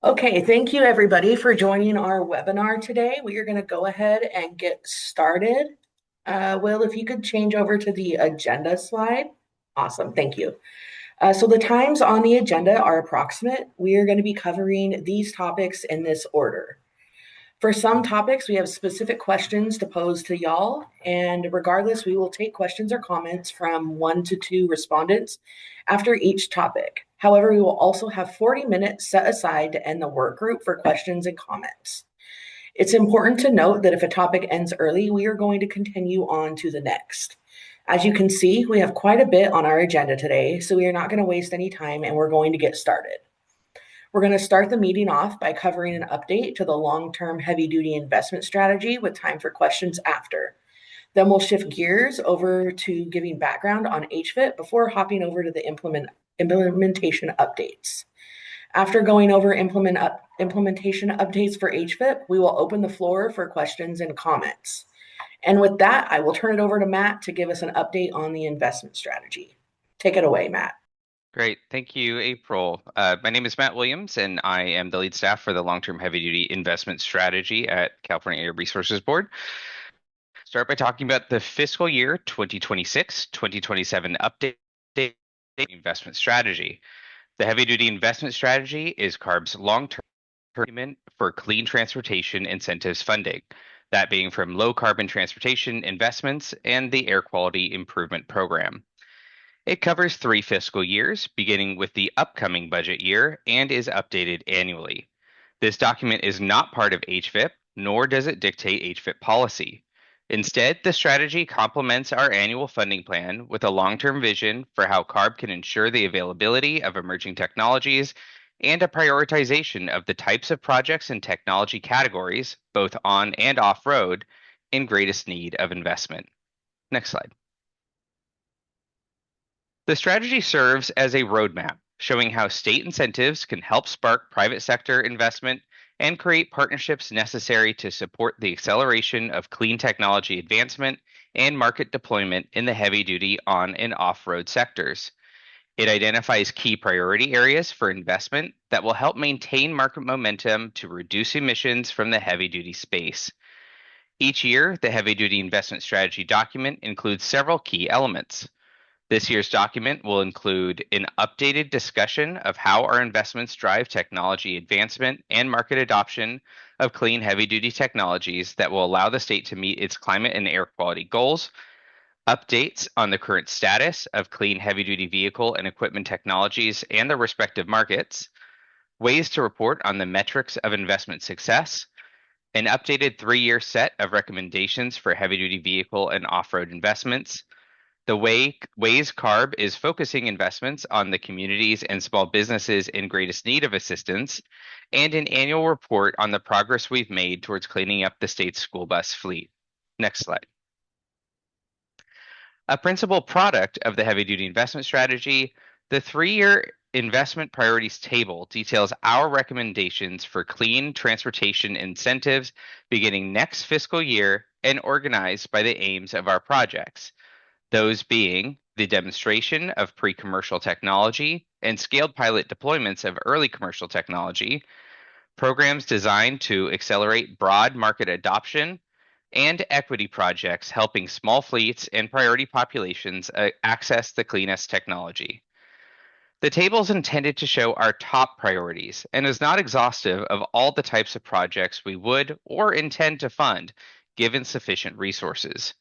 Okay, thank you everybody for joining our webinar today. We are going to go ahead and get started. Will, if you could change over to the agenda slide. Awesome, thank you. So the times on the agenda are approximate. We are going to be covering these topics in this order. For some topics, we have specific questions to pose to y'all, and regardless, we will take questions or comments from 1 to 2 respondents after each topic. However, we will also have 40 minutes set aside to end the work group for questions and comments. It's important to note that if a topic ends early, we are going to continue on to the next. As you can see, we have quite a bit on our agenda today, so we are not going to waste any time and we're going to get started. We're going to start the meeting off by covering an update to the long-term heavy-duty investment strategy with time for questions after. Then we'll shift gears over to giving background on HVIP before hopping over to the implementation updates. After going over implementation updates for HVIP, we will open the floor for questions and comments. And with that, I will turn it over to Matt to give us an update on the investment strategy. Take it away, Matt. Great. Thank you, April. My name is Matt Williams, and I am the lead staff for the long-term heavy-duty investment strategy at California Air Resources Board. Start by talking about the fiscal year 2026-2027 update investment strategy. The heavy-duty investment strategy is CARB's long-term agreement for clean transportation incentives funding, that being from low-carbon transportation investments and the Air Quality Improvement Program. It covers 3 fiscal years, beginning with the upcoming budget year, and is updated annually. This document is not part of HVIP, nor does it dictate HVIP policy. Instead, the strategy complements our annual funding plan with a long-term vision for how CARB can ensure the availability of emerging technologies and a prioritization of the types of projects and technology categories, both on and off-road, in greatest need of investment. Next slide. The strategy serves as a roadmap, showing how state incentives can help spark private sector investment and create partnerships necessary to support the acceleration of clean technology advancement and market deployment in the heavy-duty on- and off-road sectors. It identifies key priority areas for investment that will help maintain market momentum to reduce emissions from the heavy-duty space. Each year, the heavy-duty investment strategy document includes several key elements. This year's document will include an updated discussion of how our investments drive technology advancement and market adoption of clean heavy-duty technologies that will allow the state to meet its climate and air quality goals, updates on the current status of clean heavy-duty vehicle and equipment technologies and their respective markets, ways to report on the metrics of investment success, an updated 3-year set of recommendations for heavy-duty vehicle and off-road investments, the ways CARB is focusing investments on the communities and small businesses in greatest need of assistance, and an annual report on the progress we've made towards cleaning up the state's school bus fleet. Next slide. A principal product of the heavy-duty investment strategy, the 3-year investment priorities table details our recommendations for clean transportation incentives beginning next fiscal year and organized by the aims of our projects. Those being the demonstration of pre-commercial technology and scaled pilot deployments of early commercial technology, programs designed to accelerate broad market adoption, and equity projects helping small fleets and priority populations access the cleanest technology. The table is intended to show our top priorities and is not exhaustive of all the types of projects we would or intend to fund given sufficient resources.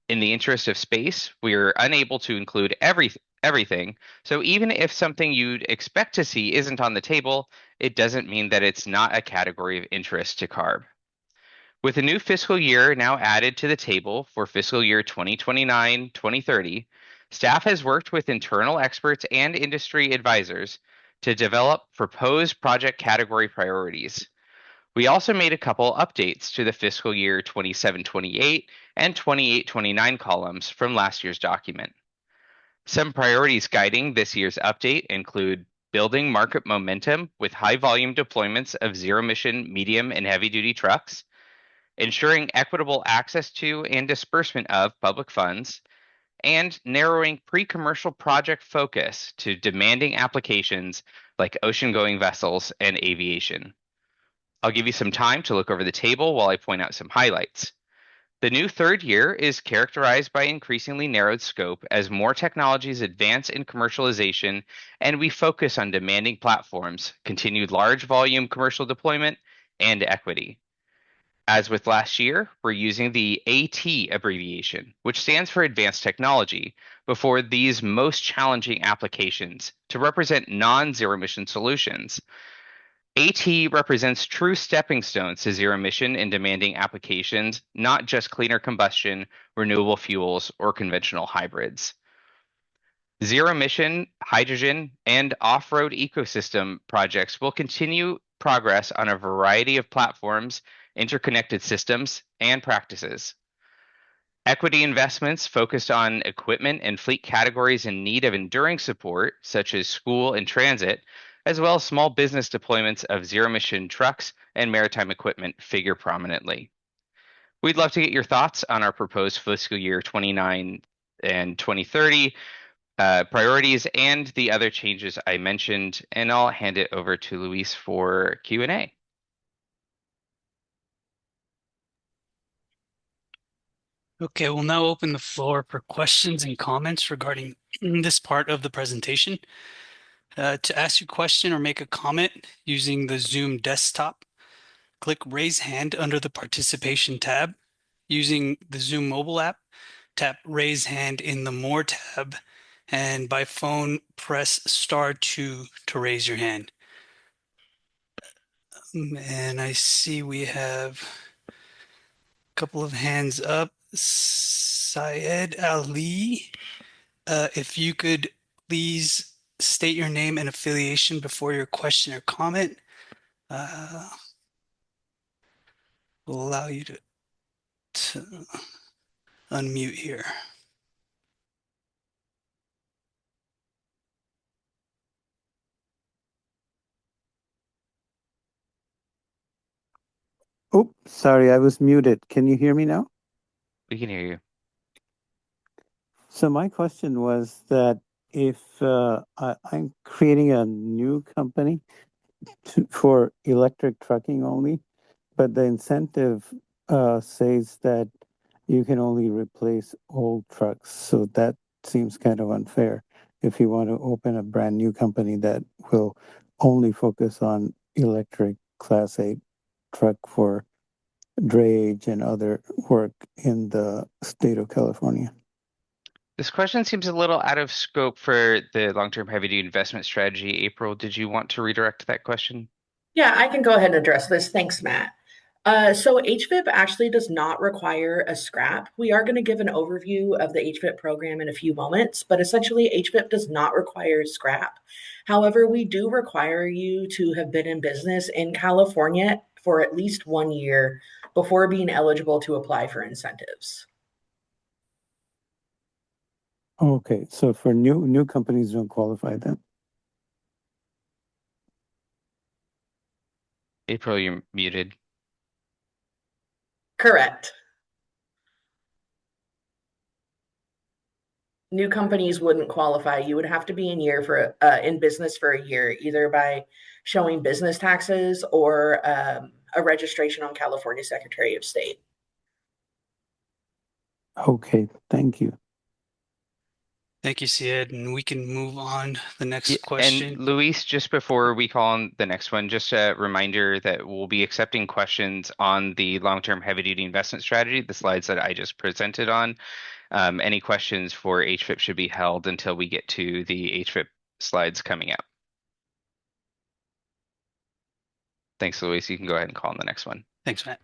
In the interest of space, we are unable to include everything, so even if something you'd expect to see isn't on the table, it doesn't mean that it's not a category of interest to CARB. With a new fiscal year now added to the table for fiscal year 2029-2030, staff has worked with internal experts and industry advisors to develop proposed project category priorities. We also made a couple updates to the fiscal year 27-28 and 28-29 columns from last year's document. Some priorities guiding this year's update include building market momentum with high volume deployments of zero emission medium and heavy duty trucks, ensuring equitable access to and disbursement of public funds, and narrowing pre-commercial project focus to demanding applications like ocean-going vessels and aviation. I'll give you some time to look over the table while I point out some highlights. The new third year is characterized by increasingly narrowed scope as more technologies advance in commercialization and we focus on demanding platforms, continued large volume commercial deployment, and equity. As with last year, we're using the AT abbreviation, which stands for Advanced Technology, before these most challenging applications to represent non-zero emission solutions. AT represents true stepping stones to zero emission in demanding applications, not just cleaner combustion, renewable fuels, or conventional hybrids. Zero emission, hydrogen, and off road ecosystem projects will continue progress on a variety of platforms, interconnected systems, and practices. Equity investments focused on equipment and fleet categories in need of enduring support, such as school and transit, as well as small business deployments of zero emission trucks and maritime equipment, figure prominently. We'd love to get your thoughts on our proposed fiscal year 29 and 2030 priorities and the other changes I mentioned, and I'll hand it over to Luis for Q&A. Okay, we'll now open the floor for questions and comments regarding this part of the presentation. To ask your question or make a comment using the Zoom desktop, click Raise Hand under the Participation tab. Using the Zoom mobile app, tap Raise Hand in the More tab, and by phone, press *2 to raise your hand. And I see we have a couple of hands up. Syed Ali, if you could please state your name and affiliation before your question or comment. We'll allow you to unmute here. Oh, sorry, I was muted. Can you hear me now? We can hear you. So my question was that if I'm creating a new company for electric trucking only, but the incentive says that you can only replace old trucks. So that seems kind of unfair if you want to open a brand new company that will only focus on electric Class 8 truck for drayage and other work in the state of California. This question seems a little out of scope for the long-term heavy-duty investment strategy. April, did you want to redirect that question? Yeah, I can go ahead and address this. Thanks, Matt. So HVIP actually does not require a scrap. We are going to give an overview of the HVIP program in a few moments, but essentially HVIP does not require scrap. However, we do require you to have been in business in California for at least 1 year before being eligible to apply for incentives. Okay, so for new companies don't qualify then. April, you're muted. Correct. New companies wouldn't qualify. You would have to be in business for a year, either by showing business taxes or a registration on California Secretary of State. Okay, thank you. Thank you, Syed. And we can move on to the next Yeah, question. and Luis, just before we call on the next one, just a reminder that we'll be accepting questions on the long-term heavy-duty investment strategy, the slides that I just presented on. Any questions for HVIP should be held until we get to the HVIP slides coming up. Thanks, Luis. You can go ahead and call on the next one. Thanks, Matt.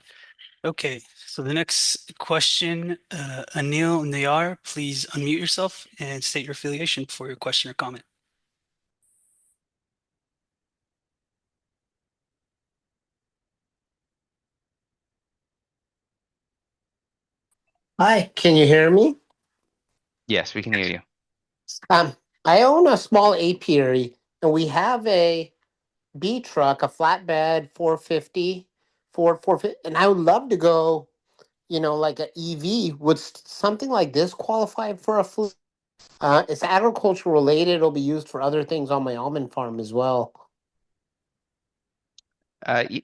Okay, so the next question, Anil Nayar, please unmute yourself and state your affiliation for your question or comment. Hi, can you hear me? Yes, we can hear you. I own a small apiary, and we have a B truck, a flatbed 450, and I would love to go, like an EV, would something like this qualify for a fleet? It's agriculture related. It'll be used for other things on my almond farm as well.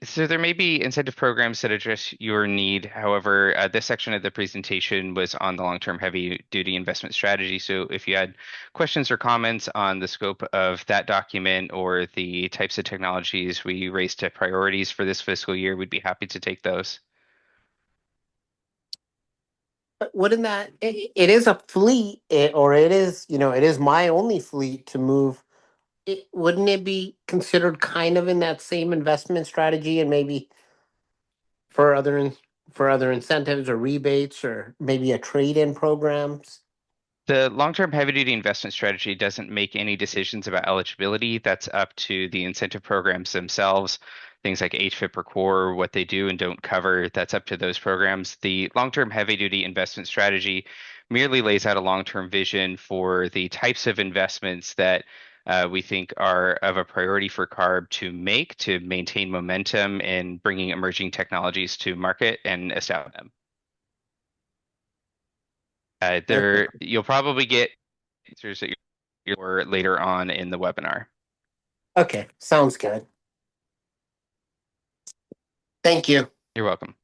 So there may be incentive programs that address your need. However, this section of the presentation was on the long-term heavy-duty investment strategy. So if you had questions or comments on the scope of that document or the types of technologies we raised to priorities for this fiscal year, we'd be happy to take those. But wouldn't that it is a fleet, or it is it is my only fleet to move. Wouldn't it be considered kind of in that same investment strategy, and maybe for other incentives or rebates or maybe a trade-in programs? The long-term heavy-duty investment strategy doesn't make any decisions about eligibility. That's up to the incentive programs themselves. Things like HVIP or core, what they do and don't cover, that's up to those programs. The long-term heavy-duty investment strategy merely lays out a long-term vision for the types of investments that we think are of a priority for CARB to make to maintain momentum in bringing emerging technologies to market and establish them. Okay. You'll probably get answers that you're later on in the webinar. Okay, sounds good. Thank you. You're welcome.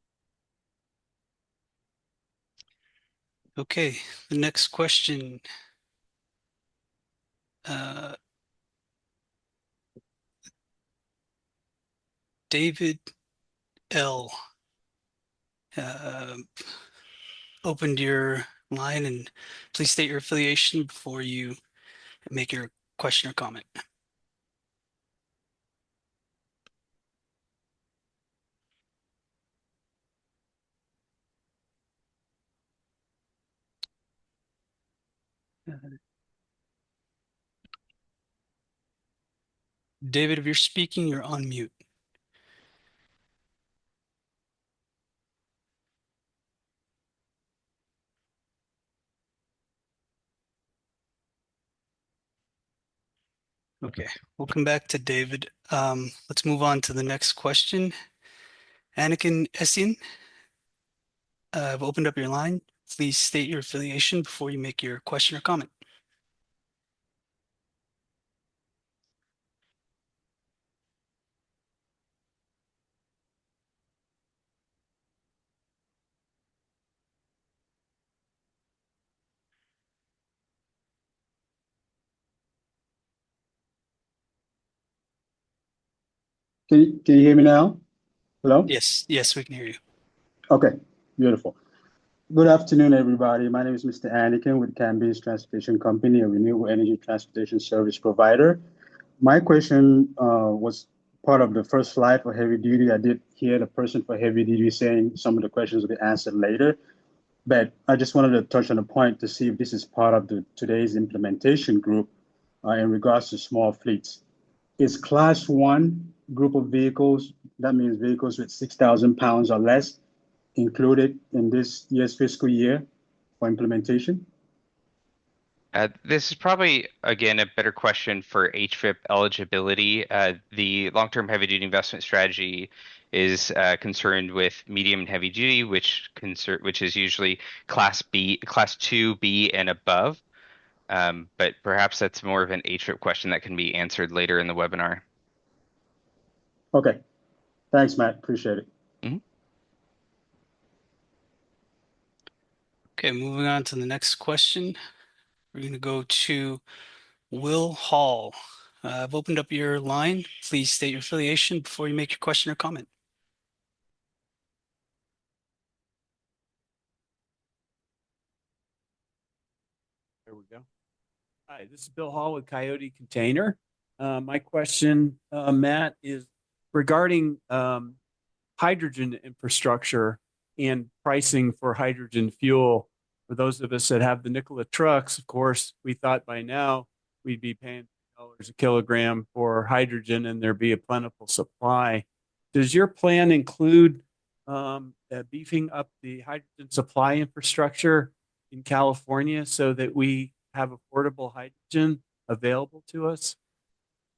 Okay, the next question. David L. Opened your line, and please state your affiliation before you make your question or comment. David, if you're speaking, you're on mute. Okay, we'll come back to David. Let's move on to the next question. Anakin Essien, I've opened up your line. Please state your affiliation before you make your question or comment. Can you hear me now? Hello? Yes, yes, we can hear you. Okay, beautiful. Good afternoon, everybody. My name is Mr. Anakin with Cambridge Transportation Company, a renewable energy transportation service provider. My question was part of the first slide for heavy duty. I did hear the person for heavy duty saying some of the questions will be answered later, but I just wanted to touch on a point to see if this is part of today's implementation group in regards to small fleets. Is class one group of vehicles, that means vehicles with 6,000 pounds or less, included in this year's fiscal year for implementation? This is probably, again, a better question for HVIP eligibility. The long-term heavy-duty investment strategy is concerned with medium and heavy duty, which is usually class B, class 2B and above. But perhaps that's more of an HVIP question that can be answered later in the webinar. Okay. Thanks, Matt. Appreciate it. Okay, moving on to the next question. We're going to go to Will Hall. I've opened up your line. Please state your affiliation before you make your question or comment. There we go. Hi, this is Bill Hall with Coyote Container. My question, Matt, is regarding hydrogen infrastructure and pricing for hydrogen fuel. For those of us that have the Nikola trucks, of course, we thought by now we'd be paying $3 a kilogram for hydrogen and there'd be a plentiful supply. Does your plan include beefing up the hydrogen supply infrastructure in California so that we have affordable hydrogen available to us?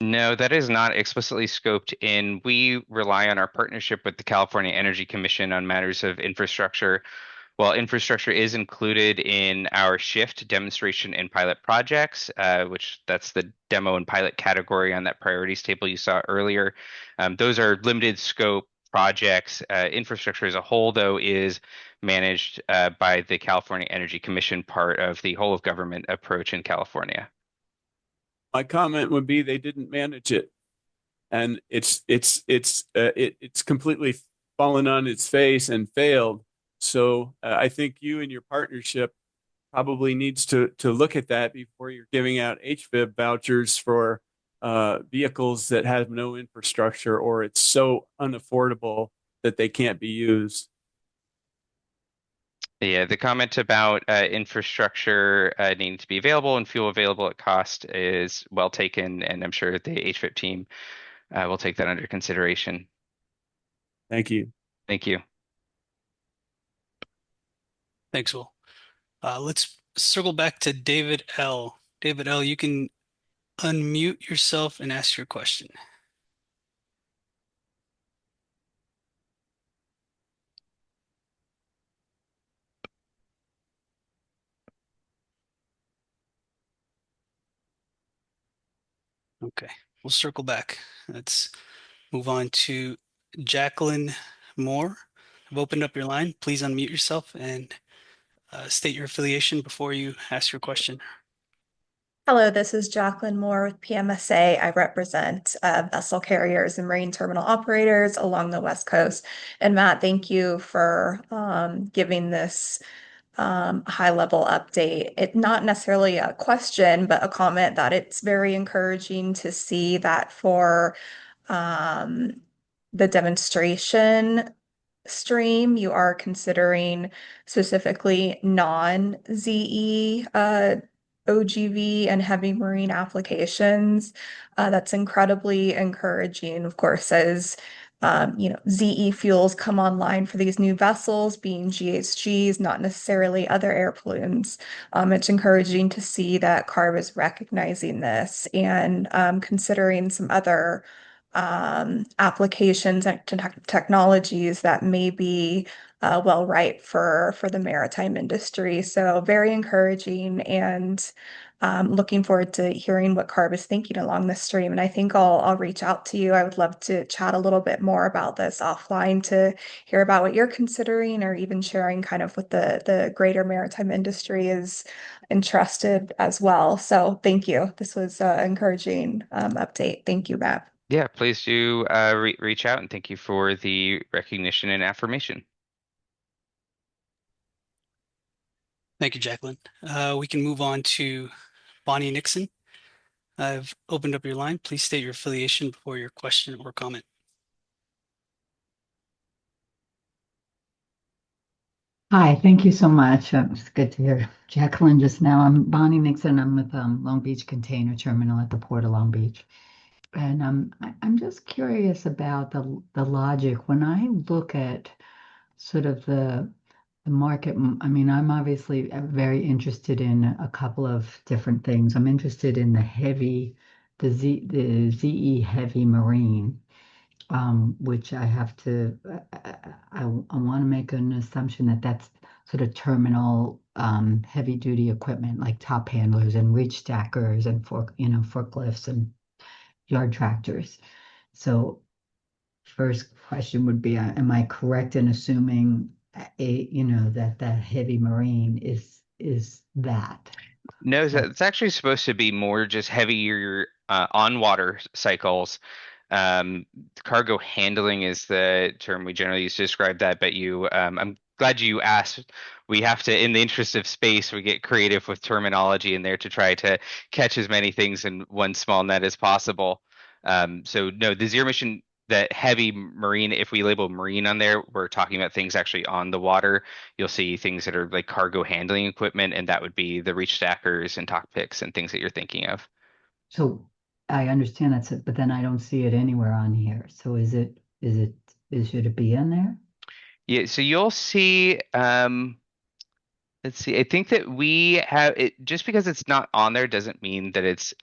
No, that is not explicitly scoped in. We rely on our partnership with the California Energy Commission on matters of infrastructure. While infrastructure is included in our shift demonstration and pilot projects, which that's the demo and pilot category on that priorities table you saw earlier. Those are limited scope projects. Infrastructure as a whole, though, is managed by the California Energy Commission, part of the whole of government approach in California. My comment would be they didn't manage it, and it's completely fallen on its face and failed. So I think you and your partnership probably needs to look at that before you're giving out HVIP vouchers for vehicles that have no infrastructure, or it's so unaffordable that they can't be used. Yeah, the comment about infrastructure needing to be available and fuel available at cost is well taken, and I'm sure the HVIP team will take that under consideration. Thank you. Thank you. Thanks, Will. Let's circle back to David L. David L., you can unmute yourself and ask your question. Okay, we'll circle back. Let's move on to Jacqueline Moore. I've opened up your line. Please unmute yourself and state your affiliation before you ask your question. Hello, this is Jacqueline Moore with PMSA. I represent vessel carriers and marine terminal operators along the West Coast. And Matt, thank you for giving this high-level update. It's not necessarily a question, but a comment that it's very encouraging to see that for the demonstration stream, you are considering specifically non-ZE OGV and heavy marine applications. That's incredibly encouraging, of course, as ZE fuels come online for these new vessels, being GHGs, not necessarily other air pollutants. It's encouraging to see that CARB is recognizing this and considering some other applications and technologies that may be well ripe for the maritime industry. So very encouraging and looking forward to hearing what CARB is thinking along this stream. And I think I'll reach out to you. I would love to chat a little bit more about this offline to hear about what you're considering or even sharing kind of what the greater maritime industry is interested as well. So thank you. This was an encouraging update. Thank you, Matt. Yeah, please do reach out, and thank you for the recognition and affirmation. Thank you, Jacqueline. We can move on to Bonnie Nixon. I've opened up your line. Please state your affiliation before your question or comment. Hi, thank you so much. It's good to hear Jacqueline just now. I'm Bonnie Nixon. I'm with Long Beach Container Terminal at the Port of Long Beach. And I'm just curious about the logic. When I look at sort of the market, I mean, I'm obviously very interested in a couple of different things. I'm interested in the ZE heavy marine, which I have to, I want to make an assumption that that's sort of terminal heavy duty equipment like top handlers and reach stackers and forklifts and yard tractors. So first question would be, am I correct in assuming that heavy marine is that? No, it's actually supposed to be more just heavier on water cycles. Cargo handling is the term we generally use to describe that, but I'm glad you asked. We have to, in the interest of space, we get creative with terminology in there to try to catch as many things in one small net as possible. So no, the zero emission, that heavy marine, if we label marine on there, we're talking about things actually on the water. You'll see things that are like cargo handling equipment, and that would be the reach stackers and top picks and things that you're thinking of. So I understand that's it, but then I don't see it anywhere on here. So should it be in there? Yeah, so you'll see, let's see, I think that we have it, just because it's not on there doesn't mean that it's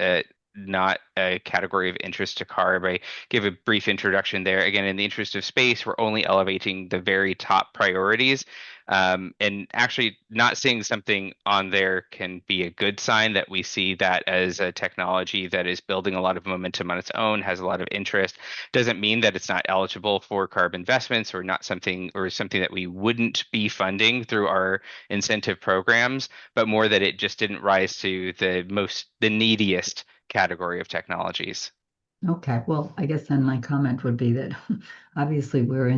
not a category of interest to CARB. I give a brief introduction there. Again, in the interest of space, we're only elevating the very top priorities. And actually, not seeing something on there can be a good sign that we see that as a technology that is building a lot of momentum on its own, has a lot of interest. Doesn't mean that it's not eligible for CARB investments or not something or something that we wouldn't be funding through our incentive programs, but more that it just didn't rise to the neediest category of technologies. Okay, well, I guess then my comment would be that obviously we're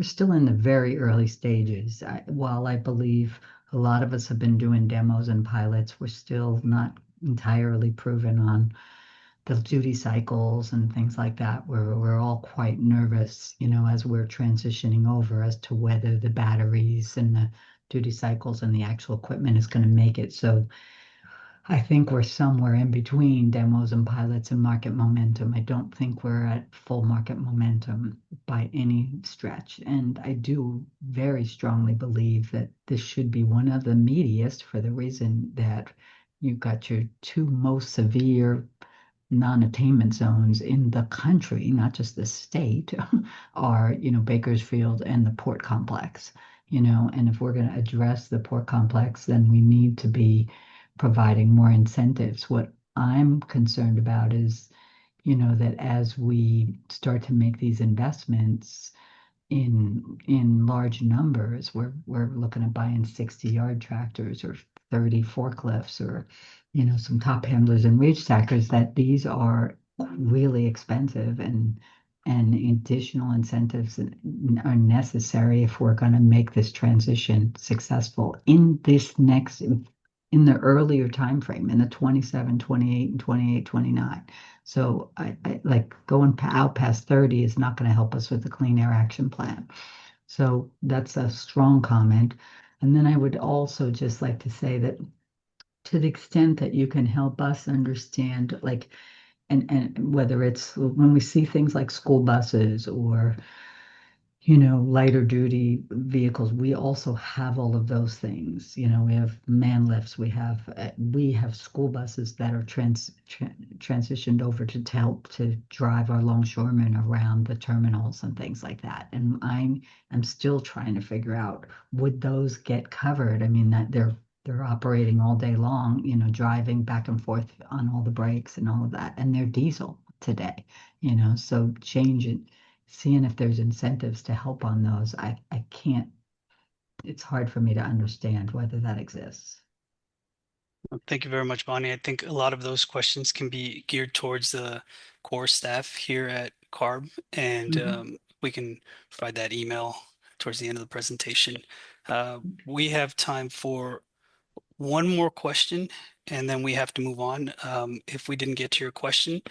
still in the very early stages. While I believe a lot of us have been doing demos and pilots, we're still not entirely proven on the duty cycles and things like that. We're all quite nervous, as we're transitioning over as to whether the batteries and the duty cycles and the actual equipment is going to make it. So I think we're somewhere in between demos and pilots and market momentum. I don't think we're at full market momentum by any stretch. And I do very strongly believe that this should be one of the meatiest for the reason that you've got your two most severe non-attainment zones in the country, not just the state, are, Bakersfield and the port complex, and if we're going to address the port complex, then we need to be providing more incentives. What I'm concerned about is, that as we start to make these investments in large numbers, we're looking at buying 60-yard tractors or 30 forklifts or, some top handlers and reach stackers, that these are really expensive and additional incentives are necessary if we're going to make this transition successful in the earlier time frame, in the 27, 28, and 28, 29. So I like going out past 30 is not going to help us with the Clean Air Action Plan. So that's a strong comment. And then I would also just like to say that to the extent that you can help us understand, like, and whether it's when we see things like school buses or lighter duty vehicles, we also have all of those things. We have man lifts, we have school buses that are transitioned over to help to drive our longshoremen around the terminals and things like that. And I'm still trying to figure out, would those get covered? I mean, that they're operating all day long, driving back and forth on all the brakes and all of that, and they're diesel today, so change it, seeing if there's incentives to help on those. I can't, it's hard for me to understand whether that exists. Thank you very much, Bonnie. I think a lot of those questions can be geared towards the core staff here at CARB, and we can provide that email towards the end of the presentation. We have time for one more question, and then we have to move on. If we didn't get to your question,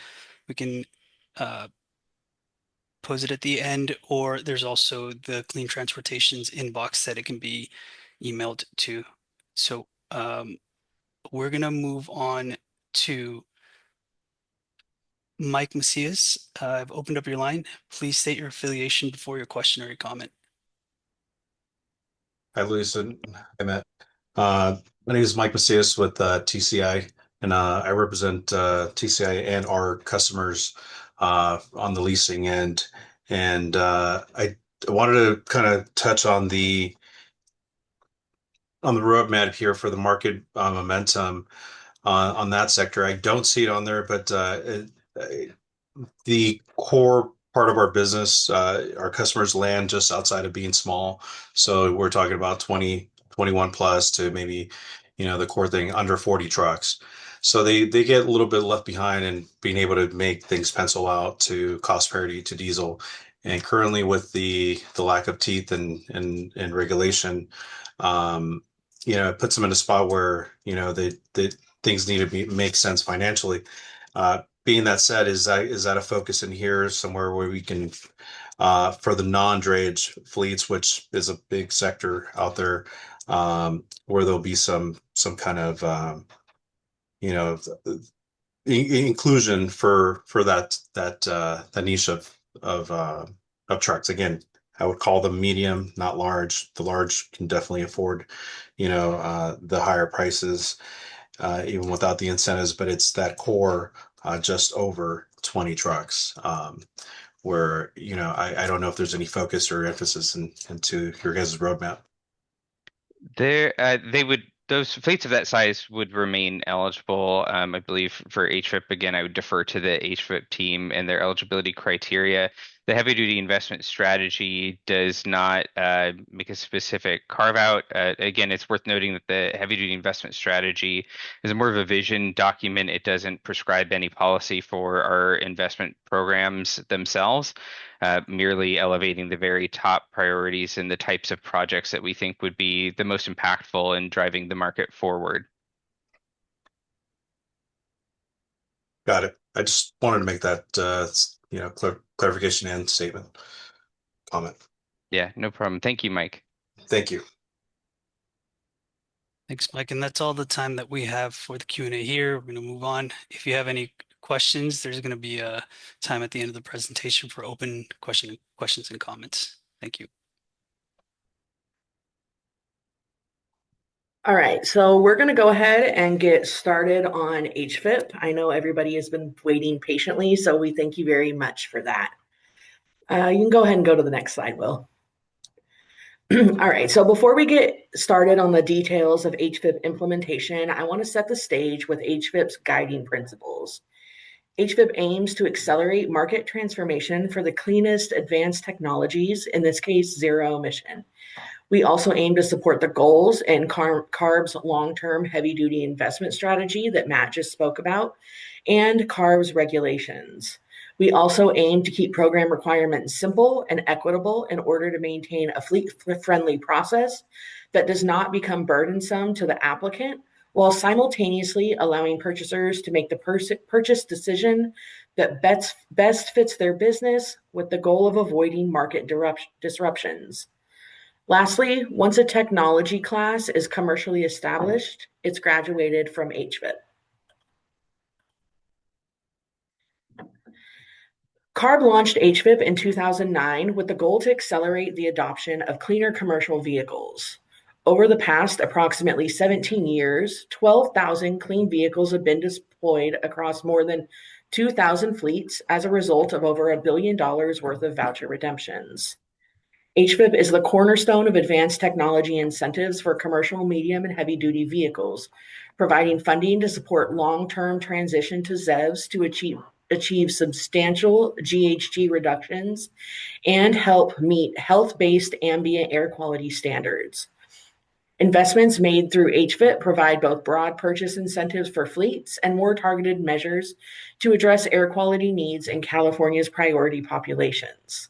we can pose it at the end, or there's also the Clean Transportation's inbox that it can be emailed to. So we're going to move on to Mike Macias. I've opened up your line. Please state your affiliation before your question or your comment. Hi, Luis, and hi, Matt. My name is Mike Macias with TCI, and I represent TCI and our customers on the leasing end. And I wanted to kind of touch on the roadmap here for the market momentum on that sector. I don't see it on there, but the core part of our business, our customers land just outside of being small. So we're talking about 20, 21 plus to maybe, the core thing under 40 trucks. So they get a little bit left behind in being able to make things pencil out to cost parity to diesel. And currently with the lack of teeth and regulation, it puts them in a spot where, they things need to make sense financially. Being that said, is that a focus in here somewhere where we can, for the non-drayage fleets, which is a big sector out there, where there'll be some kind of, inclusion for that niche of trucks. Again, I would call them medium, not large. The large can definitely afford, the higher prices, even without the incentives, but it's that core just over 20 trucks. Where, I don't know if there's any focus or emphasis into your guys' roadmap. Those fleets of that size would remain eligible. I believe for HVIP, again, I would defer to the HVIP team and their eligibility criteria. The heavy duty investment strategy does not make a specific carve out. Again, it's worth noting that the heavy duty investment strategy is more of a vision document. It doesn't prescribe any policy for our investment programs themselves, merely elevating the very top priorities and the types of projects that we think would be the most impactful in driving the market forward. Got it. I just wanted to make that clarification and statement comment. Yeah, no problem. Thank you, Mike. Thank you. Thanks, Mike. And that's all the time that we have for the Q&A here. We're going to move on. If you have any questions, there's going to be a time at the end of the presentation for open questions and comments. Thank you. All right, so we're going to go ahead and get started on HVIP. I know everybody has been waiting patiently, so we thank you very much for that. You can go ahead and go to the next slide, Will. All right, so before we get started on the details of HVIP implementation, I want to set the stage with HVIP's guiding principles. HVIP aims to accelerate market transformation for the cleanest advanced technologies, in this case, zero emission. We also aim to support the goals and CARB's long-term heavy-duty investment strategy that Matt just spoke about, and CARB's regulations. We also aim to keep program requirements simple and equitable in order to maintain a fleet-friendly process that does not become burdensome to the applicant, while simultaneously allowing purchasers to make the purchase decision that best fits their business with the goal of avoiding market disruptions. Lastly, once a technology class is commercially established, it's graduated from HVIP. CARB launched HVIP in 2009 with the goal to accelerate the adoption of cleaner commercial vehicles. Over the past approximately 17 years, 12,000 clean vehicles have been deployed across more than 2,000 fleets as a result of over $1 billion worth of voucher redemptions. HVIP is the cornerstone of advanced technology incentives for commercial, medium, and heavy-duty vehicles, providing funding to support long-term transition to ZEVs to achieve substantial GHG reductions and help meet health-based ambient air quality standards. Investments made through HVIP provide both broad purchase incentives for fleets and more targeted measures to address air quality needs in California's priority populations.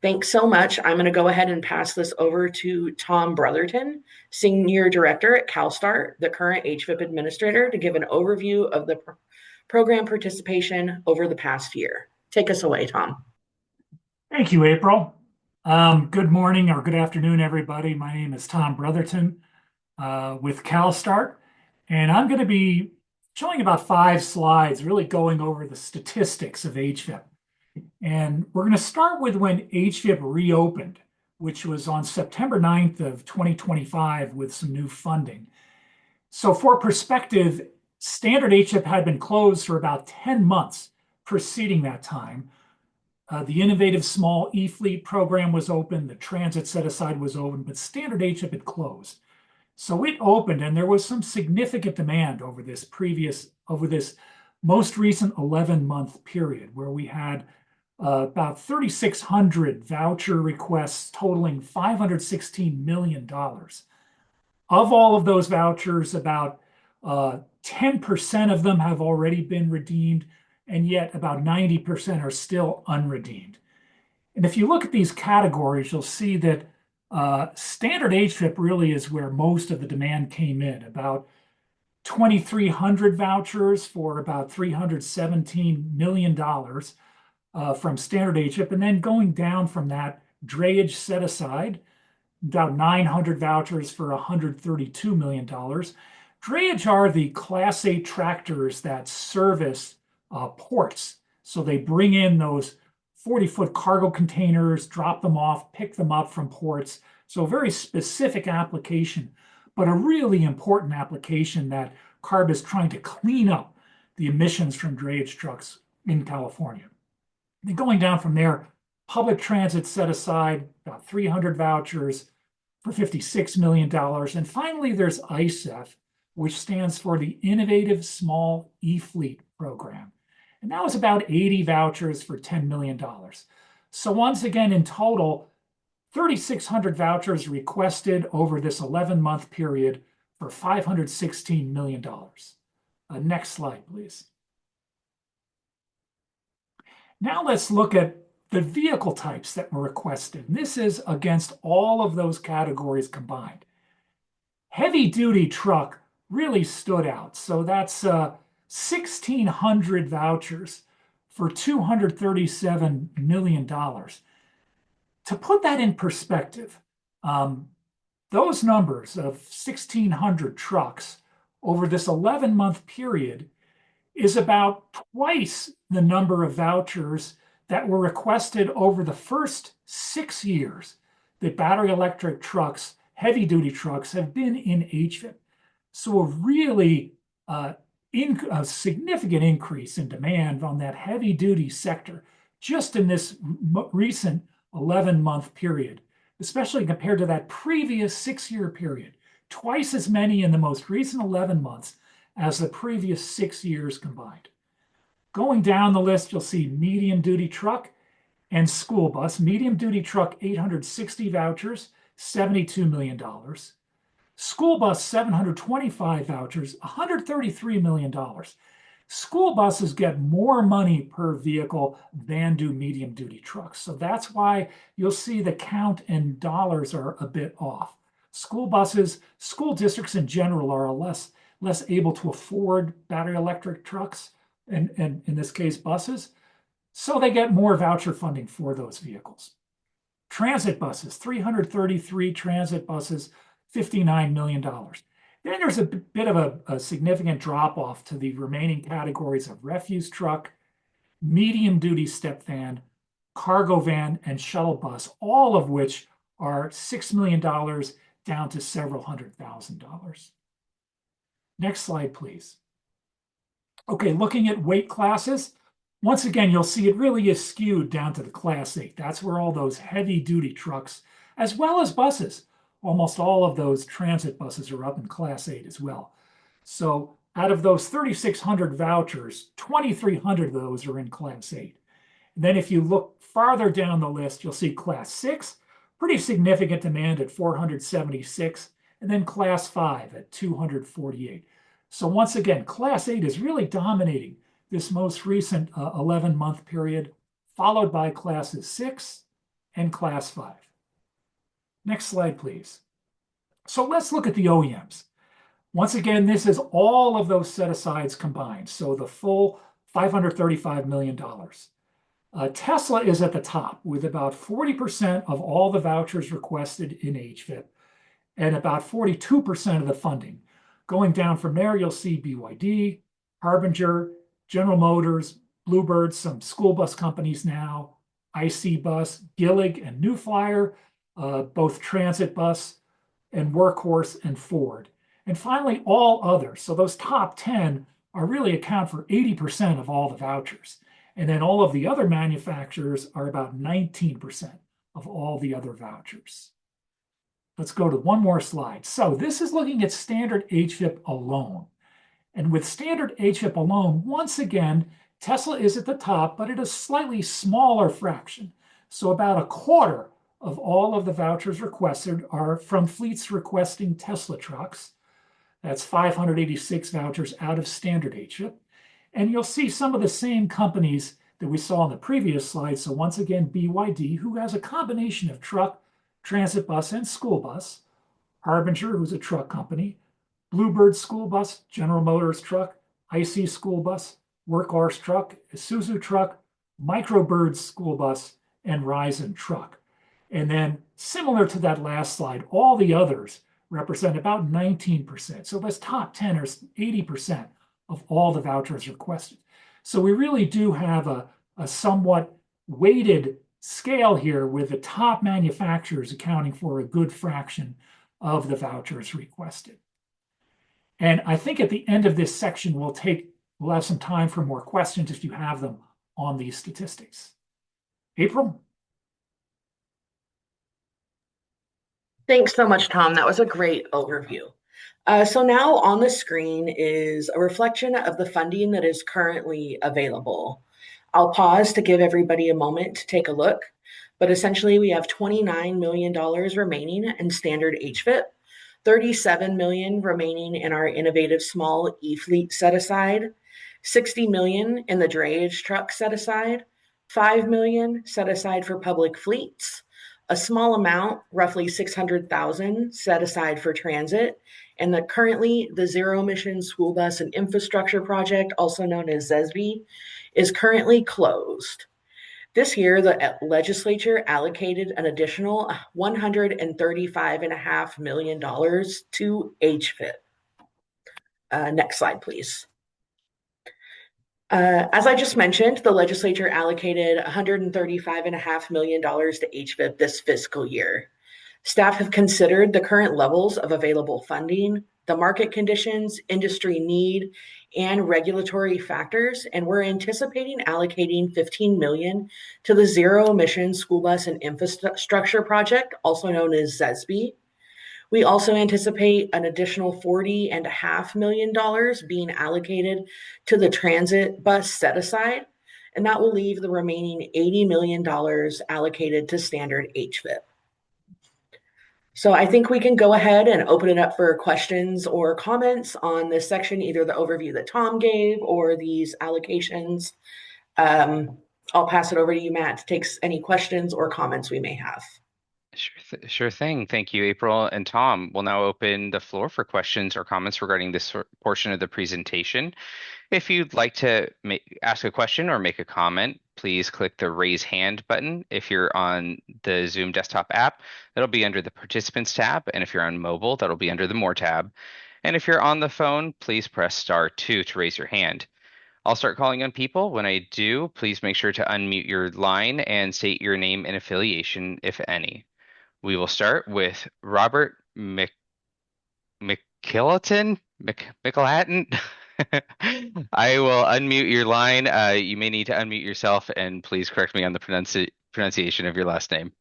Thanks so much. I'm going to go ahead and pass this over to Tom Brotherton, Senior Director at CalSTART, the current HVIP administrator, to give an overview of the program participation over the past year. Take us away, Tom. Thank you, April. Good morning or good afternoon, everybody. My name is Tom Brotherton with CalSTART, and I'm going to be showing about 5 slides, really going over the statistics of HVIP. And we're going to start with when HVIP reopened, which was on September 9th of 2025 with some new funding. So for perspective, standard HVIP had been closed for about 10 months preceding that time. The innovative small e-fleet program was open, the transit set-aside was open, but standard HVIP had closed. So it opened, and there was some significant demand over this most recent 11-month period, where we had about 3,600 voucher requests totaling $516 million. Of all of those vouchers, about 10% of them have already been redeemed, and yet about 90% are still unredeemed. And if you look at these categories, you'll see that standard HVIP really is where most of the demand came in, about 2,300 vouchers for about $317 million from standard HVIP, and then going down from that, drayage set aside, about 900 vouchers for $132 million. Drayage are the Class 8 tractors that service ports. So they bring in those 40-foot cargo containers, drop them off, pick them up from ports. So a very specific application, but a really important application that CARB is trying to clean up the emissions from drayage trucks in California. Then going down from there, public transit set aside about 300 vouchers for $56 million. And finally, there's ISEF, which stands for the Innovative Small E-Fleet Program. And that was about 80 vouchers for $10 million. So once again, in total, 3,600 vouchers requested over this 11-month period for $516 million. Next slide, please. Now let's look at the vehicle types that were requested. This is against all of those categories combined. Heavy duty truck really stood out. So that's 1,600 vouchers for $237 million. To put that in perspective, those numbers of 1,600 trucks over this 11-month period is about twice the number of vouchers that were requested over the first 6 years that battery electric trucks, heavy duty trucks, have been in HVIP. So a really a significant increase in demand on that heavy duty sector just in this recent 11-month period, especially compared to that previous 6-year period. Twice as many in the most recent 11 months as the previous 6 years combined. Going down the list, you'll see medium duty truck and school bus. Medium duty truck, 860 vouchers, $72 million. School bus, 725 vouchers, $133 million. School buses get more money per vehicle than do medium duty trucks. So that's why you'll see the count and dollars are a bit off. School buses, school districts in general are less able to afford battery electric trucks and in this case buses. So they get more voucher funding for those vehicles. Transit buses, 333 transit buses, $59 million. Then there's a bit of a significant drop off to the remaining categories of refuse truck, medium duty step van, cargo van, and shuttle bus, all of which are $6 million down to several $100,000. Next slide, please. Okay, looking at weight classes, once again, you'll see it really is skewed down to the Class 8. That's where all those heavy duty trucks, as well as buses, almost all of those transit buses are up in Class 8 as well. So out of those 3,600 vouchers, 2,300 of those are in Class 8. And then if you look farther down the list, you'll see Class 6, pretty significant demand at 476, and then Class 5 at 248. So once again, Class 8 is really dominating this most recent 11-month period, followed by Classes 6 and Class 5. Next slide, please. So let's look at the OEMs. Once again, this is all of those set-asides combined, so the full $535 million. Tesla is at the top with about 40% of all the vouchers requested in HVIP and about 42% of the funding. Going down from there, you'll see BYD, Harbinger, General Motors, Bluebird, some school bus companies now, IC Bus, Gillig, and New Flyer, both transit bus, and Workhorse and Ford. And finally, all others. So those top 10 are really account for 80% of all the vouchers. And then all of the other manufacturers are about 19% of all the other vouchers. Let's go to one more slide. So this is looking at standard HVIP alone. And with standard HVIP alone, once again, Tesla is at the top, but at a slightly smaller fraction. So about a quarter of all of the vouchers requested are from fleets requesting Tesla trucks. That's 586 vouchers out of standard HVIP. And you'll see some of the same companies that we saw in the previous slide. So once again, BYD, who has a combination of truck, transit bus, and school bus. Harbinger, who's a truck company. Bluebird school bus, General Motors truck, IC school bus, Workhorse truck, Isuzu truck, Microbird school bus, and Ryzen truck. And then similar to that last slide, all the others represent about 19%. So this top 10 are 80% of all the vouchers requested. So we really do have a somewhat weighted scale here with the top manufacturers accounting for a good fraction of the vouchers requested. And I think at the end of this section, we'll take We'll have some time for more questions if you have them on these statistics. April? Thanks so much, Tom. That was a great overview. So now on the screen is a reflection of the funding that is currently available. I'll pause to give everybody a moment to take a look, but essentially we have $29 million remaining in standard HVIP, 37 million remaining in our innovative small e-fleet set aside, 60 million in the drayage truck set aside, 5 million set aside for public fleets, a small amount, roughly 600,000 set aside for transit, and currently the zero emission school bus and infrastructure project, also known as ZESB, is currently closed. This year, the legislature allocated an additional $135.5 million to HVIP. Next slide, please. As I just mentioned, the legislature allocated $135.5 million to HVIP this fiscal year. Staff have considered the current levels of available funding, the market conditions, industry need, and regulatory factors, and we're anticipating allocating $15 million to the Zero Emission School Bus and Infrastructure Project, also known as ZESB. We also anticipate an additional $40.5 million being allocated to the transit bus set aside, and that will leave the remaining $80 million allocated to standard HVIP. So I think we can go ahead and open it up for questions or comments on this section, either the overview that Tom gave or these allocations. I'll pass it over to you, Matt, to take any questions or comments we may have. Sure thing. Thank you, April and Tom. We'll now open the floor for questions or comments regarding this portion of the presentation. If you'd like to ask a question or make a comment, please click the raise hand button. If you're on the Zoom desktop app, that'll be under the participants tab. And if you're on mobile, that'll be under the more tab. And if you're on the phone, please press *2 to raise your hand. I'll start calling on people. When I do, please make sure to unmute your line and state your name and affiliation, if any. We will start with Robert McKillaton. I will unmute your line. You may need to unmute yourself, and please correct me on the pronunciation of your last name.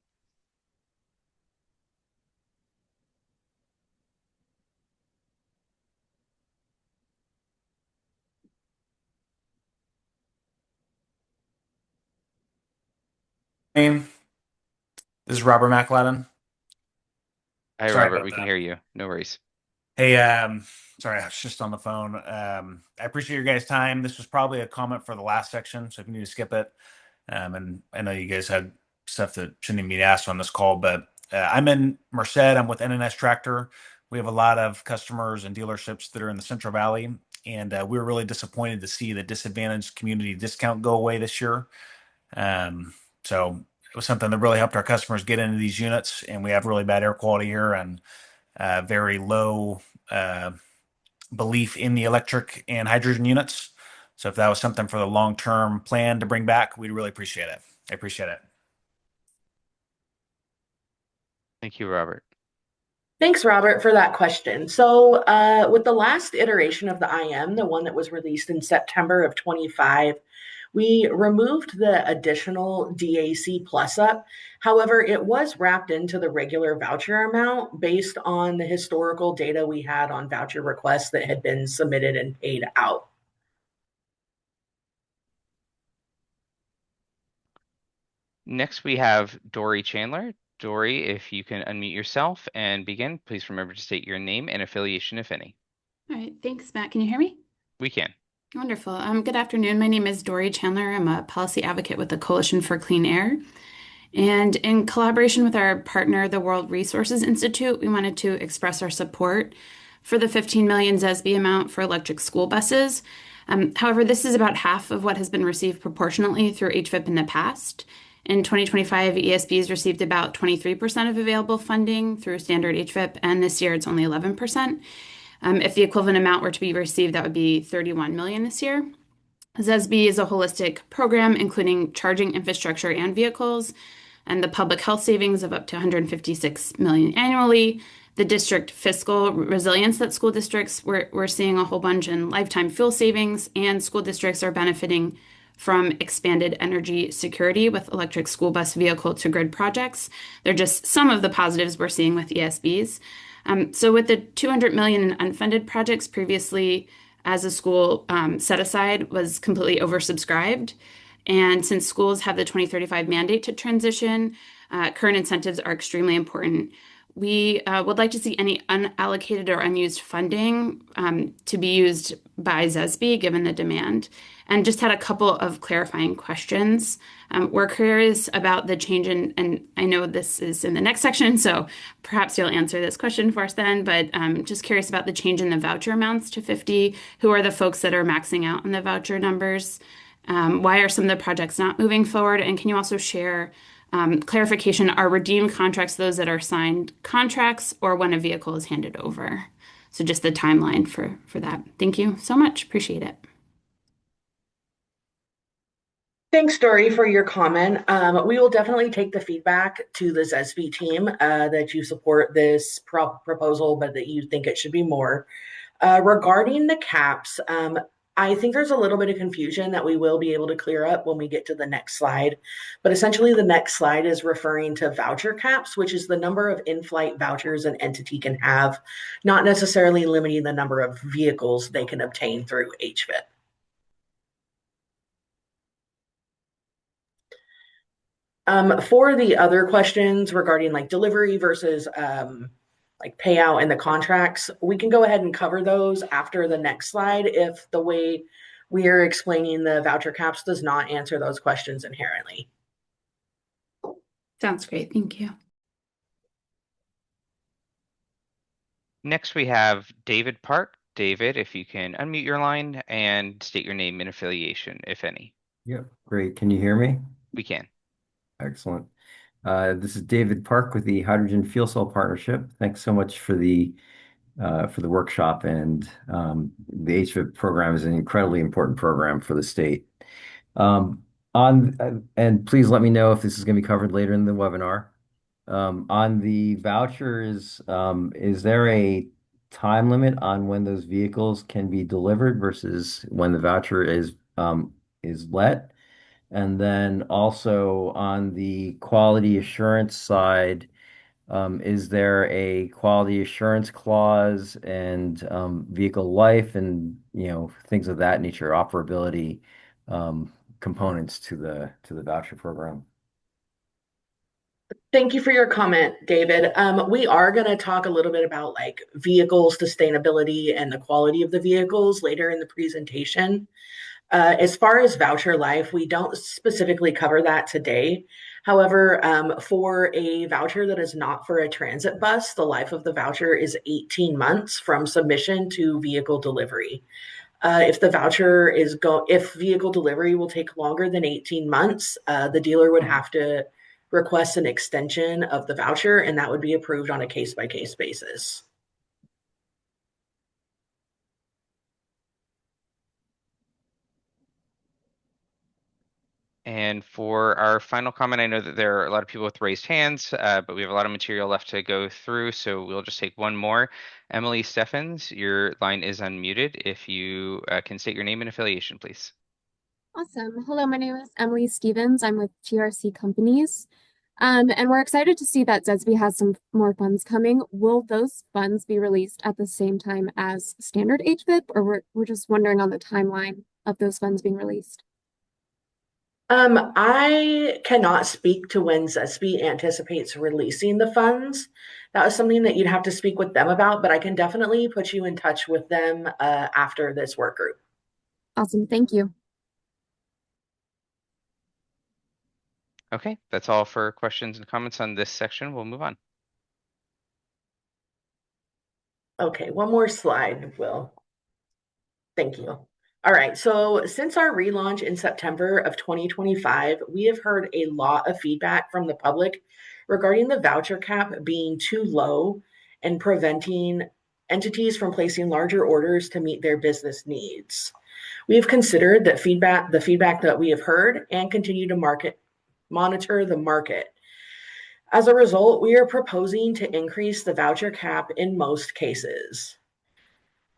This is Robert McLadden. Hi, Sorry Robert. about We can that. hear you. No worries. Hey, sorry, I was just on the phone. I appreciate your guys' time. This was probably a comment for the last section, so if you need to skip it. And I know you guys had stuff that shouldn't even be asked on this call, but I'm in Merced. I'm with NNS Tractor. We have a lot of customers and dealerships that are in the Central Valley, and we were really disappointed to see the disadvantaged community discount go away this year. So it was something that really helped our customers get into these units, and we have really bad air quality here and very low belief in the electric and hydrogen units. So if that was something for the long-term plan to bring back, we'd really appreciate it. I appreciate it. Thank you, Robert. Thanks, Robert, for that question. So with the last iteration of the IM, the one that was released in September of 25, we removed the additional DAC plus up. However, it was wrapped into the regular voucher amount based on the historical data we had on voucher requests that had been submitted and paid out. Next, we have Dory Chandler. Dory, if you can unmute yourself and begin, please remember to state your name and affiliation, if any. All right, thanks, Matt. Can you hear me? We can. Wonderful. Good afternoon. My name is Dory Chandler. I'm a policy advocate with the Coalition for Clean Air. And in collaboration with our partner, the World Resources Institute, we wanted to express our support for the 15 million ZESB amount for electric school buses. However, this is about half of what has been received proportionately through HVIP in the past. In 2025, ESBs received about 23% of available funding through standard HVIP, and this year it's only 11%. If the equivalent amount were to be received, that would be 31 million this year. ZESB is a holistic program, including charging infrastructure and vehicles, and the public health savings of up to 156 million annually, the district fiscal resilience that school districts, we're seeing a whole bunch in lifetime fuel savings, and school districts are benefiting from expanded energy security with electric school bus vehicle to grid projects. They're just some of the positives we're seeing with ESBs. So with the 200 million in unfunded projects previously as a school set aside was completely oversubscribed. And since schools have the 2035 mandate to transition, current incentives are extremely important. We would like to see any unallocated or unused funding to be used by ZESB given the demand. And just had a couple of clarifying questions. We're curious about the change in, and I know this is in the next section, so perhaps you'll answer this question for us then, but just curious about the change in the voucher amounts to 50. Who are the folks that are maxing out on the voucher numbers? Why are some of the projects not moving forward? And can you also share clarification, are redeemed contracts those that are signed contracts or when a vehicle is handed over? So just the timeline for that. Thank you so much. Appreciate it. Thanks, Dory, for your comment. We will definitely take the feedback to the ZESB team that you support this proposal, but that you think it should be more. Regarding the caps, I think there's a little bit of confusion that we will be able to clear up when we get to the next slide. But essentially, the next slide is referring to voucher caps, which is the number of in-flight vouchers an entity can have, not necessarily limiting the number of vehicles they can obtain through HVIP. For the other questions regarding like delivery versus like payout and the contracts, we can go ahead and cover those after the next slide if the way we are explaining the voucher caps does not answer those questions inherently. Sounds great. Thank you. Next, we have David Park. David, if you can unmute your line and state your name and affiliation, if any. Yep, great. Can you hear me? We can. Excellent. This is David Park with the Hydrogen Fuel Cell Partnership. Thanks so much for the workshop, and the HVIP program is an incredibly important program for the state. And please let me know if this is going to be covered later in the webinar. On the vouchers, is there a time limit on when those vehicles can be delivered versus when the voucher is let? And then also on the quality assurance side, is there a quality assurance clause and vehicle life and things of that nature, operability components to the voucher program? Thank you for your comment, David. We are going to talk a little bit about like vehicle sustainability and the quality of the vehicles later in the presentation. As far as voucher life, we don't specifically cover that today. However, for a voucher that is not for a transit bus, the life of the voucher is 18 months from submission to vehicle delivery. If vehicle delivery will take longer than 18 months, the dealer would have to request an extension of the voucher, and that would be approved on a case-by-case basis. And for our final comment, I know that there are a lot of people with raised hands, but we have a lot of material left to go through, so we'll just take one more. Emily Steffens, your line is unmuted. If you can state your name and affiliation, please. Awesome. Hello, my name is Emily Stevens. I'm with TRC Companies. And we're excited to see that ZESB has some more funds coming. Will those funds be released at the same time as standard HVIP, or we're just wondering on the timeline of those funds being released? I cannot speak to when ZESB anticipates releasing the funds. That was something that you'd have to speak with them about, but I can definitely put you in touch with them after this work group. Awesome. Thank you. Okay, that's all for questions and comments on this section. We'll move on. Okay, one more slide, Will. Thank you. All right, so since our relaunch in September of 2025, we have heard a lot of feedback from the public regarding the voucher cap being too low and preventing entities from placing larger orders to meet their business needs. We have considered the feedback that we have heard and continue to monitor the market. As a result, we are proposing to increase the voucher cap in most cases.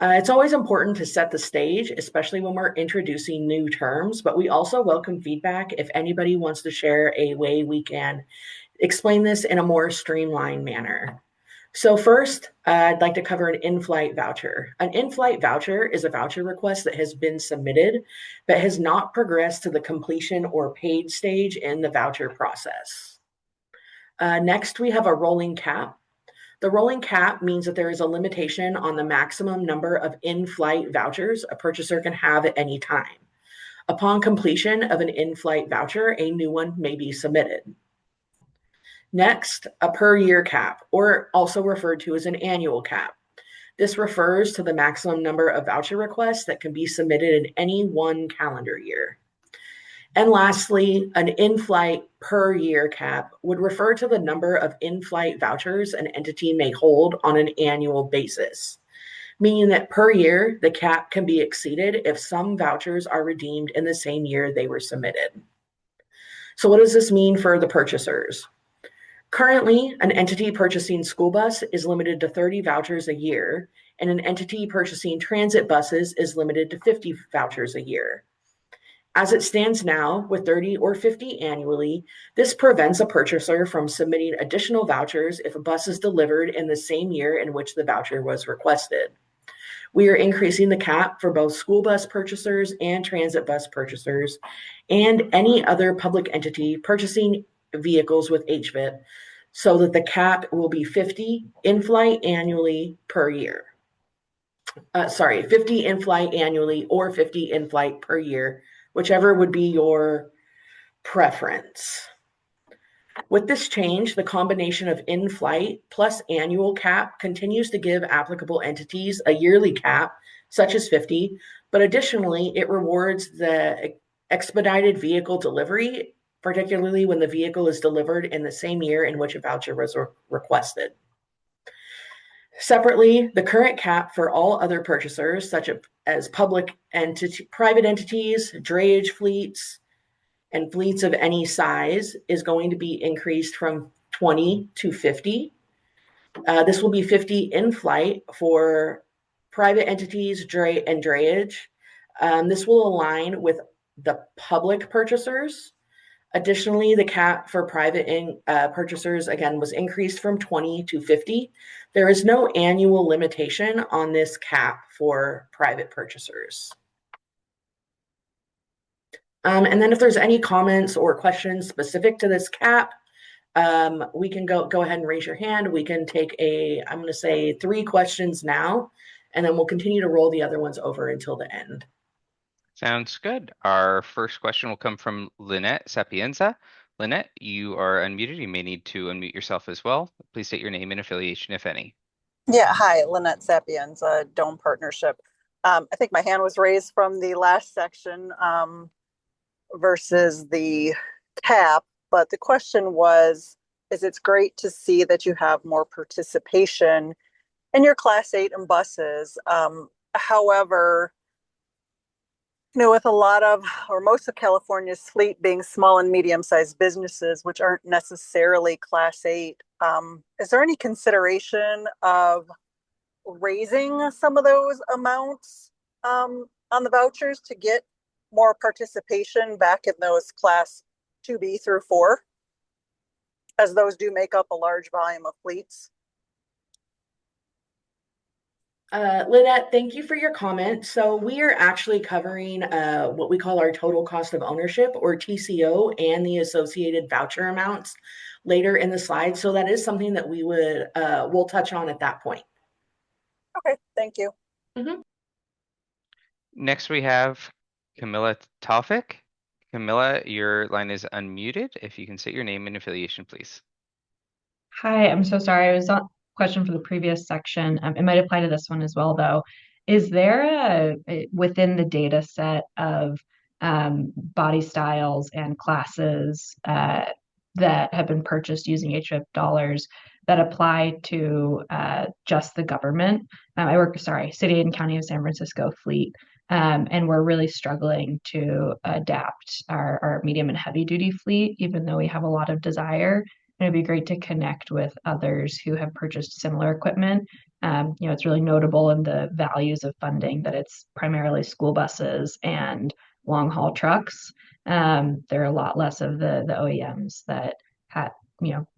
It's always important to set the stage, especially when we're introducing new terms, but we also welcome feedback if anybody wants to share a way we can explain this in a more streamlined manner. So first, I'd like to cover an in-flight voucher. An in-flight voucher is a voucher request that has been submitted but has not progressed to the completion or paid stage in the voucher process. Next, we have a rolling cap. The rolling cap means that there is a limitation on the maximum number of in-flight vouchers a purchaser can have at any time. Upon completion of an in-flight voucher, a new one may be submitted. Next, a per year cap, or also referred to as an annual cap. This refers to the maximum number of voucher requests that can be submitted in any one calendar year. And lastly, an in-flight per year cap would refer to the number of in-flight vouchers an entity may hold on an annual basis, meaning that per year, the cap can be exceeded if some vouchers are redeemed in the same year they were submitted. So what does this mean for the purchasers? Currently, an entity purchasing school bus is limited to 30 vouchers a year, and an entity purchasing transit buses is limited to 50 vouchers a year. As it stands now, with 30 or 50 annually, this prevents a purchaser from submitting additional vouchers if a bus is delivered in the same year in which the voucher was requested. We are increasing the cap for both school bus purchasers and transit bus purchasers and any other public entity purchasing vehicles with HVIP so that the cap will be 50 in-flight annually per year. 50 in-flight annually or 50 in-flight per year, whichever would be your preference. With this change, the combination of in-flight plus annual cap continues to give applicable entities a yearly cap, such as 50, but additionally, it rewards the expedited vehicle delivery, particularly when the vehicle is delivered in the same year in which a voucher was requested. Separately, the current cap for all other purchasers, such as private entities, drayage fleets, and fleets of any size, is going to be increased from 20 to 50. This will be 50 in flight for private entities, and drayage. This will align with the public purchasers. Additionally, the cap for private purchasers, again, was increased from 20 to 50. There is no annual limitation on this cap for private purchasers. And then if there's any comments or questions specific to this cap, we can go ahead and raise your hand. We can take I'm going to say 3 questions now, and then we'll continue to roll the other ones over until the end. Sounds good. Our first question will come from Lynette Sapienza. Lynette, you are unmuted. You may need to unmute yourself as well. Please state your name and affiliation, if any. Yeah, hi, Lynette Sapienza, Dome Partnership. I think my hand was raised from the last section versus the cap, but the question is it's great to see that you have more participation in your Class 8 and buses. However, with a lot of, or most of California's fleet being small and medium-sized businesses, which aren't necessarily Class 8, is there any consideration of raising some of those amounts on the vouchers to get more participation back in those Class 2B through 4, as those do make up a large volume of fleets? Lynette, thank you for your comment. So we are actually covering what we call our total cost of ownership, or TCO, and the associated voucher amounts later in the slide. So that is something that we'll touch on at that point. Okay, thank you. Mm-hmm. Next, we have Camilla Taufik. Camilla, your line is unmuted. If you can state your name and affiliation, please. Hi, I'm so sorry. I was on question for the previous section. It might apply to this one as well, though. Is there within the data set of body styles and classes that have been purchased using HVIP dollars that apply to just the government? I work, City and County of San Francisco fleet. And we're really struggling to adapt our medium and heavy duty fleet, even though we have a lot of desire. it'd be great to connect with others who have purchased similar equipment. It's really notable in the values of funding that it's primarily school buses and long haul trucks. There are a lot less of the OEMs that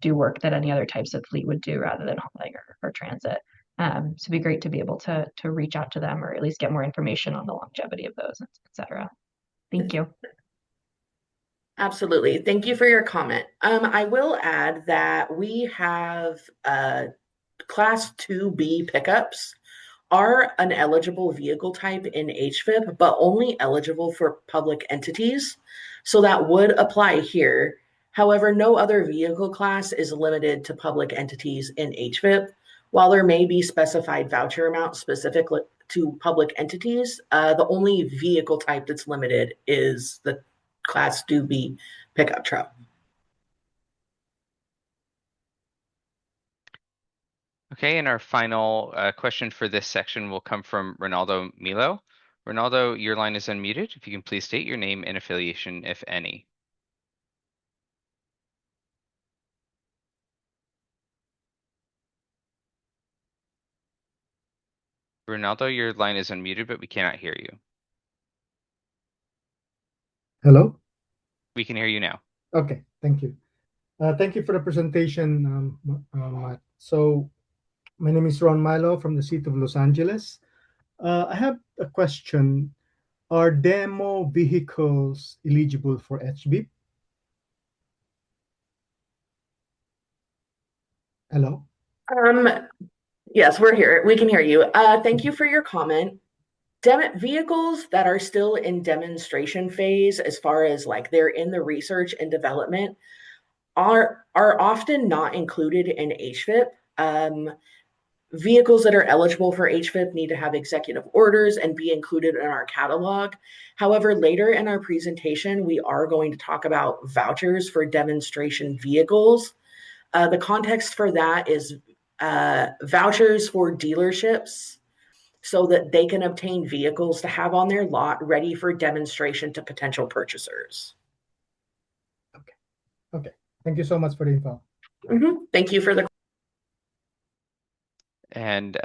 do work that any other types of fleet would do rather than hauling or transit. So it'd be great to be able to reach out to them or at least get more information on the longevity of those, et cetera. Thank you. Absolutely. Thank you for your comment. I will add that we have Class 2B pickups are an eligible vehicle type in HVIP, but only eligible for public entities. So that would apply here. However, no other vehicle class is limited to public entities in HVIP. While there may be specified voucher amounts specific to public entities, the only vehicle type that's limited is the Class 2B pickup truck. Okay, and our final question for this section will come from Ronaldo Milo. Ronaldo, your line is unmuted. If you can please state your name and affiliation, if any. Ronaldo, your line is unmuted, but we cannot hear you. Hello? We can hear you now. Okay, thank you. Thank you for the presentation, Matt. So my name is Ron Milo from the city of Los Angeles. I have a question. Are demo vehicles eligible for HVIP? Hello? Yes, we're here. We can hear you. Thank you for your comment. Vehicles that are still in demonstration phase, as far as like they're in the research and development, are often not included in HVIP. Vehicles that are eligible for HVIP need to have executive orders and be included in our catalog. However, later in our presentation, we are going to talk about vouchers for demonstration vehicles. The context for that is vouchers for dealerships so that they can obtain vehicles to have on their lot ready for demonstration to potential purchasers. Okay. Thank you so much for the info. Thank you for the. And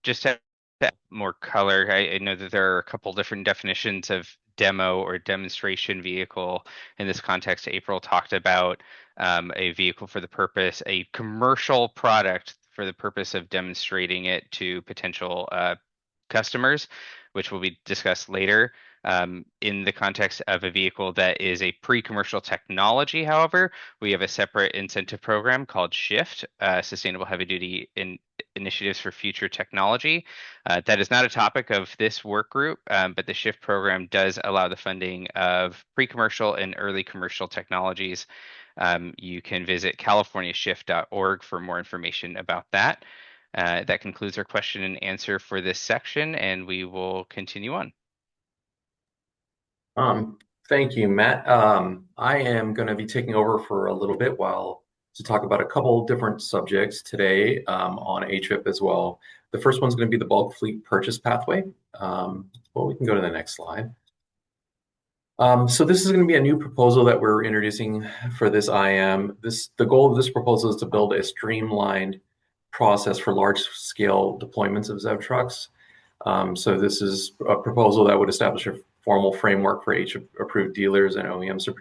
just to add more color, I know that there are a couple different definitions of demo or demonstration vehicle. In this context, April talked about a vehicle for the purpose, a commercial product for the purpose of demonstrating it to potential customers, which will be discussed later. In the context of a vehicle that is a pre-commercial technology, however, we have a separate incentive program called SHIFT, Sustainable Heavy Duty Initiatives for Future Technology. That is not a topic of this work group, but the SHIFT program does allow the funding of pre-commercial and early commercial technologies. You can visit californiashift.org for more information about that. That concludes our question and answer for this section, and we will continue on. Thank you, Matt. I am going to be taking over for a little bit to talk about a couple different subjects today on HVIP as well. The first one's going to be the bulk fleet purchase pathway. We can go to the next slide. So this is going to be a new proposal that we're introducing for this IM. The goal of this proposal is to build a streamlined process for large-scale deployments of ZEV trucks. So this is a proposal that would establish a formal framework for HVIP-approved dealers and OEMs to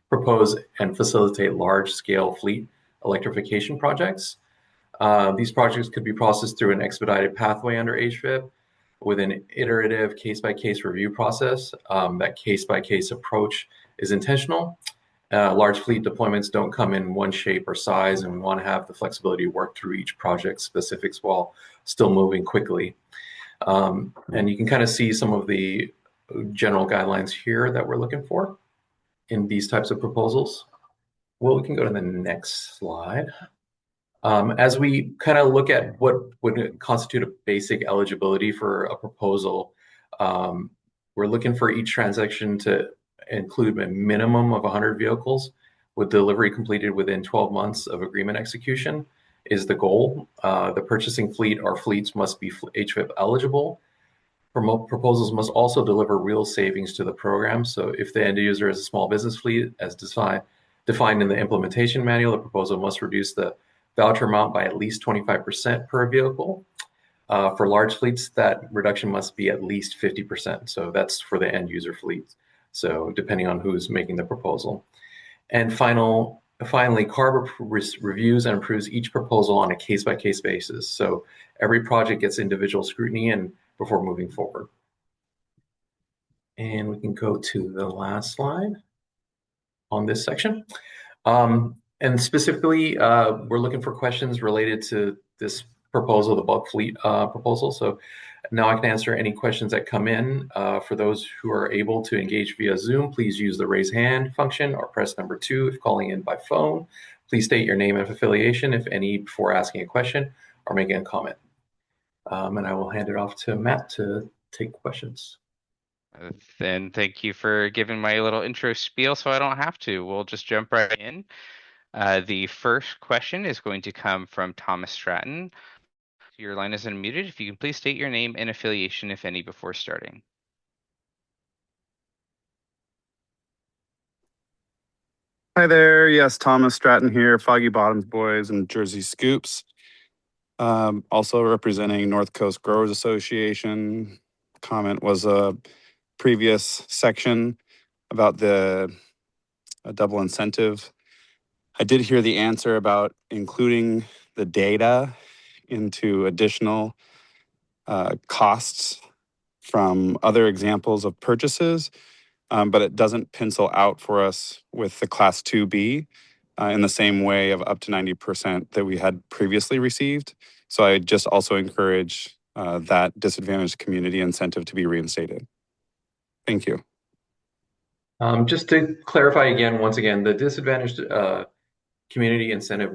propose and facilitate large-scale fleet electrification projects. These projects could be processed through an expedited pathway under HVIP with an iterative case-by-case review process. That case-by-case approach is intentional. Large fleet deployments don't come in one shape or size, and we want to have the flexibility to work through each project specifics while still moving quickly. And you can kind of see some of the general guidelines here that we're looking for in these types of proposals. Well, we can go to the next slide. As we kind of look at what would constitute a basic eligibility for a proposal, we're looking for each transaction to include a minimum of 100 vehicles with delivery completed within 12 months of agreement execution is the goal. The purchasing fleet or fleets must be HVIP eligible. Proposals must also deliver real savings to the program. So if the end user is a small business fleet, as defined, defined in the implementation manual, the proposal must reduce the voucher amount by at least 25% per vehicle. For large fleets, that reduction must be at least 50%. So that's for the end user fleets. So depending on who's making the proposal. And finally, CARB reviews and approves each proposal on a case-by-case basis. So every project gets individual scrutiny and before moving forward. And we can go to the last slide on this section. And specifically, we're looking for questions related to this proposal, the bulk fleet proposal. So now I can answer any questions that come in. For those who are able to engage via Zoom, please use the raise hand function or press number 2 if calling in by phone. Please state your name and affiliation, if any, before asking a question or making a comment. And I will hand it off to Matt to take questions. And thank you for giving my little intro spiel so I don't have to. We'll just jump right in. The first question is going to come from Thomas Stratton. Your line is unmuted. If you can please state your name and affiliation, if any, before starting. Hi there. Yes, Thomas Stratton here, Foggy Bottoms Boys and Jersey Scoops. Also representing North Coast Growers Association. Comment was a previous section about the double incentive. I did hear the answer about including the data into additional costs from other examples of purchases, but it doesn't pencil out for us with the Class 2B in the same way of up to 90% that we had previously received. So I just also encourage that disadvantaged community incentive to be reinstated. Thank you. Just to clarify again, once again, the disadvantaged community incentive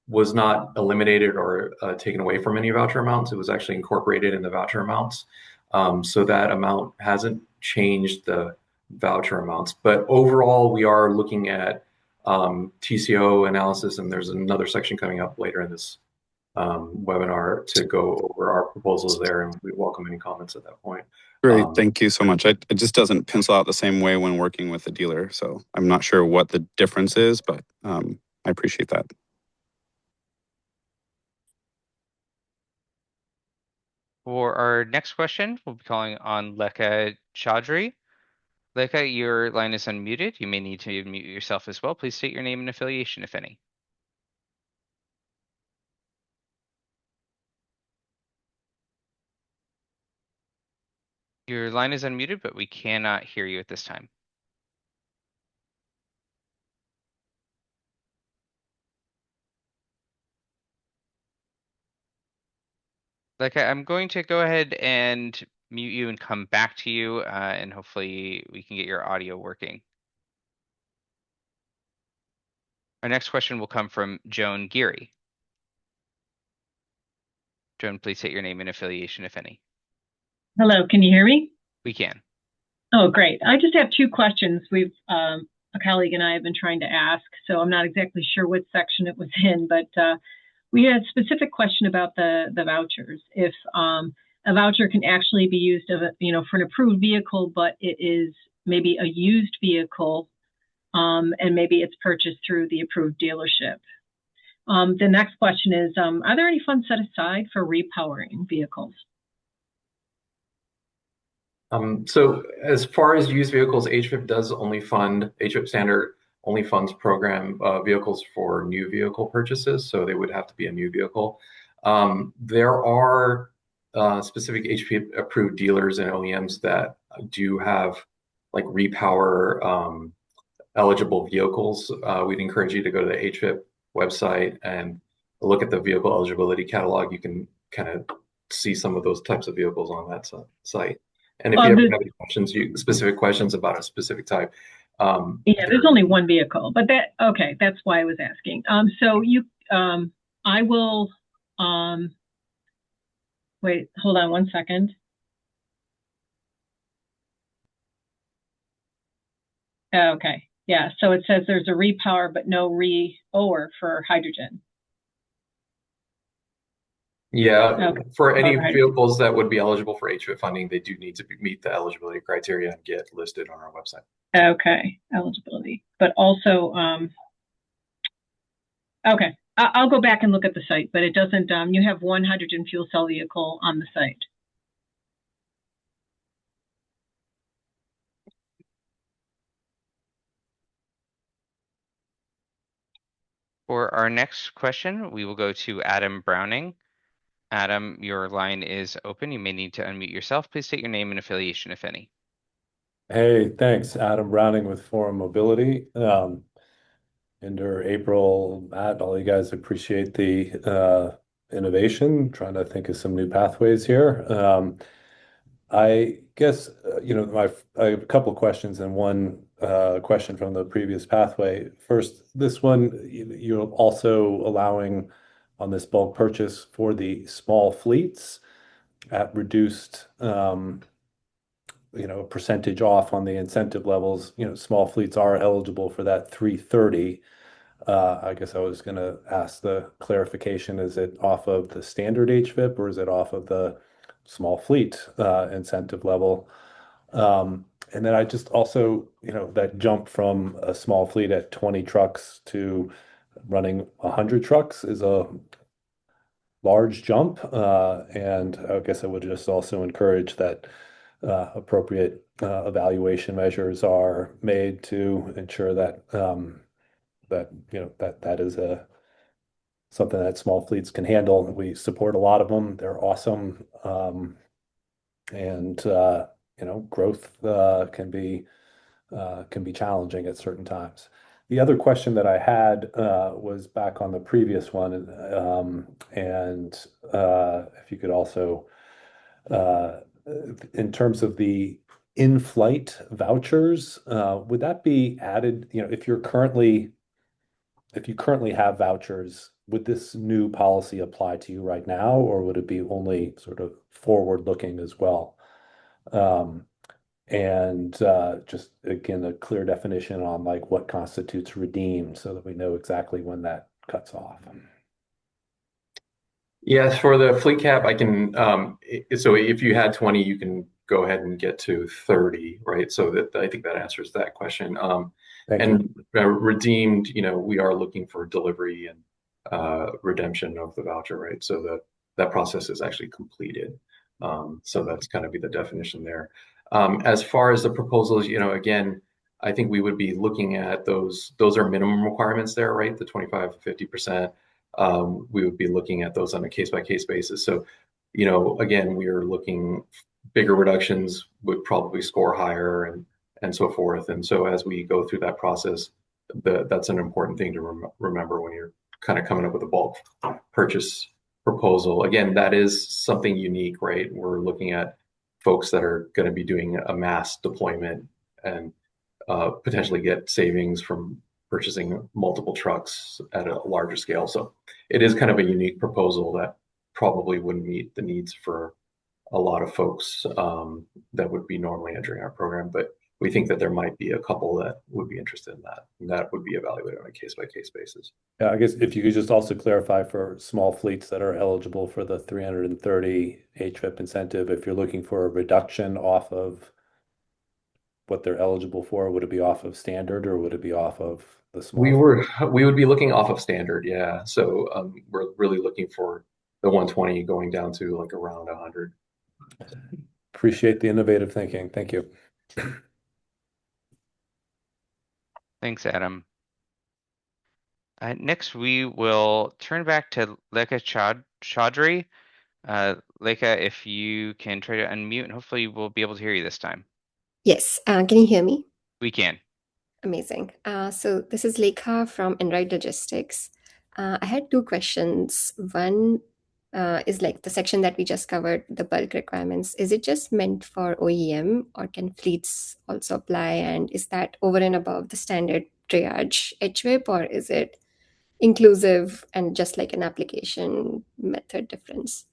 was not eliminated or taken away from any voucher amounts. It was actually incorporated in the voucher amounts. So that amount hasn't changed the voucher amounts. But overall, we are looking at TCO analysis, and there's another section coming up later in this webinar to go over our proposals there, and we welcome any comments at that point. Great, thank you so much. It just doesn't pencil out the same way when working with a dealer, so I'm not sure what the difference is, but I appreciate that. For our next question, we'll be calling on Lekha Chaudhry. Lekha, your line is unmuted. You may need to mute yourself as well. Please state your name and affiliation, if any. Your line is unmuted, but we cannot hear you at this time. Lekha, I'm going to go ahead and mute you and come back to you, and hopefully we can get your audio working. Our next question will come from Joan Geary. Joan, please state your name and affiliation, if any. Hello, can you hear me? We can. Oh, great. I just have two questions. A colleague and I have been trying to ask, so I'm not exactly sure what section it was in, but we had a specific question about the vouchers. If a voucher can actually be used for an approved vehicle, but it is maybe a used vehicle, and maybe it's purchased through the approved dealership. The next question is, are there any funds set aside for repowering vehicles? So as far as used vehicles, HVIP standard only funds program vehicles for new vehicle purchases, so they would have to be a new vehicle. There are specific HVIP approved dealers and OEMs that do have like repower eligible vehicles. We'd encourage you to go to the HVIP website and look at the vehicle eligibility catalog. You can kind of see some of those types of vehicles on that site. And if you ever have any questions, specific questions about a specific type. Yeah, there's only one vehicle, but that's why I was asking. I will, wait, hold on one second. Okay, yeah, so it says there's a repower, but no re-ower for hydrogen. Yeah, Okay. for any All right. vehicles that would be eligible for HVIP funding, they do need to meet the eligibility criteria and get listed on our website. Okay, eligibility, but also, okay, I'll go back and look at the site, but it doesn't, you have one hydrogen fuel cell vehicle on the site. For our next question, we will go to Adam Browning. Adam, your line is open. You may need to unmute yourself. Please state your name and affiliation, if any. Hey, thanks. Adam Browning with Forum Mobility. Ender, April, Matt, all you guys appreciate the innovation, trying to think of some new pathways here. I guess, I have a couple of questions and one question from the previous pathway. First, this one, you're also allowing on this bulk purchase for the small fleets at reduced percentage off on the incentive levels. Small fleets are eligible for that 330. I guess I was going to ask the clarification, is it off of the standard HVIP or is it off of the small fleet incentive level? And then I just also, that jump from a small fleet at 20 trucks to running 100 trucks is a large jump. And I guess I would just also encourage that appropriate evaluation measures are made to ensure that that is something that small fleets can handle. We support a lot of them. They're awesome. And growth can be challenging at certain times. The other question that I had was back on the previous one, and if you could also, in terms of the in-flight vouchers, would that be added? If you currently have vouchers, would this new policy apply to you right now, or would it be only sort of forward-looking as well? And just again, a clear definition on like what constitutes redeemed so that we know exactly when that cuts off. Yes, for the fleet cap, I can, so if you had 20, you can go ahead and get to 30, right? So that I think that answers that question. And redeemed, we are looking for delivery and redemption of the voucher, right? So that process is actually completed. So that's kind of be the definition there. As far as the proposals, again, I think we would be looking at those are minimum requirements there, right? The 25 to 50%. We would be looking at those on a case-by-case basis. So, again, we are looking bigger reductions would probably score higher and so forth. And so as we go through that process, that's an important thing to remember when you're kind of coming up with a bulk purchase proposal. Again, that is something unique, right? We're looking at folks that are going to be doing a mass deployment and potentially get savings from purchasing multiple trucks at a larger scale. So it is kind of a unique proposal that probably wouldn't meet the needs for a lot of folks that would be normally entering our program. But we think that there might be a couple that would be interested in that, and that would be evaluated on a case-by-case basis. Yeah, I guess if you could just also clarify for small fleets that are eligible for the 330 HVIP incentive, if you're looking for a reduction off of what they're eligible for, would it be off of standard or would it be off of the small? We would be looking off of standard, yeah. So we're really looking for the 120 going down to like around 100. Appreciate the innovative thinking. Thank you. Thanks, Adam. Next, we will turn back to Lekha Chaudhry. Lekha, if you can try to unmute, and hopefully we'll be able to hear you this time. Yes, can you hear me? We can. Amazing. So this is Lekha from Enright Logistics. I had two questions. One is like the section that we just covered, the bulk requirements. Is it just meant for OEM or can fleets also apply? And is that over and above the standard triage HVIP or is it inclusive and just like an application method difference?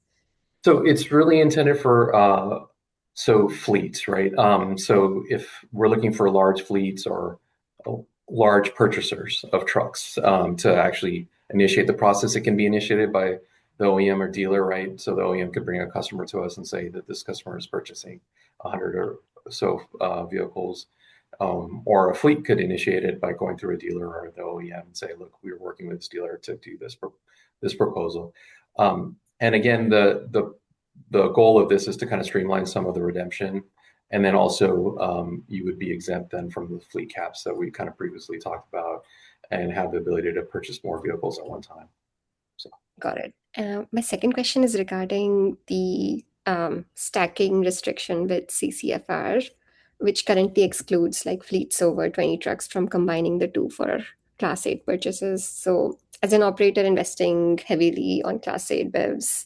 So it's really intended for fleets, right? So if we're looking for large fleets or large purchasers of trucks to actually initiate the process, it can be initiated by the OEM or dealer, right? So the OEM could bring a customer to us and say that this customer is purchasing 100 or so vehicles. Or a fleet could initiate it by going through a dealer or the OEM and say, look, we're working with this dealer to do this proposal. And again, the goal of this is to kind of streamline some of the redemption. And then also you would be exempt then from the fleet caps that we kind of previously talked about and have the ability to purchase more vehicles at one time. So. Got it. My second question is regarding the stacking restriction with CCFR, which currently excludes like fleets over 20 trucks from combining the two for Class 8 purchases. So, as an operator investing heavily on Class 8 BEVs,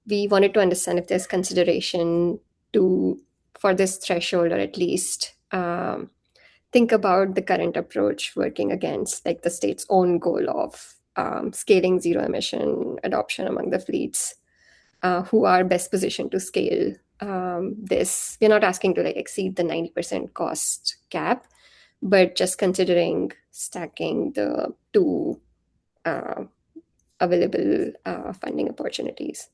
we wanted to understand if there's consideration to for this threshold, or at least think about the current approach working against like the state's own goal of scaling zero emission adoption among the fleets who are best positioned to scale this. We're not asking to like exceed the 90% cost cap, but just considering stacking the two available funding opportunities.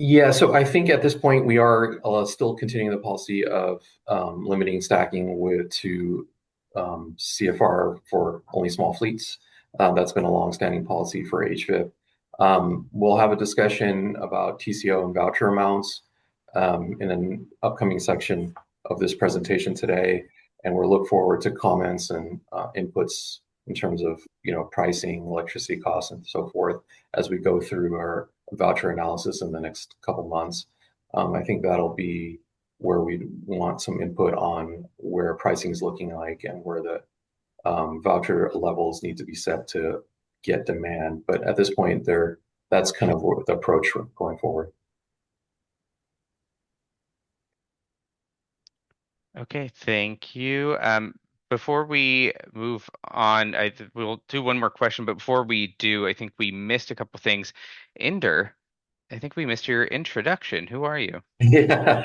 Yeah, so I think at this point we are still continuing the policy of limiting stacking to CFR for only small fleets. That's been a longstanding policy for HVIP. We'll have a discussion about TCO and voucher amounts in an upcoming section of this presentation today, and we'll look forward to comments and inputs in terms of pricing, electricity costs, and so forth as we go through our voucher analysis in the next couple months. I think that'll be where we want some input on where pricing is looking like and where the voucher levels need to be set to get demand. But at this point, that's kind of the approach going forward. Okay, thank you. Before we move on, we'll do one more question, but before we do, I think we missed a couple things. Inder, I think we missed your introduction. Who are you? Yeah.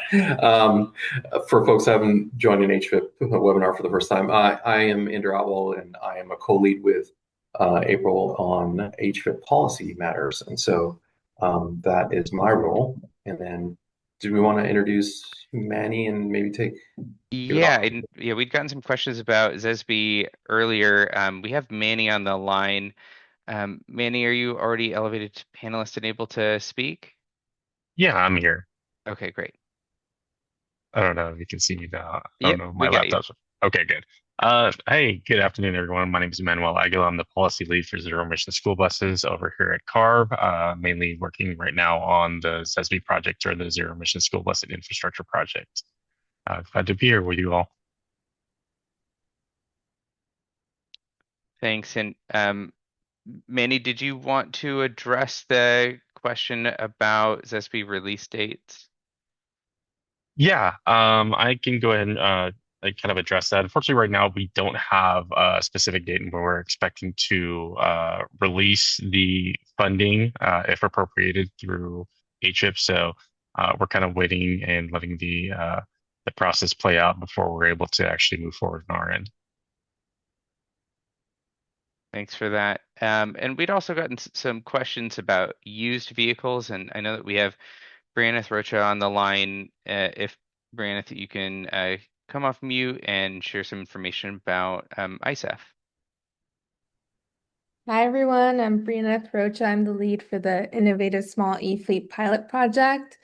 For folks who haven't joined an HVIP webinar for the first time, I am Inder Atwal, and I am a co-lead with April on HVIP policy matters. And so that is my role. And then do we want to introduce Manny and maybe Yeah, we'd gotten some questions about ZESB earlier. We have Manny on the line. Manny, are you already elevated to panelist and able to speak? Yeah, I'm here. Okay, great. I don't know if you can see me now. I Yep, don't know. we My got you. laptop's okay, good. Hey, good afternoon, everyone. My name is Manuel Aguilar. I'm the policy lead for zero emission school buses over here at CARB, mainly working right now on the ZESB project, or the zero emission school bus and infrastructure project. Glad to be here with you all. Thanks. And Manny, did you want to address the question about ZESB release dates? Yeah, I can go ahead and kind of address that. Unfortunately, right now we don't have a specific date where we're expecting to release the funding if appropriated through HVIP. So we're kind of waiting and letting the process play out before we're able to actually move forward on our end. Thanks for that. And we'd also gotten some questions about used vehicles, and I know that we have Brianna Rocha on the line. If Brianna, you can come off mute and share some information about ISAF. Hi everyone, I'm Brianna Rocha. I'm the lead for the Innovative Small E-Fleet Pilot Project.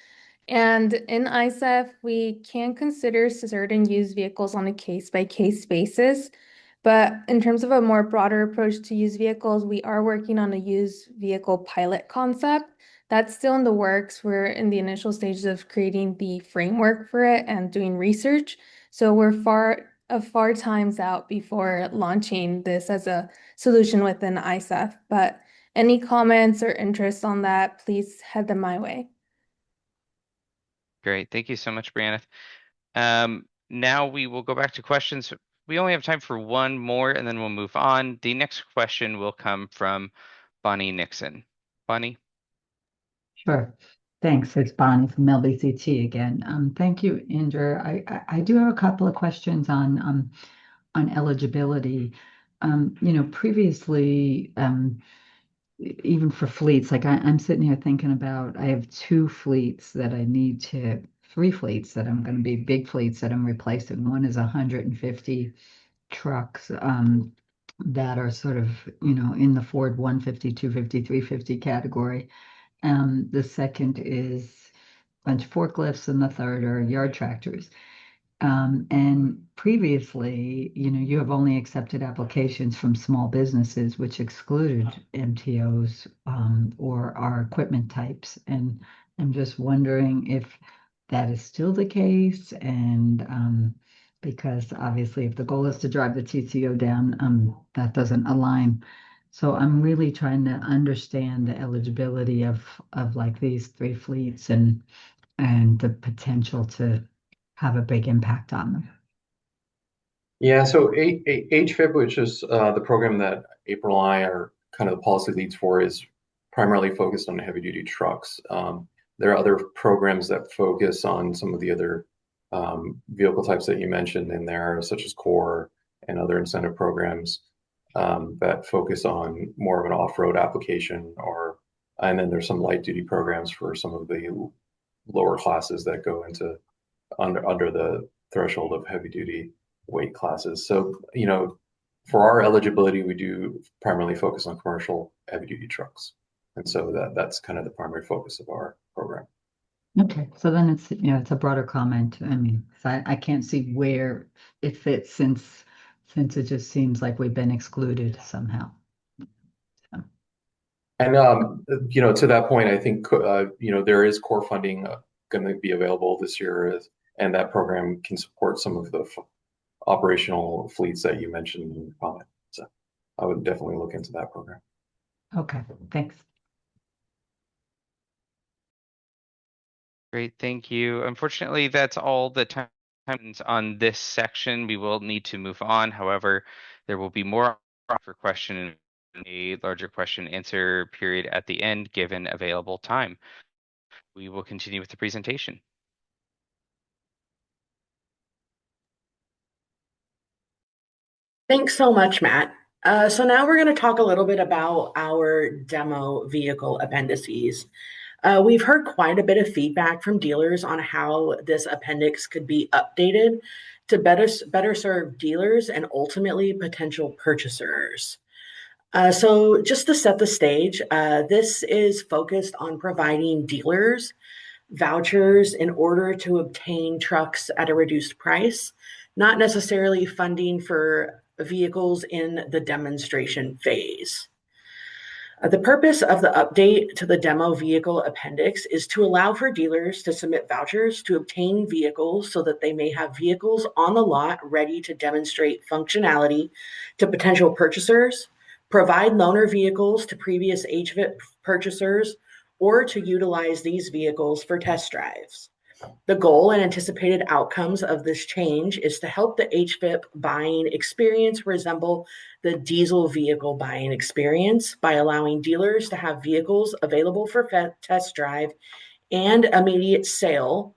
And in ISAF, we can consider certain used vehicles on a case-by-case basis. But in terms of a more broader approach to used vehicles, we are working on a used vehicle pilot concept. That's still in the works. We're in the initial stages of creating the framework for it and doing research. So we're far times out before launching this as a solution within ISAF. But any comments or interest on that, please head them my way. Great. Thank you so much, Brianna. Now we will go back to questions. We only have time for one more, and then we'll move on. The next question will come from Bonnie Nixon. Bonnie? Sure. Thanks. It's Bonnie from LBCT again. Thank you, Inder. I do have a couple of questions on eligibility. Previously, even for fleets, like I'm sitting here thinking about, I have three fleets that I'm going to be big fleets that I'm replacing. One is 150 trucks that are sort of, in the Ford 150, 250, 350 category. The second is a bunch of forklifts, and the third are yard tractors. And previously, you have only accepted applications from small businesses, which excluded MTOs or our equipment types. And I'm just wondering if that is still the case. And because obviously, if the goal is to drive the TCO down, that doesn't align. So I'm really trying to understand the eligibility of like these three fleets and the potential to have a big impact on them. Yeah, so HVIP, which is the program that April and I are kind of the policy leads for, is primarily focused on heavy duty trucks. There are other programs that focus on some of the other vehicle types that you mentioned in there, such as core and other incentive programs that focus on more of an off-road application, and then there's some light duty programs for some of the lower classes that go into under the threshold of heavy duty weight classes. So, for our eligibility, we do primarily focus on commercial heavy duty trucks. And so that's kind of the primary focus of our program. Okay, so then it's a broader comment. I mean, so I can't see where it fits since it just seems like we've been excluded somehow. So. And to that point, I think there is core funding going to be available this year, and that program can support some of the operational fleets that you mentioned in your comment. So I would definitely look into that program. Okay, thanks. Great, thank you. Unfortunately, that's all the time on this section. We will need to move on. However, there will be more for question and a larger question answer period at the end, given available time. We will continue with the presentation. Thanks so much, Matt. So now we're going to talk a little bit about our demo vehicle appendices. We've heard quite a bit of feedback from dealers on how this appendix could be updated to better serve dealers and ultimately potential purchasers. So just to set the stage, this is focused on providing dealers vouchers in order to obtain trucks at a reduced price, not necessarily funding for vehicles in the demonstration phase. The purpose of the update to the demo vehicle appendix is to allow for dealers to submit vouchers to obtain vehicles so that they may have vehicles on the lot ready to demonstrate functionality to potential purchasers, provide loaner vehicles to previous HVIP purchasers, or to utilize these vehicles for test drives. The goal and anticipated outcomes of this change is to help the HVIP buying experience resemble the diesel vehicle buying experience by allowing dealers to have vehicles available for test drive and immediate sale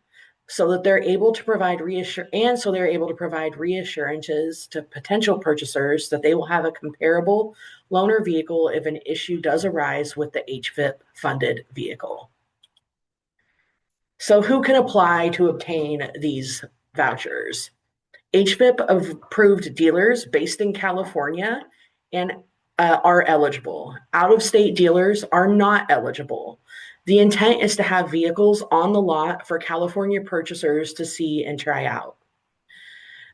so that they're able to provide reassurances to potential purchasers that they will have a comparable loaner vehicle if an issue does arise with the HVIP funded vehicle. So who can apply to obtain these vouchers? HVIP approved dealers based in California and are eligible. Out-of-state dealers are not eligible. The intent is to have vehicles on the lot for California purchasers to see and try out.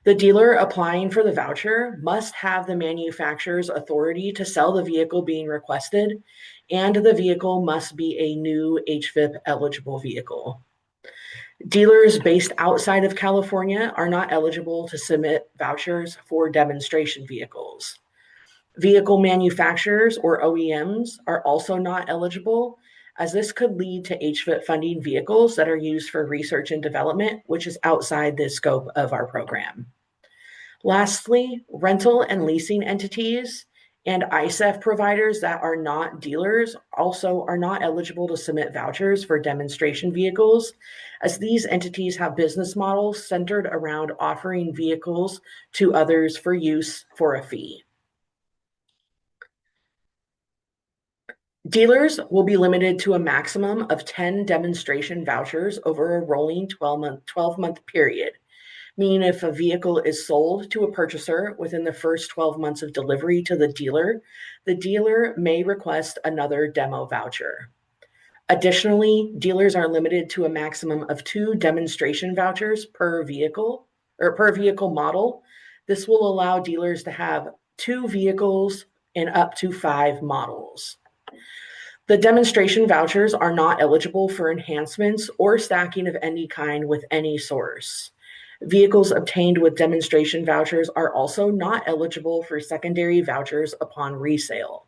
The dealer applying for the voucher must have the manufacturer's authority to sell the vehicle being requested, and the vehicle must be a new HVIP eligible vehicle. Dealers based outside of California are not eligible to submit vouchers for demonstration vehicles. Vehicle manufacturers or OEMs are also not eligible, as this could lead to HVIP funding vehicles that are used for research and development, which is outside the scope of our program. Lastly, rental and leasing entities and ISEF providers that are not dealers also are not eligible to submit vouchers for demonstration vehicles, as these entities have business models centered around offering vehicles to others for use for a fee. Dealers will be limited to a maximum of 10 demonstration vouchers over a rolling 12-month period, meaning if a vehicle is sold to a purchaser within the first 12 months of delivery to the dealer may request another demo voucher. Additionally, dealers are limited to a maximum of 2 demonstration vouchers per vehicle or per vehicle model. This will allow dealers to have 2 vehicles in up to 5 models. The demonstration vouchers are not eligible for enhancements or stacking of any kind with any source. Vehicles obtained with demonstration vouchers are also not eligible for secondary vouchers upon resale.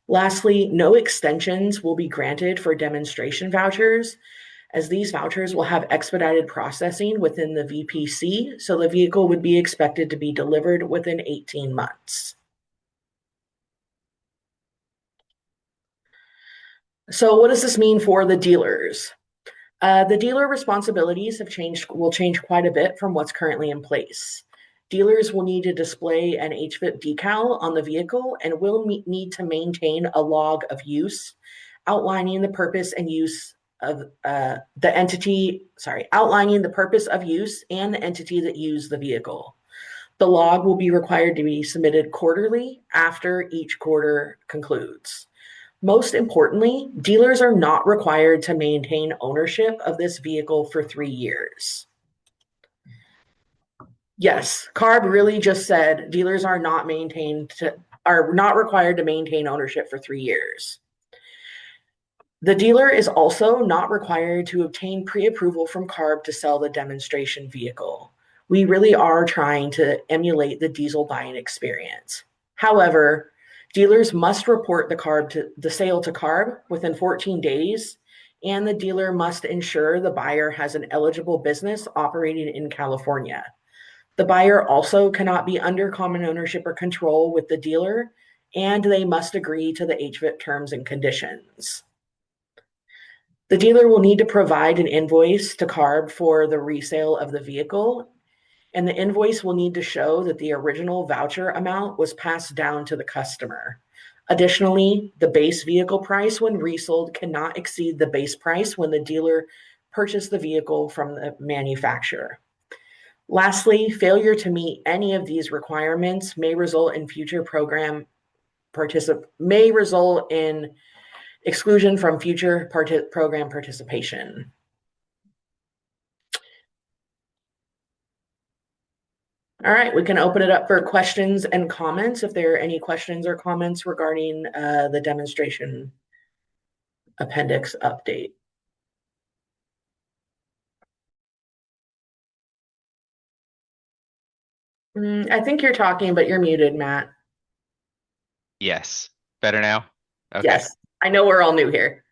Lastly, no extensions will be granted for demonstration vouchers, as these vouchers will have expedited processing within the VPC, so the vehicle would be expected to be delivered within 18 months. So what does this mean for the dealers? The dealer responsibilities will change quite a bit from what's currently in place. Dealers will need to display an HVIP decal on the vehicle and will need to maintain a log of use, outlining the purpose and use of outlining the purpose of use and the entity that used the vehicle. The log will be required to be submitted quarterly after each quarter concludes. Most importantly, dealers are not required to maintain ownership of this vehicle for 3 years. Yes, CARB really just said dealers are not required to maintain ownership for 3 years. The dealer is also not required to obtain pre-approval from CARB to sell the demonstration vehicle. We really are trying to emulate the diesel buying experience. However, dealers must report the sale to CARB within 14 days, and the dealer must ensure the buyer has an eligible business operating in California. The buyer also cannot be under common ownership or control with the dealer, and they must agree to the HVIP terms and conditions. The dealer will need to provide an invoice to CARB for the resale of the vehicle, and the invoice will need to show that the original voucher amount was passed down to the customer. Additionally, the base vehicle price when resold cannot exceed the base price when the dealer purchased the vehicle from the manufacturer. Lastly, failure to meet any of these requirements may result in exclusion from future program participation. All right, we can open it up for questions and comments if there are any questions or comments regarding the demonstration appendix update. I think you're talking, but you're muted, Matt. Yes. Better now? Okay. Yes. I know we're all new here.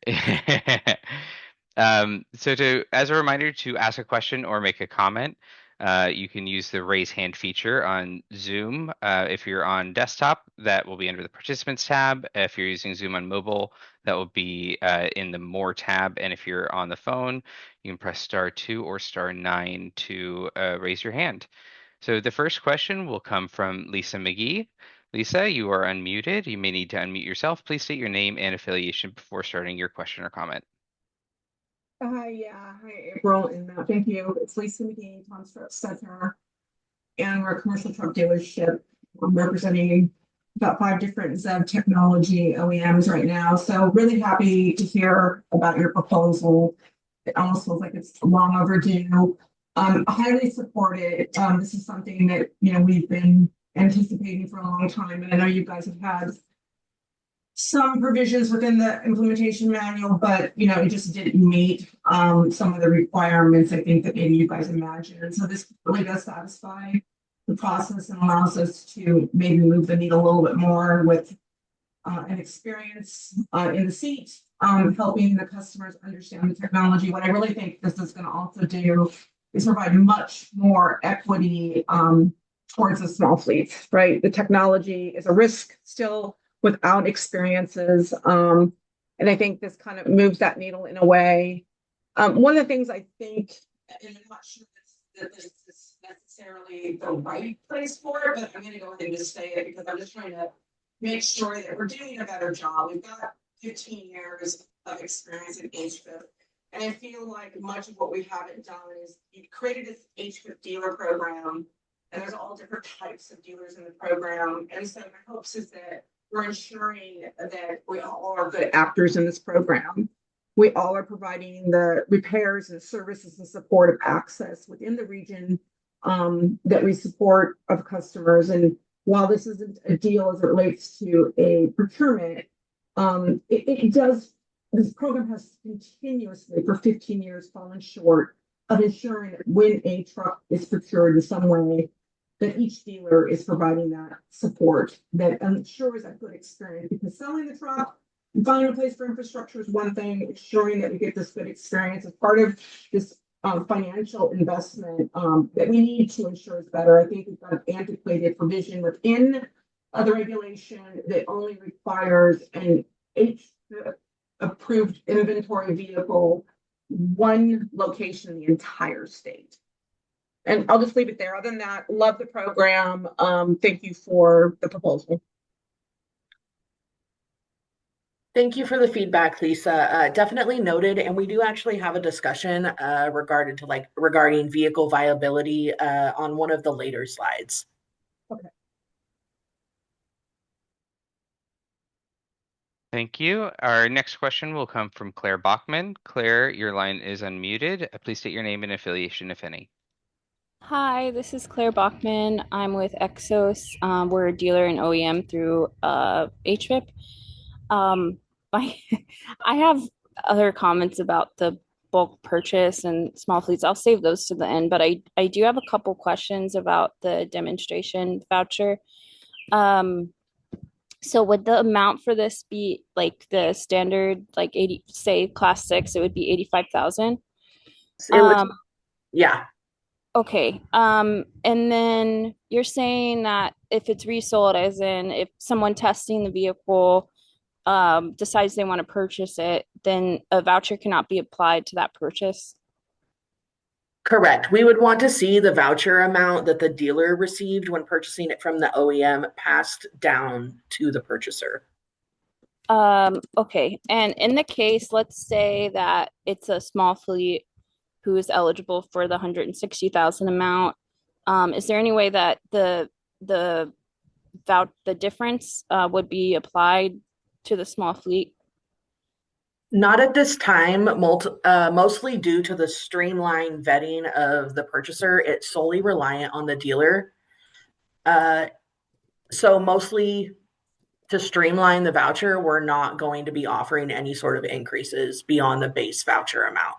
As a reminder, to ask a question or make a comment, you can use the raise hand feature on Zoom. If you're on desktop, that will be under the participants tab. If you're using Zoom on mobile, that will be in the more tab. And if you're on the phone, you can press *2 or *9 to raise your hand. So the first question will come from Lisa McGee. Lisa, you are unmuted. You may need to unmute yourself. Please state your name and affiliation before starting your question or comment. Hi, April and Matt. Thank you. It's Lisa McGee, Tom's Truck Center, and we're a commercial truck dealership. I'm representing about 5 different ZEV technology OEMs right now. So really happy to hear about your proposal. It almost feels like it's long overdue. Highly supported. This is something that we've been anticipating for a long time, and I know you guys have had some provisions within the implementation manual, but it just didn't meet some of the requirements I think that maybe you guys imagined. So this really does satisfy the process and allows us to maybe move the needle a little bit more with an experience in the seat, helping the customers understand the technology. What I really think this is going to also do is provide much more equity towards the small fleets, right? The technology is a risk still without experiences. And I think this kind of moves that needle in a way. One of the things I think, and I'm not sure that this is necessarily the right place for it, but I'm going to go ahead and just say it because I'm just trying to make sure that we're doing a better job. We've got 15 years of experience in HVIP. And I feel like much of what we haven't done is you created this HVIP dealer program, and there's all different types of dealers in the program. And so my hopes is that we're ensuring that we all are good actors in this program. We all are providing the repairs and services and support of access within the region that we support of customers. And while this isn't a deal as it relates to a procurement, it does, this program has continuously for 15 years fallen short of ensuring that when a truck is procured in some way, that each dealer is providing that support that ensures a good experience. Because selling the truck and finding a place for infrastructure is one thing, ensuring that we get this good experience as part of this financial investment that we need to ensure is better. I think we've got an antiquated provision within the regulation that only requires an H approved inventory vehicle, one location in the entire state. And I'll just leave it there. Other than that, love the program. Thank you for the proposal. Thank you for the feedback, Lisa. Definitely noted, and we do actually have a discussion regarding vehicle viability on one of the later slides. Okay. Thank you. Our next question will come from Claire Bachman. Claire, your line is unmuted. Please state your name and affiliation, if any. Hi, this is Claire Bachman. I'm with Exos. We're a dealer and OEM through HVIP. I have other comments about the bulk purchase and small fleets. I'll save those to the end, but I do have a couple questions about the demonstration voucher. So would the amount for this be like the standard, like 80, say class 6, it would be 85,000? Yeah. Okay. And then you're saying that if it's resold, as in if someone testing the vehicle decides they want to purchase it, then a voucher cannot be applied to that purchase? Correct. We would want to see the voucher amount that the dealer received when purchasing it from the OEM passed down to the purchaser. Okay. And in the case, let's say that it's a small fleet who is eligible for the 160,000 amount. Is there any way that the difference would be applied to the small fleet? Not at this time, mostly due to the streamlined vetting of the purchaser. It's solely reliant on the dealer. So mostly to streamline the voucher, we're not going to be offering any sort of increases beyond the base voucher amount.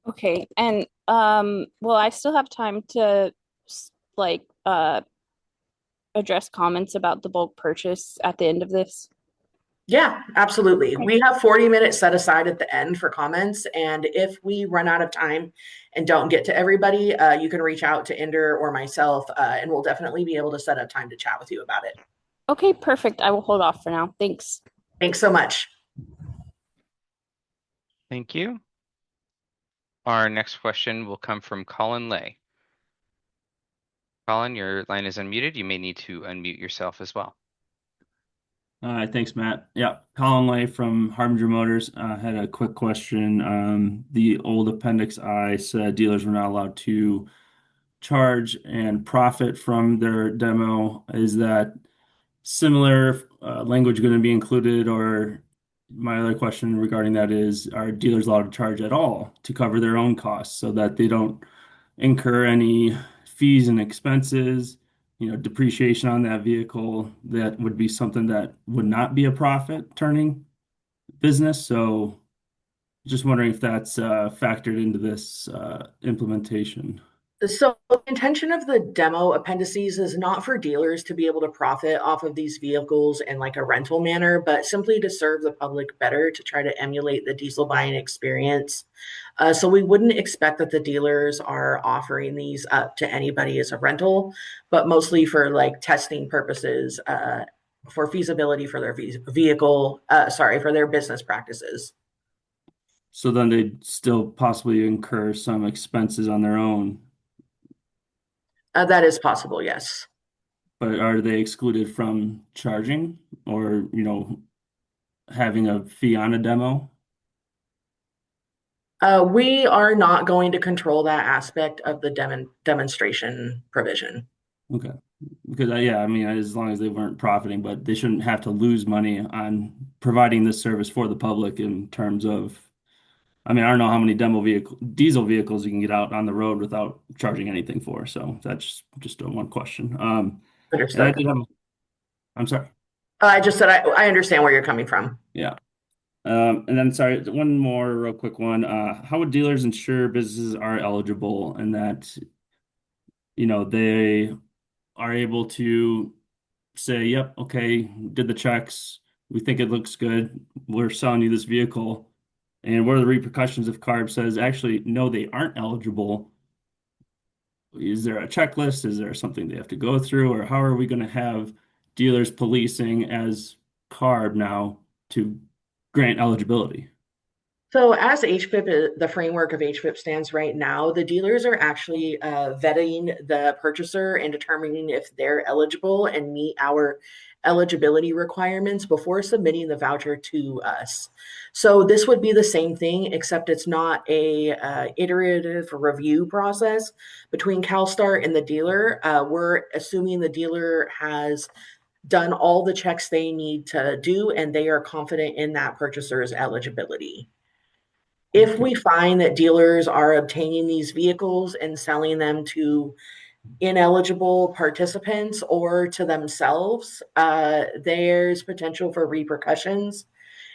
Okay. And will I still have time to address comments about the bulk purchase at the end of this? Yeah, absolutely. We have 40 minutes set aside at the end for comments. And if we run out of time and don't get to everybody, you can reach out to Ender or myself, and we'll definitely be able to set up time to chat with you about it. Okay, perfect. I will hold off for now. Thanks. Thanks so much. Thank you. Our next question will come from Colin Lay. Colin, your line is unmuted. You may need to unmute yourself as well. Thanks, Matt. Yeah, Colin Lay from Harbinger Motors. Had a quick question. The old Appendix I said dealers were not allowed to charge and profit from their demo. Is that similar language going to be included? Or my other question regarding that is, are dealers allowed to charge at all to cover their own costs so that they don't incur any fees and expenses? Depreciation on that vehicle, that would be something that would not be a profit turning business. So just wondering if that's factored into this implementation. So the intention of the demo appendices is not for dealers to be able to profit off of these vehicles in like a rental manner, but simply to serve the public better, to try to emulate the diesel buying experience. So we wouldn't expect that the dealers are offering these up to anybody as a rental, but mostly for like testing purposes, for feasibility for their for their business practices. So then they'd still possibly incur some expenses on their own. That is possible, yes. but are they excluded from charging or, having a fee on a demo? We are not going to control that aspect of the demonstration provision. Okay. Because yeah, I mean, as long as they weren't profiting, but they shouldn't have to lose money on providing this service for the public in terms of, I mean, I don't know how many diesel vehicles you can get out on the road without charging anything for. So that's just one question. And I Understood. did have, I'm sorry. I just said I understand where you're coming from. Yeah. And then sorry, one more real quick one. How would dealers ensure businesses are eligible and that, they are able to say, yep, okay, did the checks. We think it looks good. We're selling you this vehicle. And what are the repercussions if CARB says, actually, no, they aren't eligible? Is there a checklist? Is there something they have to go through? Or how are we going to have dealers policing as CARB now to grant eligibility? So as HVIP, the framework of HVIP stands right now, the dealers are actually vetting the purchaser and determining if they're eligible and meet our eligibility requirements before submitting the voucher to us. So this would be the same thing, except it's not a iterative review process between CalSTART and the dealer. We're assuming the dealer has done all the checks they need to do, and they are confident in that purchaser's eligibility. If we find that dealers are obtaining these vehicles and selling them to ineligible participants or to themselves, there's potential for repercussions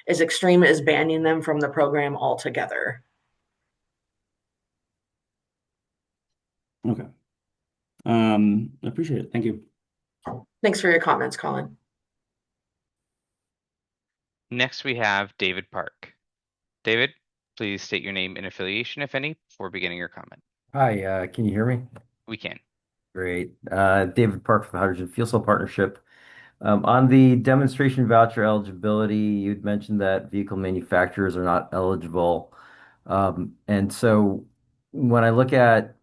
as extreme as banning them from the program altogether. Okay. I appreciate it. Thank you. Thanks for your comments, Colin. Next, we have David Park. David, please state your name and affiliation, if any, before beginning your comment. Hi, can you hear me? We can. Great. David Park from the Hydrogen Fuel Cell Partnership. On the demonstration voucher eligibility, you'd mentioned that vehicle manufacturers are not eligible. And so when I look at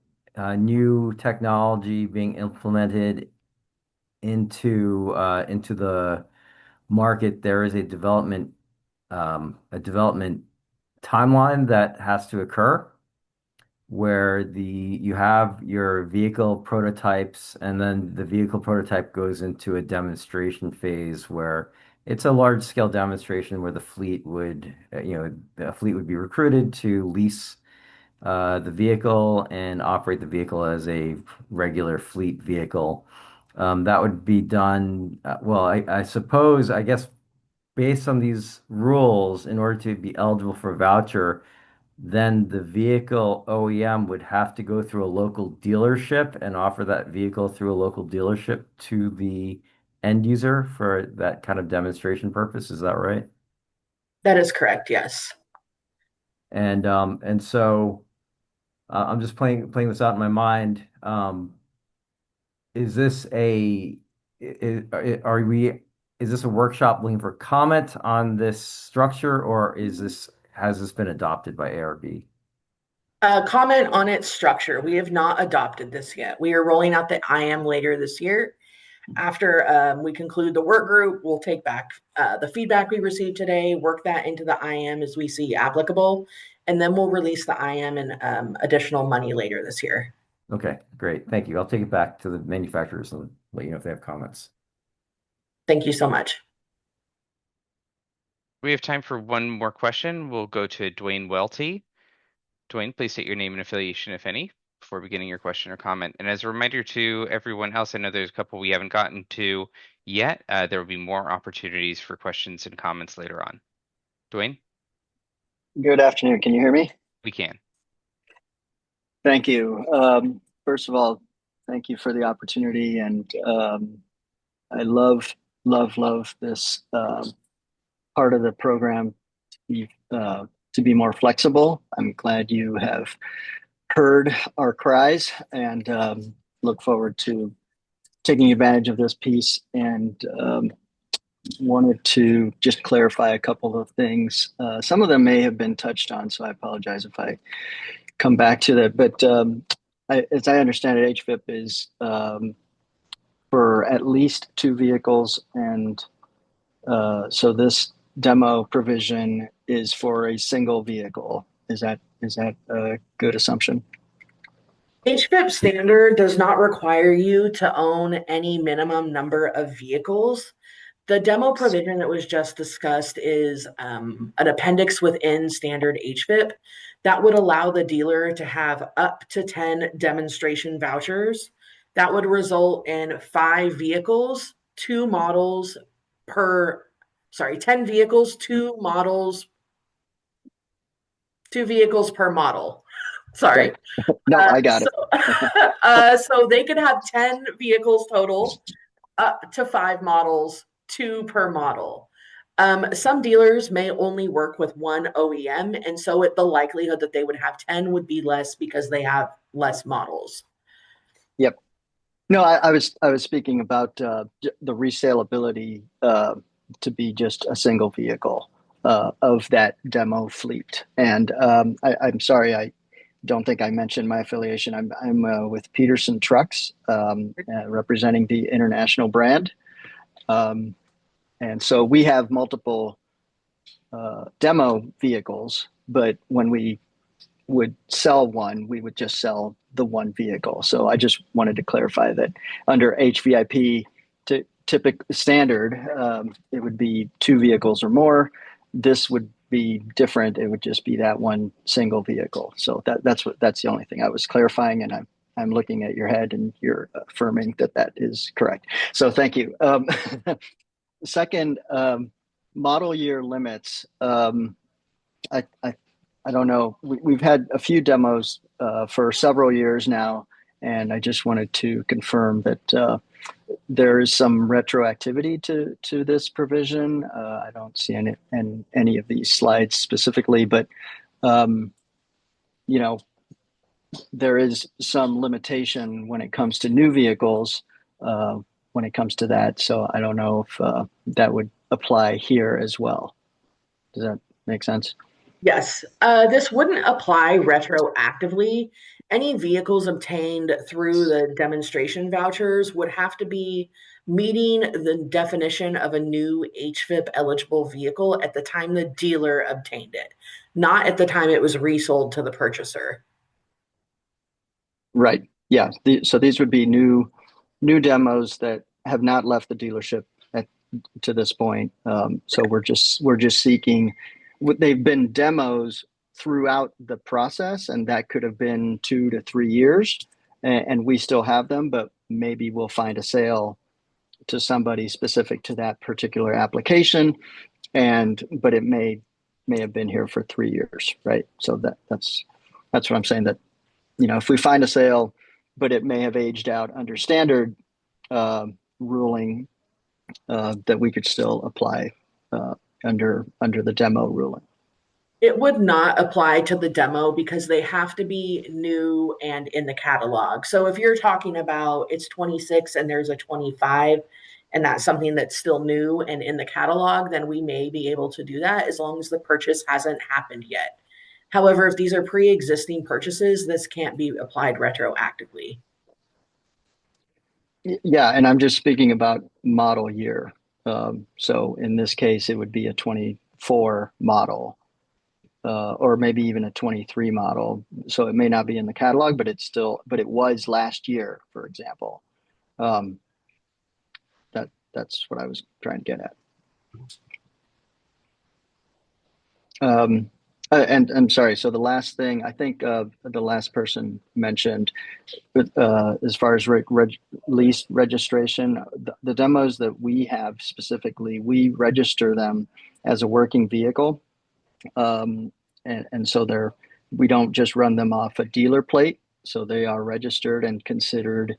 new technology being implemented into the market, there is a development timeline that has to occur where you have your vehicle prototypes and then the vehicle prototype goes into a demonstration phase where it's a large scale demonstration where the fleet would be recruited to lease the vehicle and operate the vehicle as a regular fleet vehicle. That would be done, well, I guess based on these rules, in order to be eligible for a voucher, then the vehicle OEM would have to go through a local dealership and offer that vehicle through a local dealership to the end user for that kind of demonstration purpose. Is that right? That is correct, yes. And so I'm just playing this out in my mind. Is this a are we is this a workshop looking for comment on this structure, or has this been adopted by ARB? Comment on its structure. We have not adopted this yet. We are rolling out the IM later this year. After we conclude the work group, we'll take back the feedback we received today, work that into the IM as we see applicable, and then we'll release the IM and additional money later this year. Okay, great. Thank you. I'll take it back to the manufacturers and let you know if they have comments. Thank you so much. We have time for one more question. We'll go to Dwayne Welty. Dwayne, please state your name and affiliation, if any, before beginning your question or comment. And as a reminder to everyone else, I know there's a couple we haven't gotten to yet. There will be more opportunities for questions and comments later on. Dwayne? Good afternoon. Can you hear me? We can. Thank you. First of all, thank you for the opportunity. And I love this part of the program to be more flexible. I'm glad you have heard our cries and look forward to taking advantage of this piece, and wanted to just clarify a couple of things. Some of them may have been touched on, so I apologize if I come back to that. But as I understand it, HVIP is for at least 2 vehicles, and so this demo provision is for a single vehicle. Is that a good assumption? HVIP standard does not require you to own any minimum number of vehicles. The demo provision that was just discussed is an appendix within standard HVIP that would allow the dealer to have up to 10 demonstration vouchers. That would result in 5 vehicles, 2 models per, 10 vehicles, 2 models, 2 vehicles per model. Sorry. Right. No, I got it. So they could have 10 vehicles total, up to 5 models, 2 per model. Some dealers may only work with one OEM, and so the likelihood that they would have 10 would be less because they have less models. Yep. No, I was speaking about the resaleability to be just a single vehicle of that demo fleet. And I'm sorry, I don't think I mentioned my affiliation. I'm with Peterson Trucks, representing the international brand. And so we have multiple demo vehicles, but when we would sell one, we would just sell the one vehicle. So I just wanted to clarify that under HVIP typical standard, it would be 2 vehicles or more. This would be different. It would just be that one single vehicle. So that's the only thing I was clarifying, and I'm looking at your head and you're affirming that is correct. So thank you. Second, model year limits. I don't know. We've had a few demos for several years now, and I just wanted to confirm that there is some retroactivity to this provision. I don't see any of these slides specifically, but you know, there is some limitation when it comes to new vehicles when it comes to that. So I don't know if that would apply here as well. Does that make sense? Yes, this wouldn't apply retroactively. Any vehicles obtained through the demonstration vouchers would have to be meeting the definition of a new HVIP eligible vehicle at the time the dealer obtained it, not at the time it was resold to the purchaser. Right. Yeah. So these would be new demos that have not left the dealership to this point. So we're just seeking. They've been demos throughout the process, and that could have been 2 to 3 years, and we still have them, but maybe we'll find a sale to somebody specific to that particular application, but it may have been here for 3 years, right? So that's what I'm saying, that if we find a sale, but it may have aged out under standard ruling, that we could still apply under the demo ruling. It would not apply to the demo because they have to be new and in the catalog. So if you're talking about it's 26 and there's a 25 and that's something that's still new and in the catalog, then we may be able to do that as long as the purchase hasn't happened yet. However, if these are pre-existing purchases, this can't be applied retroactively. Yeah, and I'm just speaking about model year. So in this case, it would be a 24 model, or maybe even a 23 model. So it may not be in the catalog, but it was last year, for example. That's what I was trying to get at. And I'm sorry. So the last thing I think the last person mentioned, as far as lease registration, the demos that we have specifically, we register them as a working vehicle, and so we don't just run them off a dealer plate. So they are registered and considered,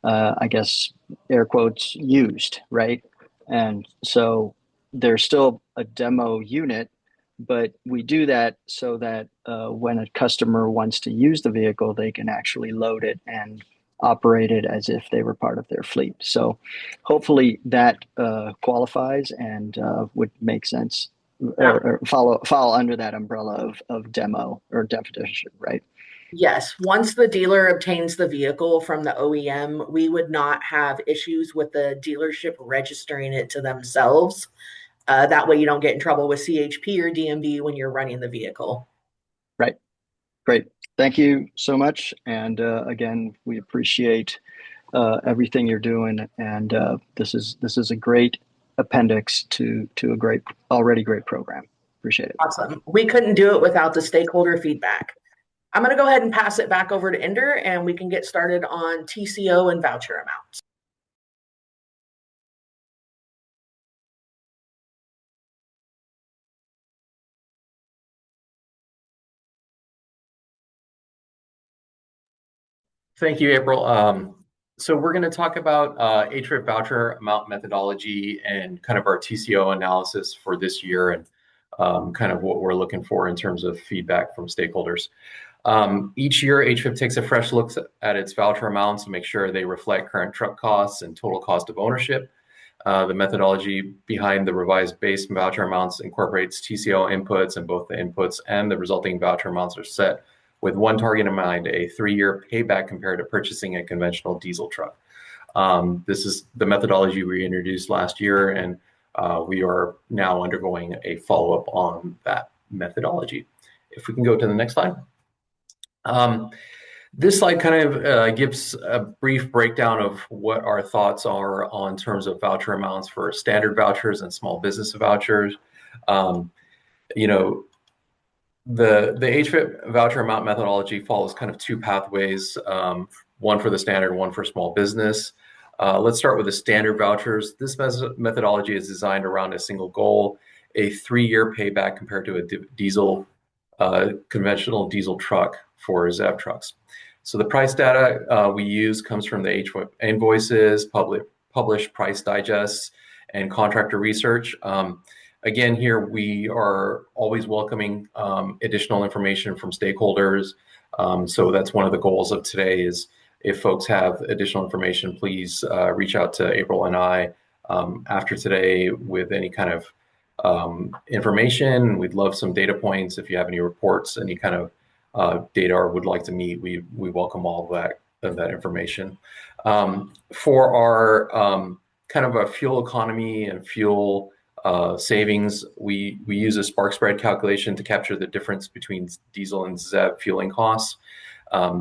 I guess, air quotes, used, right? And so they're still a demo unit, but we do that so that when a customer wants to use the vehicle, they can actually load it and operate it as if they were part of their fleet. So hopefully that qualifies and would make sense, or fall under that umbrella of demo or definition, right? Yes, once the dealer obtains the vehicle from the OEM, we would not have issues with the dealership registering it to themselves. That way you don't get in trouble with CHP or DMV when you're running the vehicle. Right. Great. Thank you so much. And again, we appreciate everything you're doing. And this is a great appendix to a already great program. Appreciate it. Awesome. We couldn't do it without the stakeholder feedback. I'm going to go ahead and pass it back over to Ender, and we can get started on TCO and voucher amounts. Thank you, April. So we're going to talk about HVIP voucher amount methodology and kind of our TCO analysis for this year and kind of what we're looking for in terms of feedback from stakeholders. Each year, HVIP takes a fresh look at its voucher amounts to make sure they reflect current truck costs and total cost of ownership. The methodology behind the revised base voucher amounts incorporates TCO inputs, and both the inputs and the resulting voucher amounts are set with one target in mind: a 3-year payback compared to purchasing a conventional diesel truck. This is the methodology we introduced last year, and we are now undergoing a follow-up on that methodology. If we can go to the next slide. This slide kind of gives a brief breakdown of what our thoughts are on terms of voucher amounts for standard vouchers and small business vouchers. You know, the HVIP voucher amount methodology follows kind of two pathways, one for the standard, one for small business. Let's start with the standard vouchers. This methodology is designed around a single goal: a 3-year payback compared to a conventional diesel truck for ZEV trucks. So the price data we use comes from the HVIP invoices, published price digests, and contractor research. Again, here we are always welcoming additional information from stakeholders. So that's one of the goals of today is if folks have additional information, please reach out to April and I after today with any kind of information. We'd love some data points. If you have any reports, any kind of data or would like to meet, we welcome all of that information. For our kind of a fuel economy and fuel savings, we use a spark spread calculation to capture the difference between diesel and ZEV fueling costs.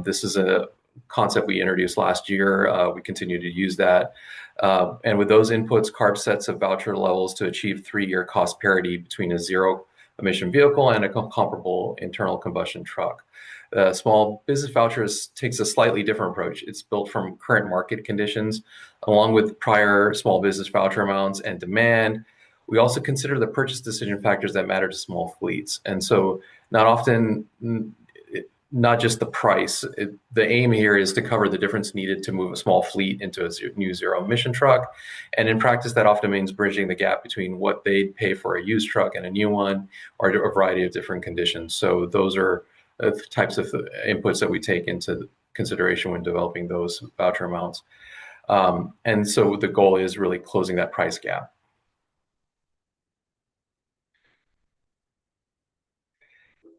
This is a concept we introduced last year. We continue to use that. And with those inputs, CARB sets of voucher levels to achieve 3-year cost parity between a zero emission vehicle and a comparable internal combustion truck. Small business vouchers takes a slightly different approach. It's built from current market conditions, along with prior small business voucher amounts and demand. We also consider the purchase decision factors that matter to small fleets. And so not just the price. The aim here is to cover the difference needed to move a small fleet into a new zero emission truck. And in practice, that often means bridging the gap between what they'd pay for a used truck and a new one, or a variety of different conditions. So those are the types of inputs that we take into consideration when developing those voucher amounts. And so the goal is really closing that price gap.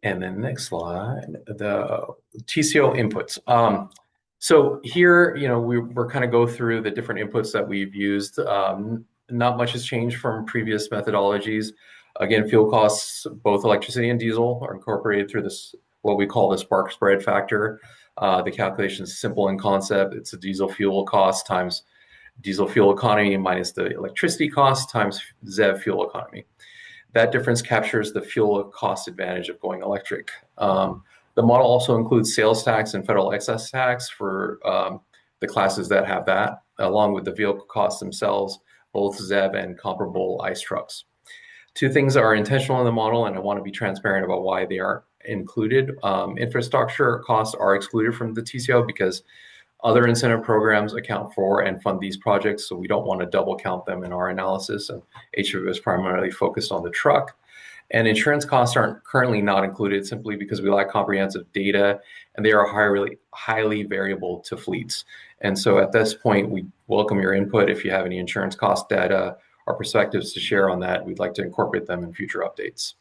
And then next slide, the TCO inputs. So here, we're kind of go through the different inputs that we've used. Not much has changed from previous methodologies. Again, fuel costs, both electricity and diesel, are incorporated through this, what we call the spark spread factor. The calculation is simple in concept. It's a diesel fuel cost times diesel fuel economy minus the electricity cost times ZEV fuel economy. That difference captures the fuel cost advantage of going electric. The model also includes sales tax and federal excess tax for the classes that have that, along with the vehicle costs themselves, both ZEV and comparable ICE trucks. Two things are intentional in the model, and I want to be transparent about why they aren't included. Infrastructure costs are excluded from the TCO because other incentive programs account for and fund these projects, so we don't want to double count them in our analysis. And HVIP is primarily focused on the truck. And insurance costs aren't currently not included simply because we lack comprehensive data, and they are highly variable to fleets. And so at this point, we welcome your input. If you have any insurance cost data or perspectives to share on that, we'd like to incorporate them in future updates.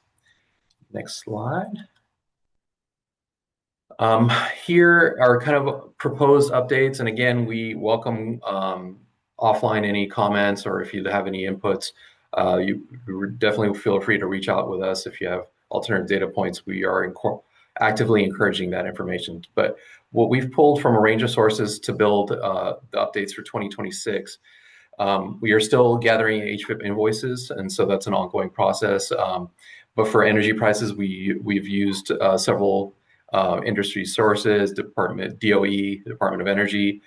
Next slide. Here are kind of proposed updates, and again, we welcome offline any comments or if you have any inputs. You definitely feel free to reach out with us if you have alternative data points. We are actively encouraging that information. But what we've pulled from a range of sources to build the updates for 2026. We are still gathering HVIP invoices, and so that's an ongoing process. But for energy prices, we've used several industry sources, DOE, Department of Energy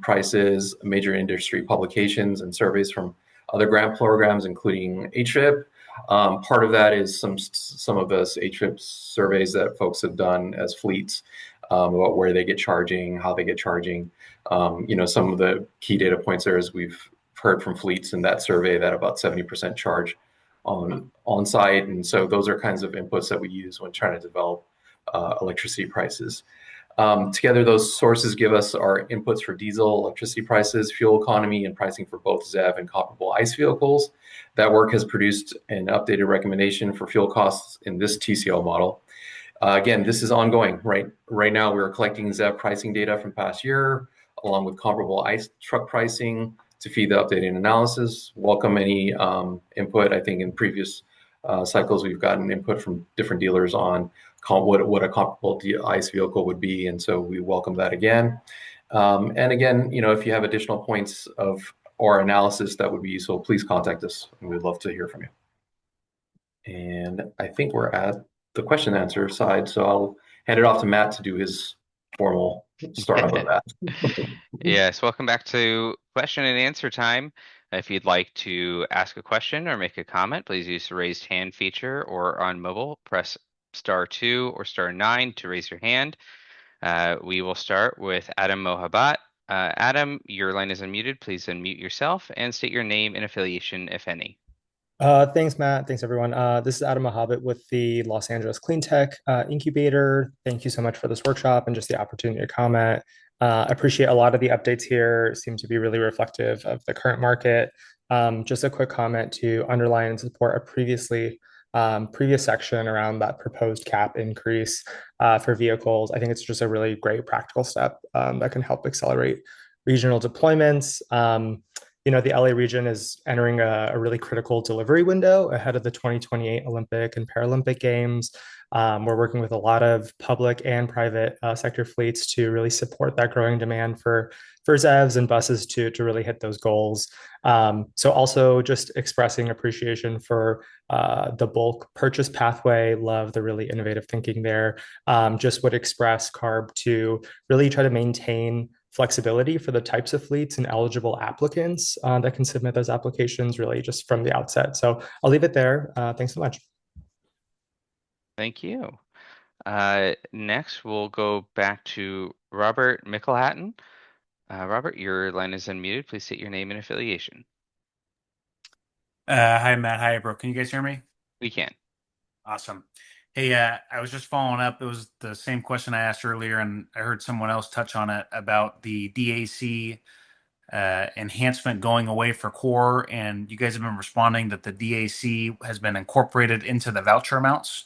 prices, major industry publications, and surveys from other grant programs, including HVIP. Part of that is some of those HVIP surveys that folks have done as fleets about where they get charging, how they get charging. Some of the key data points there is we've heard from fleets in that survey that about 70% charge on site, and so those are kinds of inputs that we use when trying to develop electricity prices. Together, those sources give us our inputs for diesel, electricity prices, fuel economy, and pricing for both ZEV and comparable ICE vehicles. That work has produced an updated recommendation for fuel costs in this TCO model. Again, this is ongoing. Right now, we're collecting ZEV pricing data from past year, along with comparable ICE truck pricing to feed the updated analysis. Welcome any input. I think in previous cycles, we've gotten input from different dealers on what a comparable ICE vehicle would be, and so we welcome that again. And again, if you have additional points or analysis that would be useful, please contact us, and we'd love to hear from you. And I think we're at the question and answer side, so I'll hand it off to Matt to do his formal startup of that. Yes, welcome back to question and answer time. If you'd like to ask a question or make a comment, please use the raised hand feature, or on mobile, press *2 or *9 to raise your hand. We will start with Adam Mohabat. Adam, your line is unmuted. Please unmute yourself and state your name and affiliation, if any. Thanks, Matt. Thanks, everyone. This is Adam Mohabit with the Los Angeles Clean Tech Incubator. Thank you so much for this workshop and just the opportunity to comment. I appreciate a lot of the updates here seem to be really reflective of the current market. Just a quick comment to underline and support a previous section around that proposed cap increase for vehicles. I think it's just a really great practical step that can help accelerate regional deployments. The LA region is entering a really critical delivery window ahead of the 2028 Olympic and Paralympic Games. We're working with a lot of public and private sector fleets to really support that growing demand for ZEVs and buses to really hit those goals. So also just expressing appreciation for the bulk purchase pathway. Love the really innovative thinking there. Just would express CARB to really try to maintain flexibility for the types of fleets and eligible applicants that can submit those applications really just from the outset. So I'll leave it there. Thanks so much. Thank you. Next, we'll go back to Robert Mickelhatton. Robert, your line is unmuted. Please state your name and affiliation. Hi, Matt. Hi, April. Can you guys hear me? We can. Awesome. Hey, I was just following up. It was the same question I asked earlier, and I heard someone else touch on it about the DAC enhancement going away for core, and you guys have been responding that the DAC has been incorporated into the voucher amounts.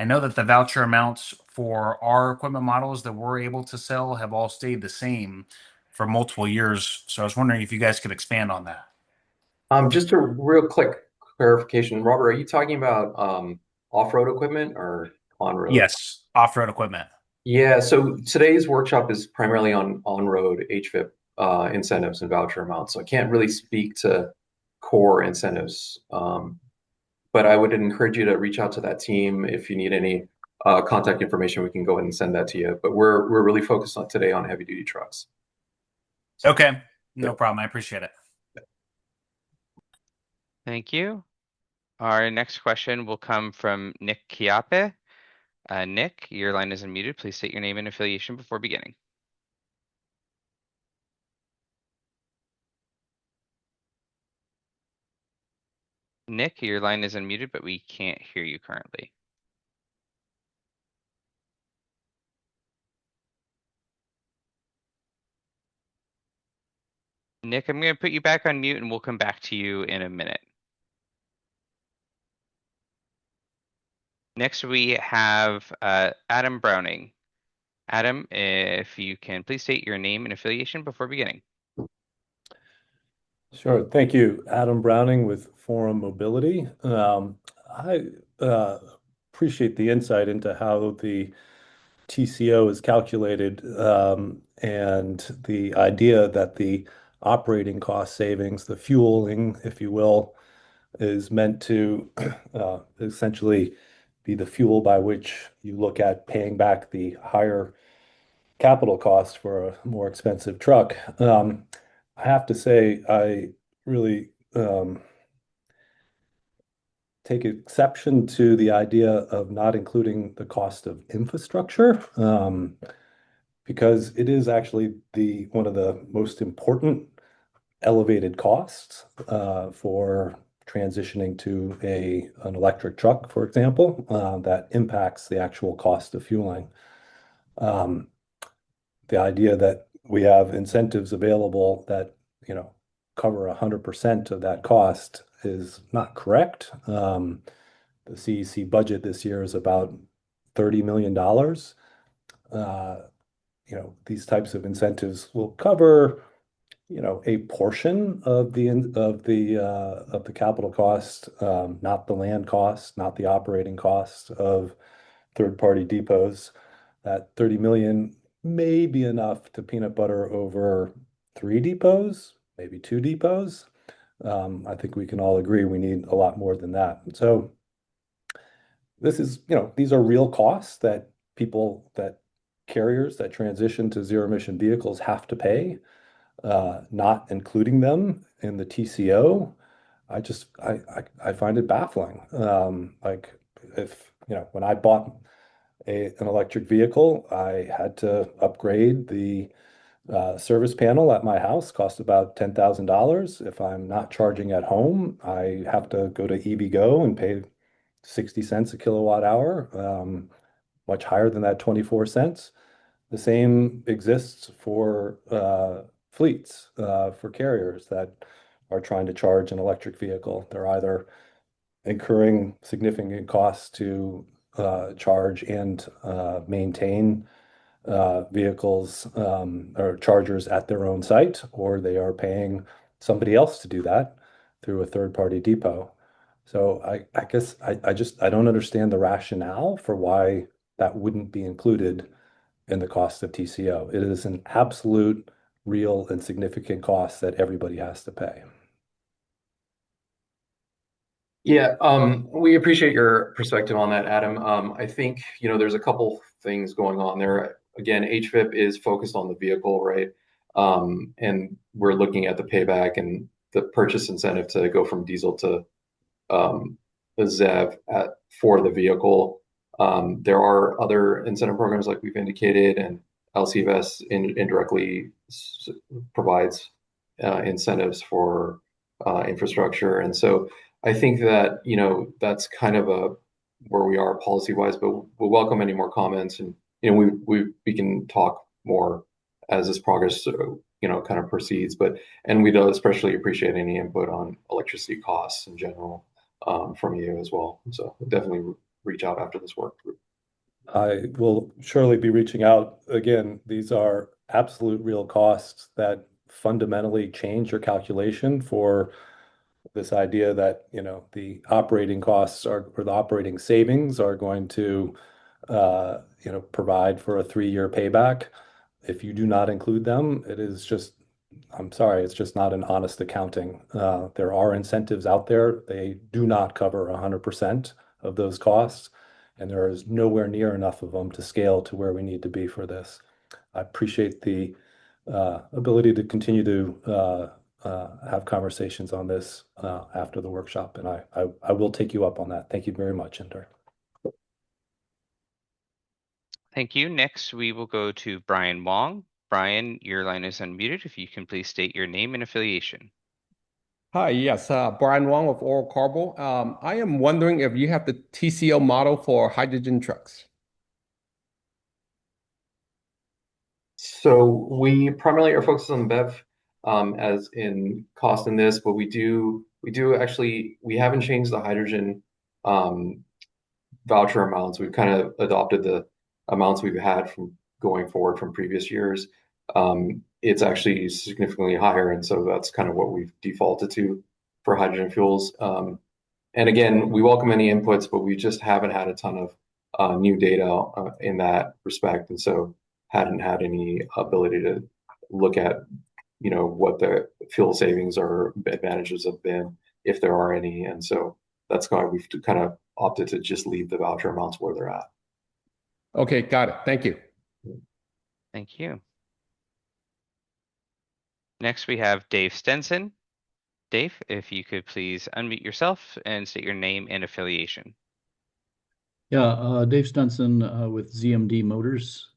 I know that the voucher amounts for our equipment models that we're able to sell have all stayed the same for multiple years. So I was wondering if you guys could expand on that. Just a real quick clarification, Robert, are you talking about off-road equipment or on-road? Yes, off-road equipment. Yeah, so today's workshop is primarily on-road HVIP incentives and voucher amounts. So I can't really speak to core incentives, but I would encourage you to reach out to that team if you need any contact information. We can go ahead and send that to you. But we're really focused on today on heavy-duty trucks. Okay, no problem. I appreciate it. Thank you. Our next question will come from Nick Chiappe. Nick, your line is unmuted. Please state your name and affiliation before beginning. Nick, your line is unmuted, but we can't hear you currently. Nick, I'm going to put you back on mute and we'll come back to you in a minute. Next, we have Adam Browning. Adam, if you can please state your name and affiliation before beginning. Sure. Thank you. Adam Browning with Forum Mobility. I appreciate the insight into how the TCO is calculated, and the idea that the operating cost savings, the fueling, if you will, is meant to essentially be the fuel by which you look at paying back the higher capital cost for a more expensive truck. I have to say, I really take exception to the idea of not including the cost of infrastructure, because it is actually one of the most important elevated costs for transitioning to an electric truck, for example, that impacts the actual cost of fueling. The idea that we have incentives available that, cover 100% of that cost is not correct. The CEC budget this year is about $30 million. These types of incentives will cover, a portion of the capital cost, not the land cost, not the operating cost of third-party depots. That 30 million may be enough to peanut butter over 3 depots, maybe 2 depots. I think we can all agree we need a lot more than that. So these are real costs that carriers that transition to zero emission vehicles have to pay. Not including them in the TCO, I find it baffling. Like, if when I bought an electric vehicle, I had to upgrade the service panel at my house, cost about $10,000. If I'm not charging at home, I have to go to EVgo and pay 60 cents a kilowatt hour, much higher than that 24 cents. The same exists for fleets, for carriers that are trying to charge an electric vehicle. They're either incurring significant costs to charge and maintain vehicles or chargers at their own site, or they are paying somebody else to do that through a third-party depot. So I guess I don't understand the rationale for why that wouldn't be included in the cost of TCO. It is an absolute, real, and significant cost that everybody has to pay. Yeah, we appreciate your perspective on that, Adam. I think, there's a couple things going on there. Again, HVIP is focused on the vehicle, right? And we're looking at the payback and the purchase incentive to go from diesel to the ZEV for the vehicle. There are other incentive programs like we've indicated, and LCFS indirectly provides incentives for infrastructure. And so I think that, that's kind of where we are policy-wise, but we'll welcome any more comments, and, we can talk more as this progress, kind of proceeds. And we'd especially appreciate any input on electricity costs in general, from you as well. So we'll definitely reach out after this work group. I will surely be reaching out. Again, these are absolute real costs that fundamentally change your calculation for this idea that, the operating costs or the operating savings are going to, provide for a 3-year payback. If you do not include them, it is just, I'm sorry, it's just not an honest accounting. There are incentives out there. They do not cover 100% of those costs, and there is nowhere near enough of them to scale to where we need to be for this. I appreciate the ability to continue to have conversations on this after the workshop, and I will take you up on that. Thank you very much, Inder. Thank you. Next, we will go to Brian Wong. Brian, your line is unmuted. If you can please state your name and affiliation. Hi, yes, Brian Wong with Oral Carbo. I am wondering if you have the TCO model for hydrogen trucks. So we primarily are focused on BEV, as in cost in this, but we haven't changed the hydrogen voucher amounts. We've kind of adopted the amounts we've had from going forward from previous years. It's actually significantly higher, and so that's kind of what we've defaulted to for hydrogen fuels. And again, we welcome any inputs, but we just haven't had a ton of new data in that respect, and so hadn't had any ability to look at, what the fuel savings or advantages have been, if there are any. And so that's why we've kind of opted to just leave the voucher amounts where they're at. Okay, got it. Thank you. Thank you. Next, we have Dave Stenson. Dave, if you could please unmute yourself and state your name and affiliation. Yeah, Dave Stenson with ZMD Motors.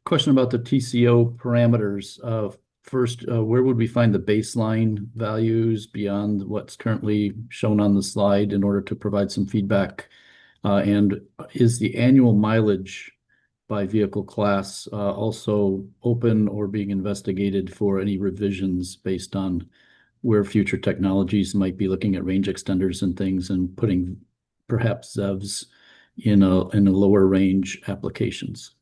Question about the TCO parameters. First, where would we find the baseline values beyond what's currently shown on the slide in order to provide some feedback? And is the annual mileage by vehicle class also open or being investigated for any revisions based on where future technologies might be looking at range extenders and things and putting perhaps ZEVs in a lower range applications?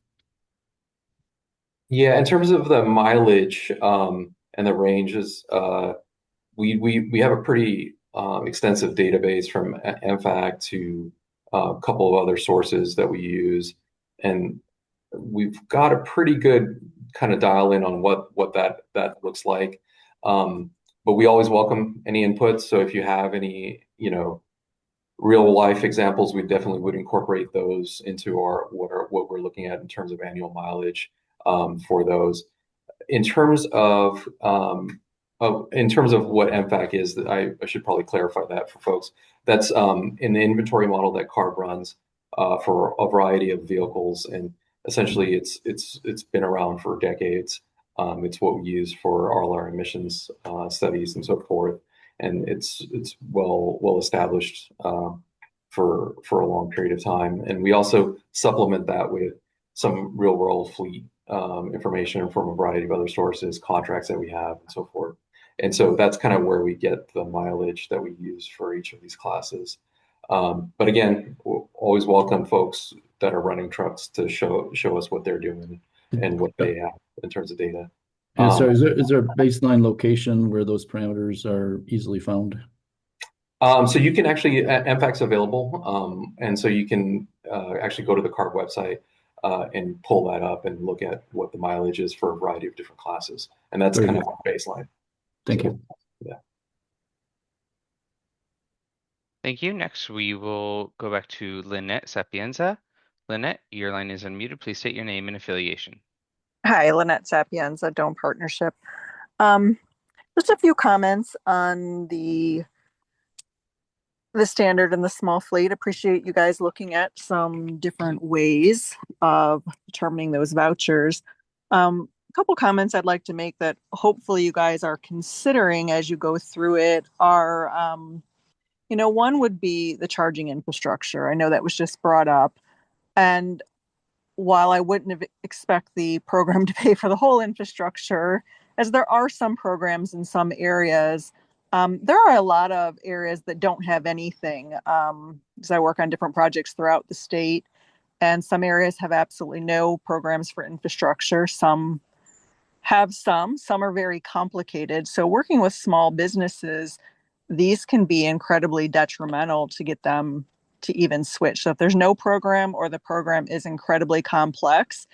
Yeah, in terms of the mileage and the ranges, we have a pretty extensive database from MFAC to a couple of other sources that we use, and we've got a pretty good kind of dial in on what that looks like. But we always welcome any inputs. So if you have any, real life examples, we definitely would incorporate those into what we're looking at in terms of annual mileage for those. In terms of what MFAC is, that I should probably clarify that for folks. That's in the inventory model that CARB runs for a variety of vehicles, and essentially it's been around for decades. It's what we use for all our emissions studies and so forth, and it's well established for a long period of time. And we also supplement that with some real world fleet information from a variety of other sources, contracts that we have, and so forth. And so that's kind of where we get the mileage that we use for each of these classes. But again, we'll always welcome folks that are running trucks to show us what they're doing and what they have in terms of data. And so is there a baseline location where those parameters are easily found? So you can actually, MFAC's available, and so you can actually go to the CARB website and pull that up and look at what the mileage is for a variety of different classes. And that's kind of our baseline. Thank you. Yeah. Thank you. Next, we will go back to Lynette Sapienza. Lynette, your line is unmuted. Please state your name and affiliation. Hi, Lynette Sapienza, Dome Partnership. Just a few comments on the standard and the small fleet. Appreciate you guys looking at some different ways of determining those vouchers. A couple comments I'd like to make that hopefully you guys are considering as you go through it are, one would be the charging infrastructure. I know that was just brought up. And while I wouldn't expect the program to pay for the whole infrastructure, as there are some programs in some areas, there are a lot of areas that don't have anything. As I work on different projects throughout the state, and some areas have absolutely no programs for infrastructure. Some have some are very complicated. So working with small businesses, these can be incredibly detrimental to get them to even switch. So if there's no program or the program is incredibly complex,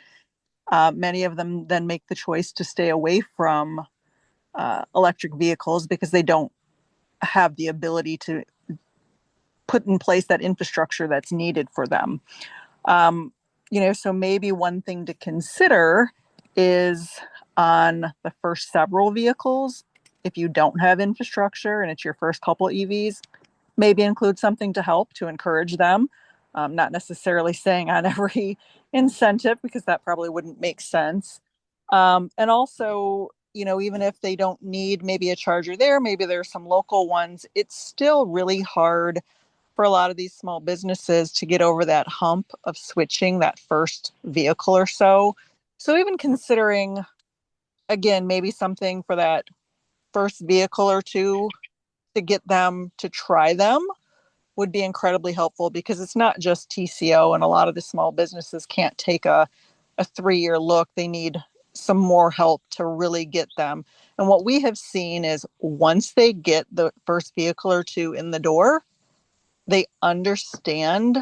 many of them then make the choice to stay away from electric vehicles because they don't have the ability to put in place that infrastructure that's needed for them. So maybe one thing to consider is on the first several vehicles, if you don't have infrastructure and it's your first couple EVs, maybe include something to help to encourage them. Not necessarily saying on every incentive, because that probably wouldn't make sense. And also, even if they don't need maybe a charger there, maybe there's some local ones, it's still really hard for a lot of these small businesses to get over that hump of switching that first vehicle or so. So even considering, again, maybe something for that first vehicle or two to get them to try them would be incredibly helpful, because it's not just TCO, and a lot of the small businesses can't take a a 3-year look. They need some more help to really get them. And what we have seen is once they get the first vehicle or two in the door, they understand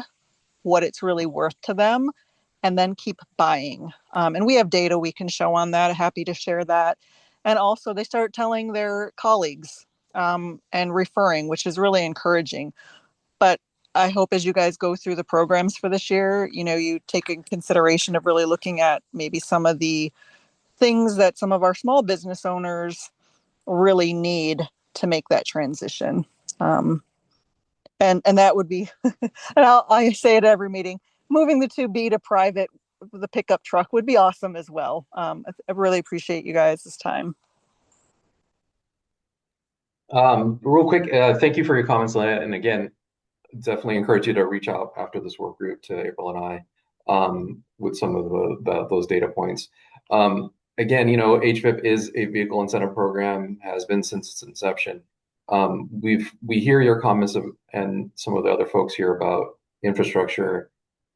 what it's really worth to them and then keep buying. And we have data we can show on that. Happy to share that. And also they start telling their colleagues and referring, which is really encouraging. But I hope as you guys go through the programs for this year, you take in consideration of really looking at maybe some of the things that some of our small business owners really need to make that transition. And that would be, and I say it at every meeting, moving the 2B to private, the pickup truck would be awesome as well. I really appreciate you guys this time. Real quick, thank you for your comments, Lana. And again, definitely encourage you to reach out after this work group to April and I with some of those data points. Again, HVIP is a vehicle incentive program, has been since its inception. We hear your comments and some of the other folks here about infrastructure,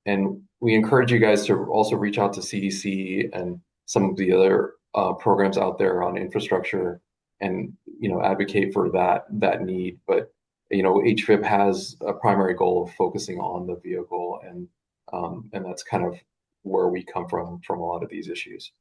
and we encourage you guys to also reach out to CDC and some of the other programs out there on infrastructure and advocate for that need. But HVIP has a primary goal of focusing on the vehicle, and that's kind of where we come from a lot of these issues.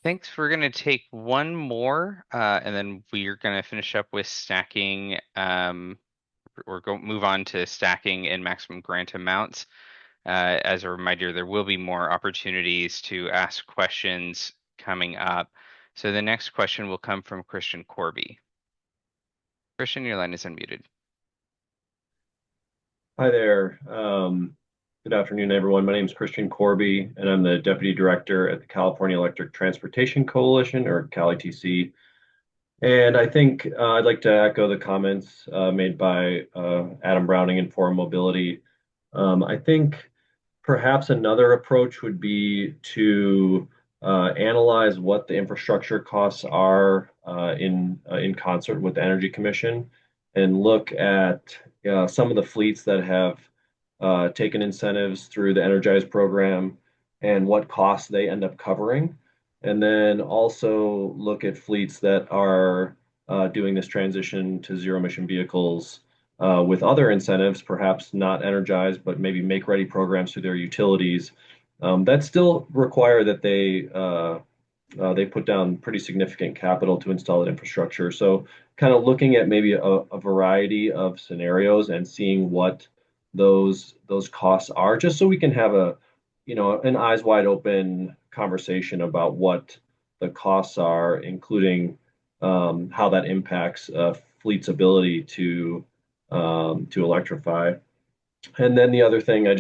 Thanks. We're going to take one more, and then we're going to finish up with stacking. Move on to stacking and maximum grant amounts. As a reminder, there will be more opportunities to ask questions coming up. So the next question will come from Christian Corby. Christian, your line is unmuted. Hi there. Good afternoon, everyone. My name is Christian Corby, and I'm the Deputy Director at the California Electric Transportation Coalition, or CALITC. And I think I'd like to echo the comments made by Adam Browning in Forum Mobility. I think perhaps another approach would be to analyze what the infrastructure costs are in concert with the Energy Commission, and look at some of the fleets that have taken incentives through the Energize program and what costs they end up covering. And then also look at fleets that are doing this transition to zero emission vehicles with other incentives, perhaps not Energize, but maybe make ready programs through their utilities that still require that they put down pretty significant capital to install that infrastructure. So kind of looking at maybe a variety of scenarios and seeing what those costs are, just so we can have an eyes wide open conversation about what the costs are, including how that impacts fleet's ability to electrify. And then the other thing, I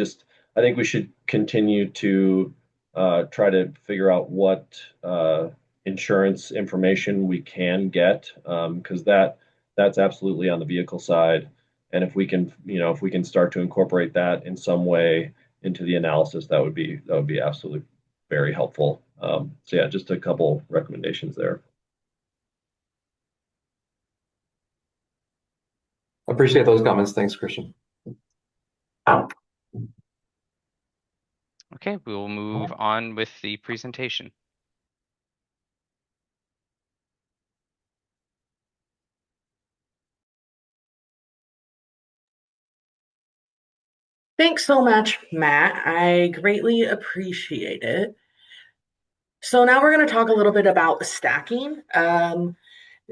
think we should continue to try to figure out what insurance information we can get, because that's absolutely on the vehicle side. And if we can start to incorporate that in some way into the analysis, that would be absolutely very helpful. So yeah, just a couple recommendations there. Appreciate those comments. Thanks, Christian. Okay, we will move on with the presentation. Thanks so much, Matt. I greatly appreciate it. So now we're going to talk a little bit about stacking.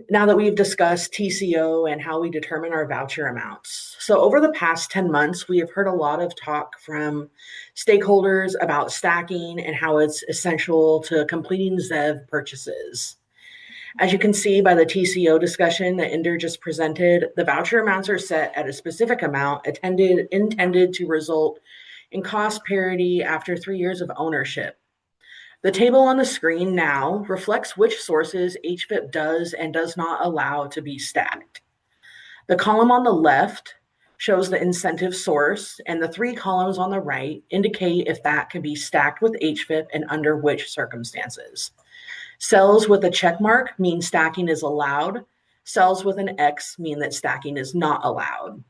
Now that we've discussed TCO and how we determine our voucher amounts. So over the past 10 months, we have heard a lot of talk from stakeholders about stacking and how it's essential to completing ZEV purchases. As you can see by the TCO discussion that Inder just presented, the voucher amounts are set at a specific amount intended to result in cost parity after 3 years of ownership. The table on the screen now reflects which sources HVIP does and does not allow to be stacked. The column on the left shows the incentive source, and the 3 columns on the right indicate if that can be stacked with HVIP and under which circumstances. Cells with a check mark mean stacking is allowed. Cells with an X mean that stacking is not allowed.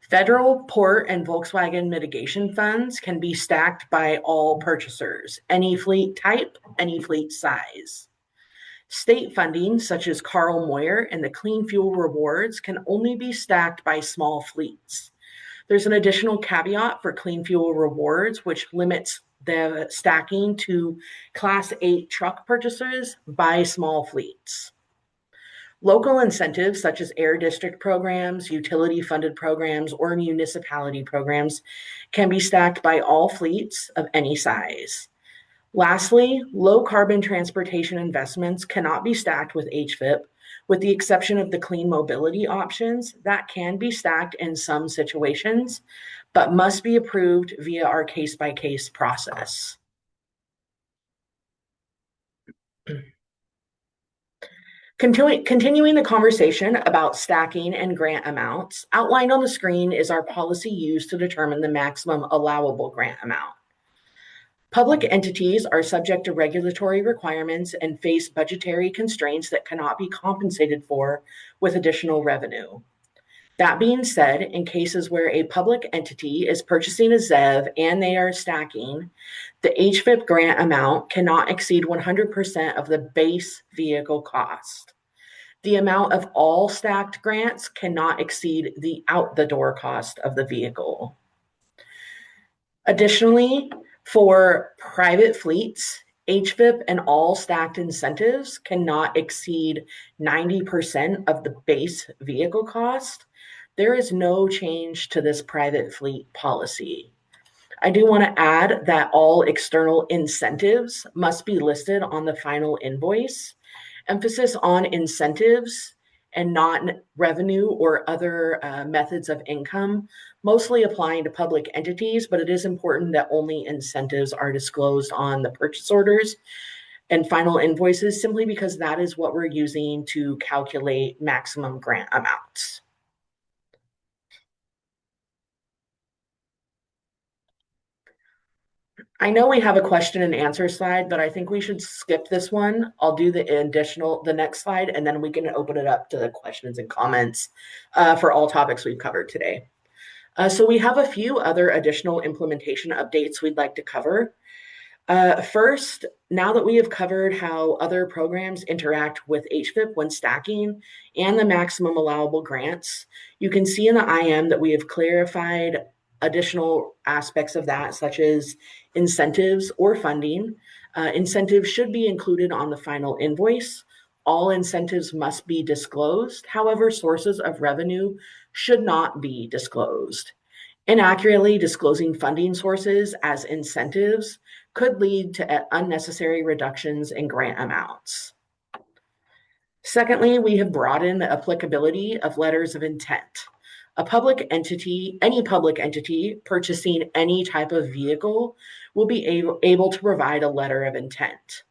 Federal, Port, and Volkswagen mitigation funds can be stacked by all purchasers, any fleet type, any fleet size. State funding, such as Carl Moyer and the Clean Fuel Rewards, can only be stacked by small fleets. There's an additional caveat for Clean Fuel Rewards, which limits the stacking to Class 8 truck purchasers by small fleets. Local incentives such as air district programs, utility funded programs, or municipality programs can be stacked by all fleets of any size. Lastly, low carbon transportation investments cannot be stacked with HVIP, with the exception of the clean mobility options that can be stacked in some situations, but must be approved via our case by case process. Continuing the conversation about stacking and grant amounts, outlined on the screen is our policy used to determine the maximum allowable grant amount. Public entities are subject to regulatory requirements and face budgetary constraints that cannot be compensated for with additional revenue. That being said, in cases where a public entity is purchasing a ZEV and they are stacking, the HVIP grant amount cannot exceed 100% of the base vehicle cost. The amount of all stacked grants cannot exceed the out-the-door cost of the vehicle. Additionally, for private fleets, HVIP and all stacked incentives cannot exceed 90% of the base vehicle cost. There is no change to this private fleet policy. I do want to add that all external incentives must be listed on the final invoice. Emphasis on incentives and not revenue or other methods of income, mostly applying to public entities, but it is important that only incentives are disclosed on the purchase orders and final invoices, simply because that is what we're using to calculate maximum grant amounts. I know we have a question and answer slide, but I think we should skip this one. I'll do the next slide, and then we can open it up to the questions and comments for all topics we've covered today. So we have a few other additional implementation updates we'd like to cover. First, now that we have covered how other programs interact with HVIP when stacking and the maximum allowable grants, you can see in the IM that we have clarified additional aspects of that, such as incentives or funding. Incentives should be included on the final invoice. All incentives must be disclosed. However, sources of revenue should not be disclosed. Inaccurately disclosing funding sources as incentives could lead to unnecessary reductions in grant amounts. Secondly, we have broadened the applicability of letters of intent. A public entity, any public entity purchasing any type of vehicle will be able to provide a letter of intent.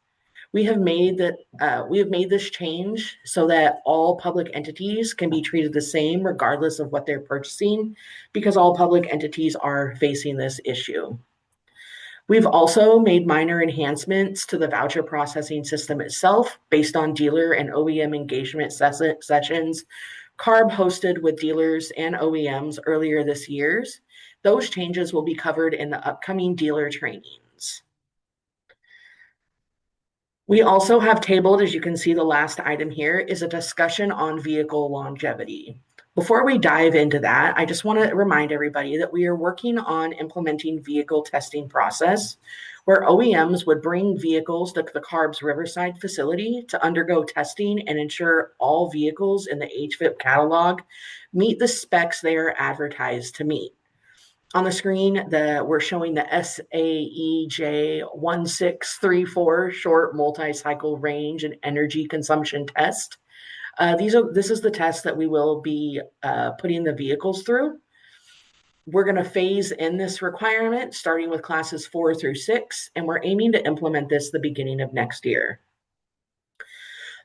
We have made this change so that all public entities can be treated the same regardless of what they're purchasing, because all public entities are facing this issue. We've also made minor enhancements to the voucher processing system itself based on dealer and OEM engagement sessions CARB hosted with dealers and OEMs earlier this year. Those changes will be covered in the upcoming dealer trainings. We also have tabled, as you can see, the last item here is a discussion on vehicle longevity. Before we dive into that, I just want to remind everybody that we are working on implementing vehicle testing process, where OEMs would bring vehicles to the CARB's Riverside facility to undergo testing and ensure all vehicles in the HVIP catalog meet the specs they are advertised to meet. On the screen, we're showing the SAEJ 1634 short multi-cycle range and energy consumption test. This is the test that we will be putting the vehicles through. We're going to phase in this requirement starting with classes 4 through 6, and we're aiming to implement this the beginning of next year.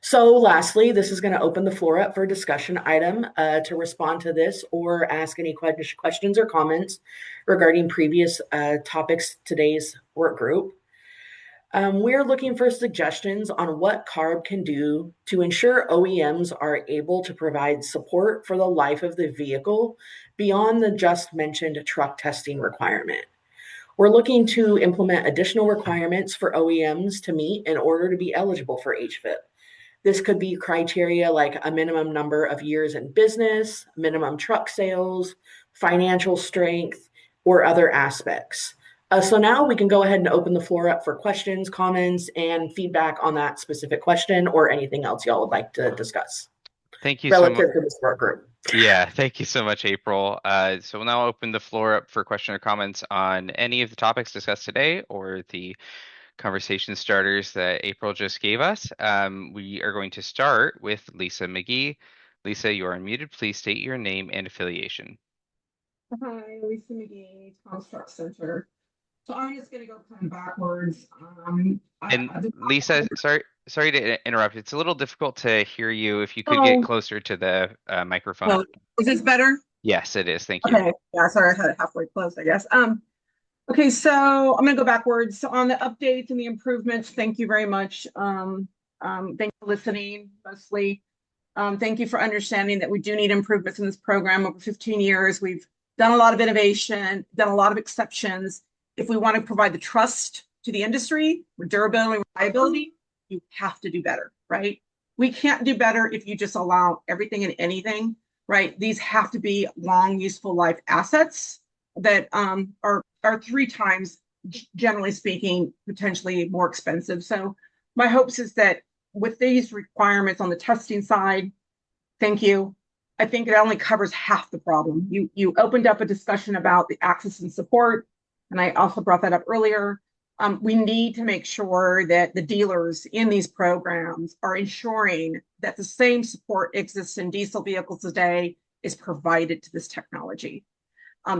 So lastly, this is going to open the floor up for a discussion item to respond to this or ask any questions or comments regarding previous topics today's work group. We're looking for suggestions on what CARB can do to ensure OEMs are able to provide support for the life of the vehicle beyond the just mentioned truck testing requirement. We're looking to implement additional requirements for OEMs to meet in order to be eligible for HVIP. This could be criteria like a minimum number of years in business, minimum truck sales, financial strength, or other aspects. So now we can go ahead and open the floor up for questions, comments, and feedback on that specific question or anything else y'all would like to discuss Thank you so much. relative to this work group. Yeah, thank you so much, April. So we'll now open the floor up for question or comments on any of the topics discussed today or the conversation starters that April just gave us. We are going to start with Lisa McGee. Lisa, you are unmuted. Please state your name and affiliation. Hi, Lisa McGee, Construct Center. So I'm just going to go kind of backwards. Lisa, sorry to interrupt. It's a little difficult to hear you. If you could get closer to the microphone. Oh, is this better? Yes, it is. Thank you. Okay. Yeah, sorry, I had it halfway closed, I guess. Okay, so I'm going to go backwards. So on the updates and the improvements, thank you very much. Thanks for listening, Leslie. Thank you for understanding that we do need improvements in this program. Over 15 years, we've done a lot of innovation, done a lot of exceptions. If we want to provide the trust to the industry with durability and reliability, you have to do better, right? We can't do better if you just allow everything and anything, right? These have to be long, useful life assets that are 3 times, generally speaking, potentially more expensive. So my hopes is that with these requirements on the testing side, thank you. I think it only covers half the problem. You opened up a discussion about the access and support, and I also brought that up earlier. We need to make sure that the dealers in these programs are ensuring that the same support exists in diesel vehicles today is provided to this technology.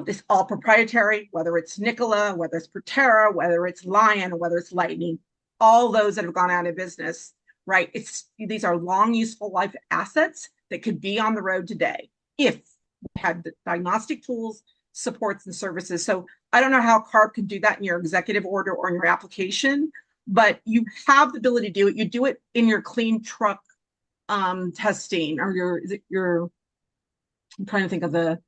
This all proprietary, whether it's Nikola, whether it's Proterra, whether it's Lion, whether it's Lightning, all those that have gone out of business, right? These are long, useful life assets that could be on the road today if we had the diagnostic tools, supports, and services. So I don't know how CARB can do that in your executive order or in your application, but you have the ability to do it. You do it in your clean truck testing or I'm trying to think of the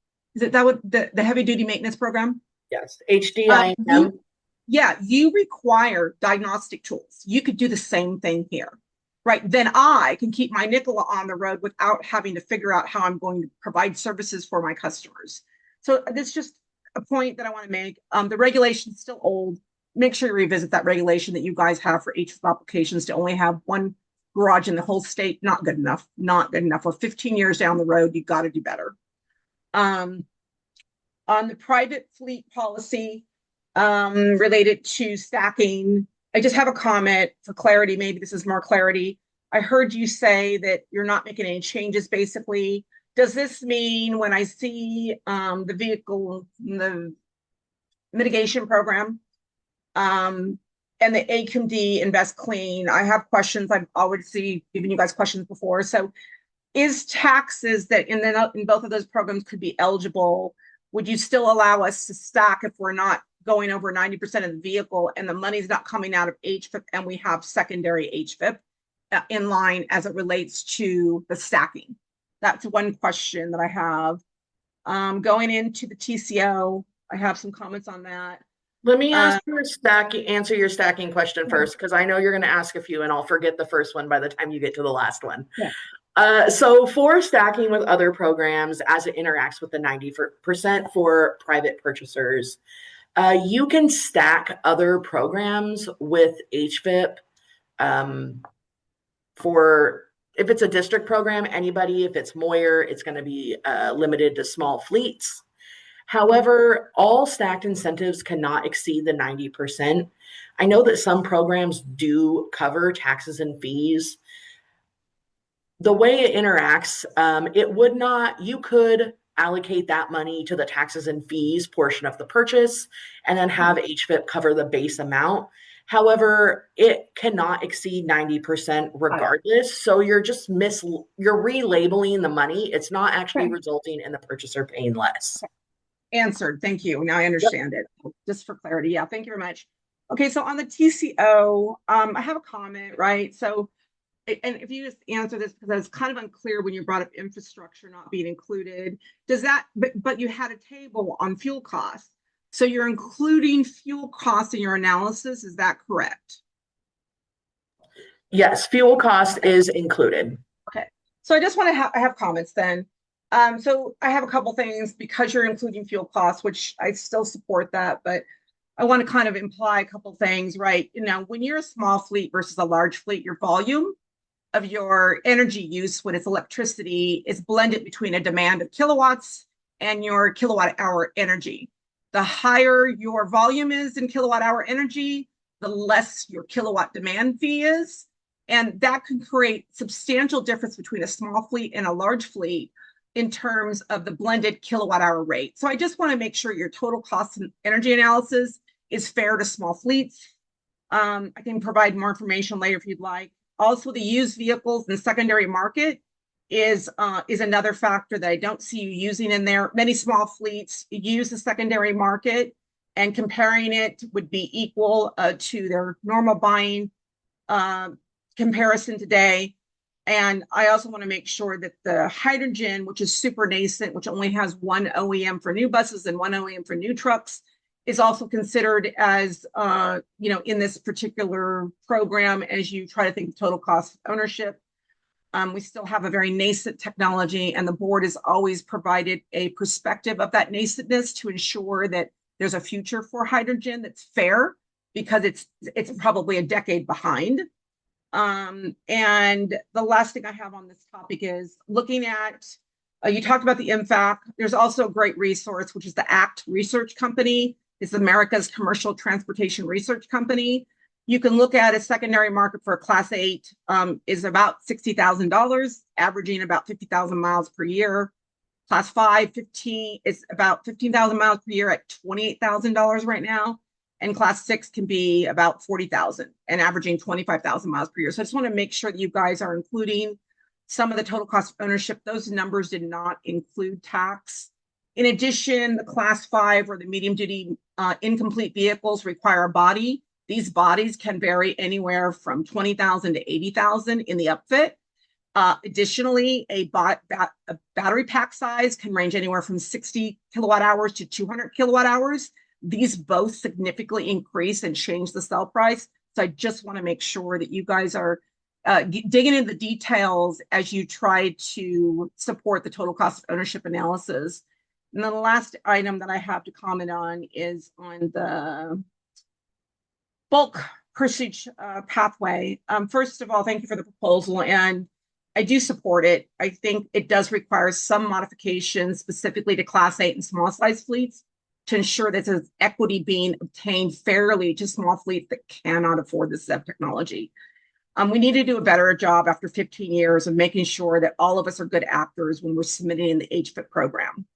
heavy duty maintenance program? Yes, HDIM. You require diagnostic tools. You could do the same thing here, right? Then I can keep my Nikola on the road without having to figure out how I'm going to provide services for my customers. So that's just a point that I want to make. The regulation is still old. Make sure you revisit that regulation that you guys have for HVIP applications to only have one garage in the whole state. Not good enough. Not good enough. We're 15 years down the road. You've got to do better. On the private fleet policy related to stacking, I just have a comment for clarity. Maybe this is more clarity. I heard you say that you're not making any changes, basically. Does this mean when I see the vehicle, the mitigation program, and the AQMD Invest Clean, I have questions. I've already given you guys questions before. So is taxes that in both of those programs could be eligible, would you still allow us to stack if we're not going over 90% of the vehicle and the money's not coming out of HVIP and we have secondary HVIP in line as it relates to the stacking? That's one question that I have. Going into the TCO, I have some comments on that. Let me answer your stacking question first, because I know you're going to ask a few and I'll forget the first one by the time you get to the last one. Yeah. So for stacking with other programs, as it interacts with the 90% for private purchasers, you can stack other programs with HVIP for, if it's a district program, anybody. If it's Moyer, it's going to be limited to small fleets. However, all stacked incentives cannot exceed the 90%. I know that some programs do cover taxes and fees. The way it interacts, it would not, you could allocate that money to the taxes and fees portion of the purchase and then have HVIP cover the base amount. However, it cannot exceed 90% regardless. So you're just you're relabeling the money. It's not actually resulting in the purchaser paying less. Answered. Thank you. Now I understand it. Just for clarity. Yeah. Thank you very much. Okay, so on the TCO, I have a comment, right? So, and if you just answer this, because it's kind of unclear when you brought up infrastructure not being included, does that, but you had a table on fuel costs. So you're including fuel costs in your analysis, is that correct? Yes, fuel cost is included. Okay, so I just want to have comments then. So I have a couple things because you're including fuel costs, which I still support that, but I want to kind of imply a couple things, right? You know, when you're a small fleet versus a large fleet, your volume of your energy use when it's electricity is blended between a demand of kilowatts and your kilowatt hour energy. The higher your volume is in kilowatt hour energy, the less your kilowatt demand fee is. And that can create substantial difference between a small fleet and a large fleet in terms of the blended kilowatt hour rate. So I just want to make sure your total cost and energy analysis is fair to small fleets. I can provide more information later if you'd like. Also, the used vehicles in the secondary market is another factor that I don't see you using in there. Many small fleets use the secondary market, and comparing it would be equal to their normal buying comparison today. And I also want to make sure that the hydrogen, which is super nascent, which only has one OEM for new buses and one OEM for new trucks, is also considered as, in this particular program as you try to think of total cost of ownership. We still have a very nascent technology, and the board has always provided a perspective of that nascentness to ensure that there's a future for hydrogen that's fair, because it's probably a decade behind. And the last thing I have on this topic is looking at, you talked about the MFAC. There's also a great resource, which is the ACT Research Company. It's America's Commercial Transportation Research Company. You can look at a secondary market for a Class 8 is about $60,000, averaging about 50,000 miles per year. Class 5, 15 is about 15,000 miles per year at $28,000 right now. And Class 6 can be about 40,000 and averaging 25,000 miles per year. So I just want to make sure that you guys are including some of the total cost of ownership. Those numbers did not include tax. In addition, the Class 5 or the medium duty incomplete vehicles require a body. These bodies can vary anywhere from 20,000 to 80,000 in the upfit. Additionally, a battery pack size can range anywhere from 60 kilowatt hours to 200 kilowatt hours. These both significantly increase and change the sell price. So I just want to make sure that you guys are digging into the details as you try to support the total cost of ownership analysis. And then the last item that I have to comment on is on the bulk purchase pathway. First of all, thank you for the proposal, and I do support it. I think it does require some modifications specifically to Class 8 and small size fleets to ensure that there's equity being obtained fairly to small fleets that cannot afford this ZEV technology. We need to do a better job after 15 years of making sure that all of us are good actors when we're submitting in the HVIP program.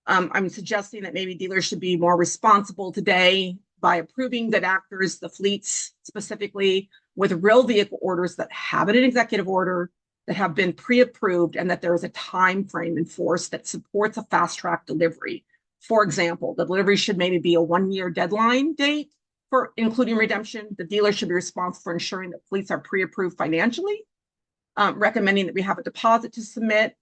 I'm suggesting that maybe dealers should be more responsible today by approving good actors, the fleets specifically, with real vehicle orders that have an executive order, that have been pre-approved, and that there is a time frame enforced that supports a fast track delivery. For example, the delivery should maybe be a 1-year deadline date for including redemption. The dealer should be responsible for ensuring that fleets are pre-approved financially, recommending that we have a deposit to submit,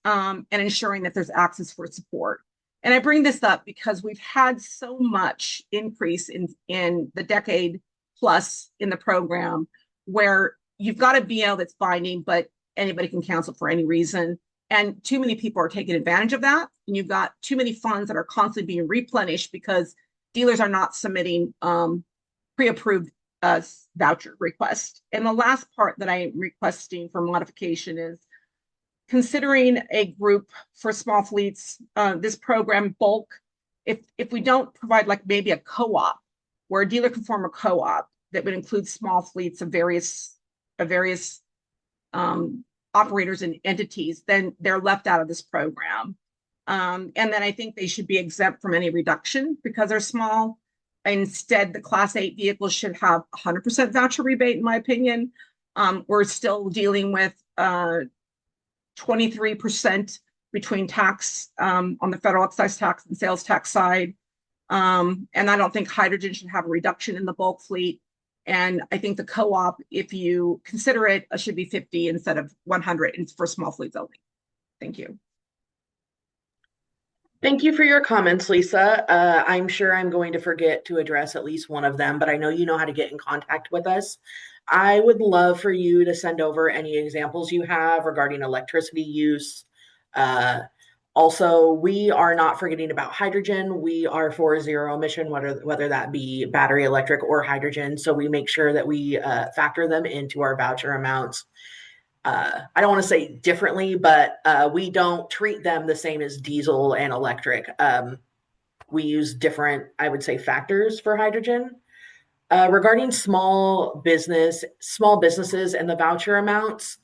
and ensuring that there's access for support. And I bring this up because we've had so much increase in the decade plus in the program where you've got a BL that's binding, but anybody can cancel for any reason. And too many people are taking advantage of that. And you've got too many funds that are constantly being replenished because dealers are not submitting pre-approved voucher requests. And the last part that I'm requesting for modification is considering a group for small fleets, this program bulk, if we don't provide like maybe a co-op where a dealer can form a co-op that would include small fleets of various operators and entities, then they're left out of this program. And then I think they should be exempt from any reduction because they're small. Instead, the Class 8 vehicles should have 100% voucher rebate, in my opinion. We're still dealing with 23% between tax on the federal excise tax and sales tax side. And I don't think hydrogen should have a reduction in the bulk fleet. And I think the co-op, if you consider it, should be 50 instead of 100 and for small fleets only. Thank you. Thank you for your comments, Lisa. I'm sure I'm going to forget to address at least one of them, but I know you know how to get in contact with us. I would love for you to send over any examples you have regarding electricity use. Uh, Also, we are not forgetting about hydrogen. We are for zero emission, whether that be battery electric or hydrogen. So we make sure that we factor them into our voucher amounts. I don't want to say differently, but we don't treat them the same as diesel and electric. We use different, I would say, factors for hydrogen. Regarding small businesses and the voucher amounts,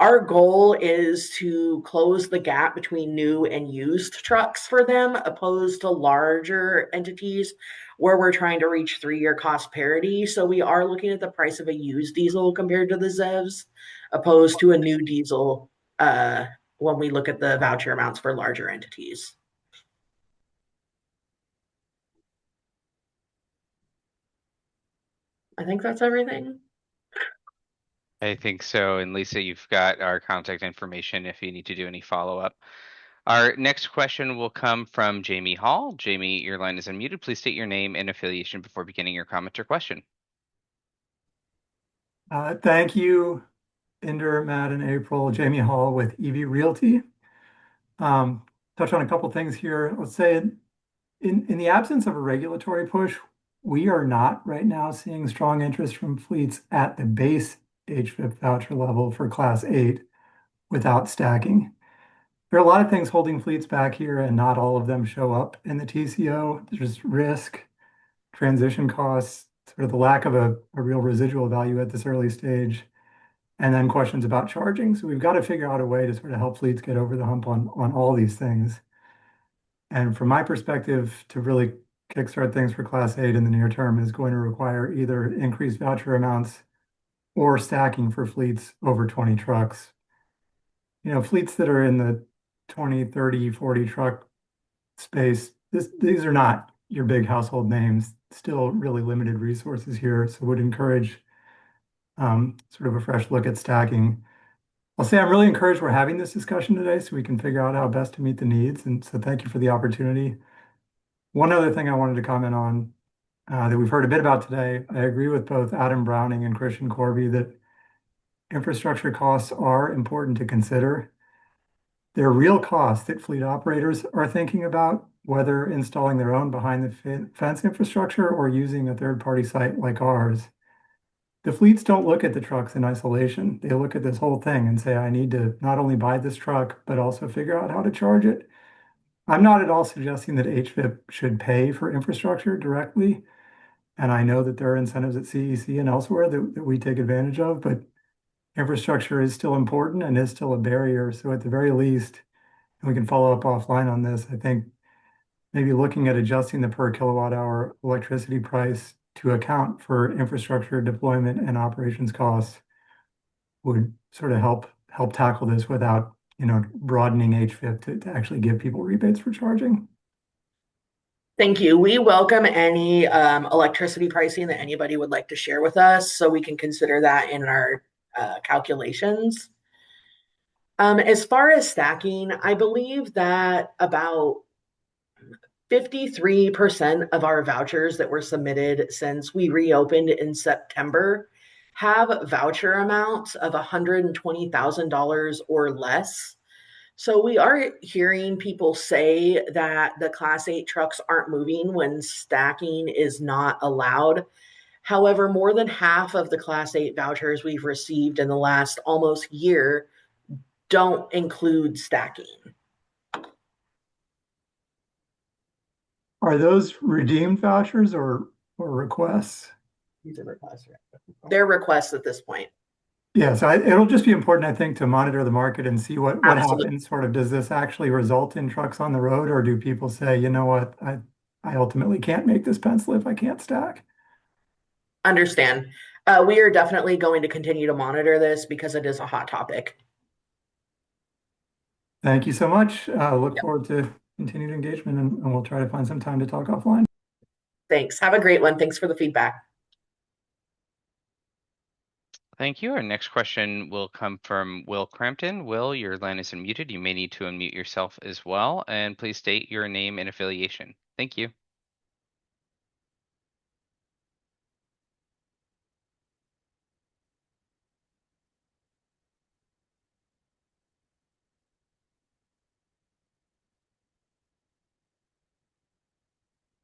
our goal is to close the gap between new and used trucks for them, opposed to larger entities where we're trying to reach 3-year cost parity. So we are looking at the price of a used diesel compared to the ZEVs, opposed to a new diesel when we look at the voucher amounts for larger entities. I think that's everything. I think so. And Lisa, you've got our contact information if you need to do any follow-up. Our next question will come from Jamie Hall. Jamie, your line is unmuted. Please state your name and affiliation before beginning your comment or question. Thank you, Inder, Matt, and April. Jamie Hall with EV Realty. Touch on a couple things here. Let's say in the absence of a regulatory push, we are not right now seeing strong interest from fleets at the base HVIP voucher level for Class 8 without stacking. There are a lot of things holding fleets back here, and not all of them show up in the TCO. There's risk, transition costs, sort of the lack of a real residual value at this early stage, and then questions about charging. So we've got to figure out a way to sort of help fleets get over the hump on all these things. And from my perspective, to really kickstart things for Class 8 in the near term is going to require either increased voucher amounts or stacking for fleets over 20 trucks. You know, fleets that are in the 20, 30, 40 truck space, these are not your big household names, still really limited resources here. So would encourage sort of a fresh look at stacking. I'll say I'm really encouraged we're having this discussion today so we can figure out how best to meet the needs. And so thank you for the opportunity. One other thing I wanted to comment on that we've heard a bit about today, I agree with both Adam Browning and Christian Corby that infrastructure costs are important to consider. There are real costs that fleet operators are thinking about, whether installing their own behind the fence infrastructure or using a third-party site like ours. The fleets don't look at the trucks in isolation. They look at this whole thing and say, I need to not only buy this truck, but also figure out how to charge it. I'm not at all suggesting that HVIP should pay for infrastructure directly. And I know that there are incentives at CEC and elsewhere that we take advantage of, but infrastructure is still important and is still a barrier. So at the very least, and we can follow up offline on this, I think maybe looking at adjusting the per kilowatt hour electricity price to account for infrastructure deployment and operations costs would sort of help tackle this without, broadening HVIP to actually give people rebates for charging. Thank you. We welcome any electricity pricing that anybody would like to share with us so we can consider that in our calculations. As far as stacking, I believe that about 53% of our vouchers that were submitted since we reopened in September have voucher amounts of $120,000 or less. So we are hearing people say that the Class 8 trucks aren't moving when stacking is not allowed. However, more than half of the Class 8 vouchers we've received in the last almost year don't include stacking. Are those redeemed vouchers or requests? These are requests. They're requests at this point. Yeah, so it'll just be important, I think, to monitor the market and see what Absolutely. happens. Sort of, does this actually result in trucks on the road, or do people say, you know what, I ultimately can't make this pencil if I can't stack? Understand. We are definitely going to continue to monitor this because it is a hot topic. Thank you so much. Look forward to continued engagement, and we'll try to find some time to talk offline. Thanks. Have a great one. Thanks for the feedback. Thank you. Our next question will come from Will Crampton. Will, your line is unmuted. You may need to unmute yourself as well, and please state your name and affiliation. Thank you.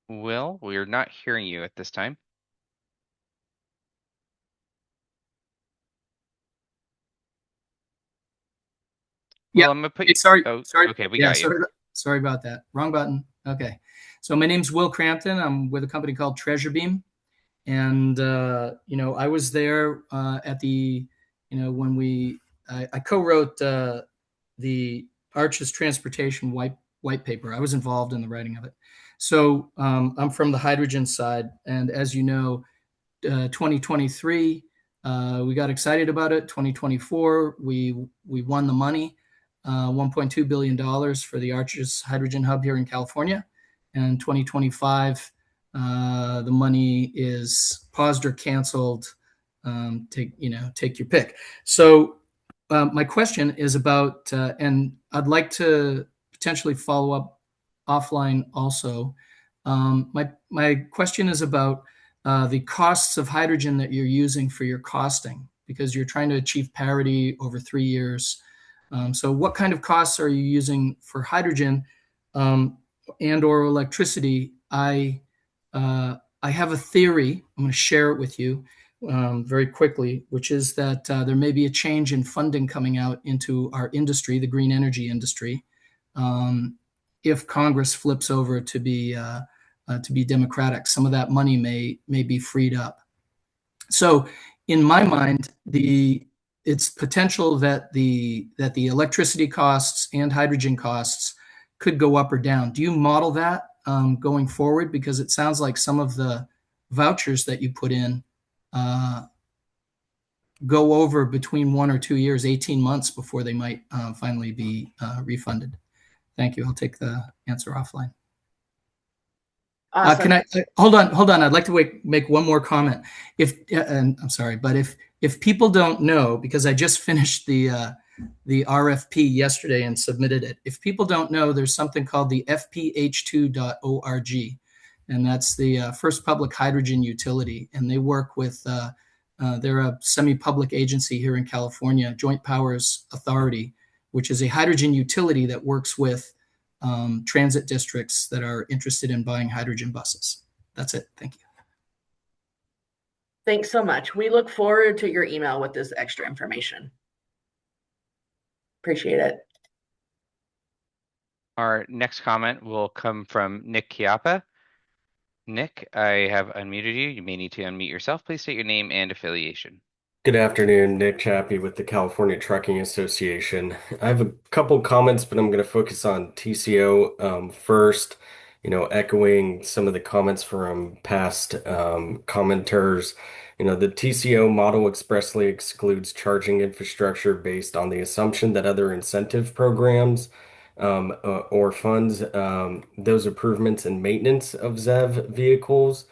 Will, we're not hearing you at this time. Yeah. Well, I'm gonna put you. Sorry. Oh, Sorry. okay, we Yeah. got you. Sorry about that. Wrong button. Okay. So my name's Will Crampton. I'm with a company called Treasure Beam, and I was there at the, when I co-wrote the Arches Transportation white paper. I was involved in the writing of it. So I'm from the hydrogen side, and as you know, 2023, we got excited about it. 2024, we won the money, $1.2 billion for the Arches Hydrogen Hub here in California. And 2025, the money is paused or canceled. Take your pick. So my question is about, and I'd like to potentially follow up offline also. My question is about the costs of hydrogen that you're using for your costing, because you're trying to achieve parity over 3 years. So what kind of costs are you using for hydrogen and or electricity? I have a theory. I'm going to share it with you very quickly, which is that there may be a change in funding coming out into our industry, the green energy industry, if Congress flips over to be democratic. Some of that money may be freed up. So, in my mind, it's potential that the electricity costs and hydrogen costs could go up or down. Do you model that going forward? Because it sounds like some of the vouchers that you put in go over between 1 or 2 years, 18 months before they might finally be refunded. Thank you. I'll take the answer offline. Awesome. Can I hold on? I'd like to make one more comment. And I'm sorry, but if people don't know, because I just finished the RFP yesterday and submitted it. If people don't know, there's something called the fph2.org, and that's the first public hydrogen utility, and they work with. They're a semi-public agency here in California, Joint Powers Authority, which is a hydrogen utility that works with transit districts that are interested in buying hydrogen buses. That's it. Thank you. Thanks so much. We look forward to your email with this extra information. Appreciate it. Our next comment will come from Nick Chiappa. Nick, I have unmuted you. You may need to unmute yourself. Please state your name and affiliation. Good afternoon, Nick Chappie with the California Trucking Association. I have a couple comments, but I'm going to focus on TCO first. Echoing some of the comments from past commenters. The TCO model expressly excludes charging infrastructure based on the assumption that other incentive programs or funds those improvements and maintenance of ZEV vehicles.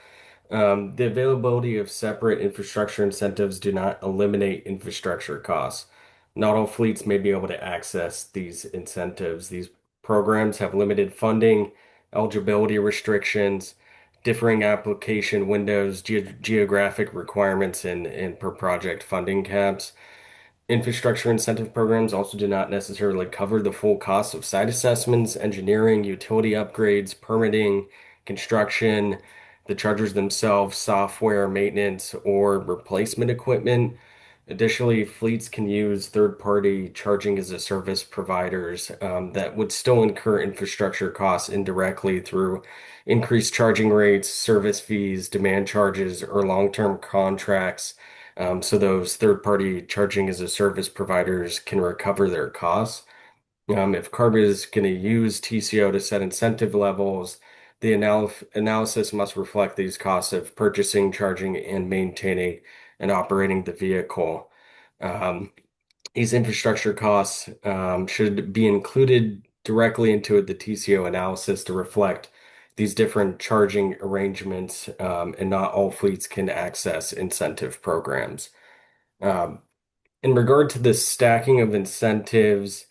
The availability of separate infrastructure incentives do not eliminate infrastructure costs. Not all fleets may be able to access these incentives. These programs have limited funding, eligibility restrictions, differing application windows, geographic requirements, and per project funding caps. Infrastructure incentive programs also do not necessarily cover the full cost of site assessments, engineering, utility upgrades, permitting, construction, the chargers themselves, software, maintenance, or replacement equipment. Additionally, fleets can use third-party charging as a service providers that would still incur infrastructure costs indirectly through increased charging rates, service fees, demand charges, or long-term contracts. So those third-party charging as a service providers can recover their costs. If CARB is going to use TCO to set incentive levels, the analysis must reflect these costs of purchasing, charging, and maintaining and operating the vehicle. These infrastructure costs should be included directly into the TCO analysis to reflect these different charging arrangements, and not all fleets can access incentive programs. Um, in regard to the stacking of incentives,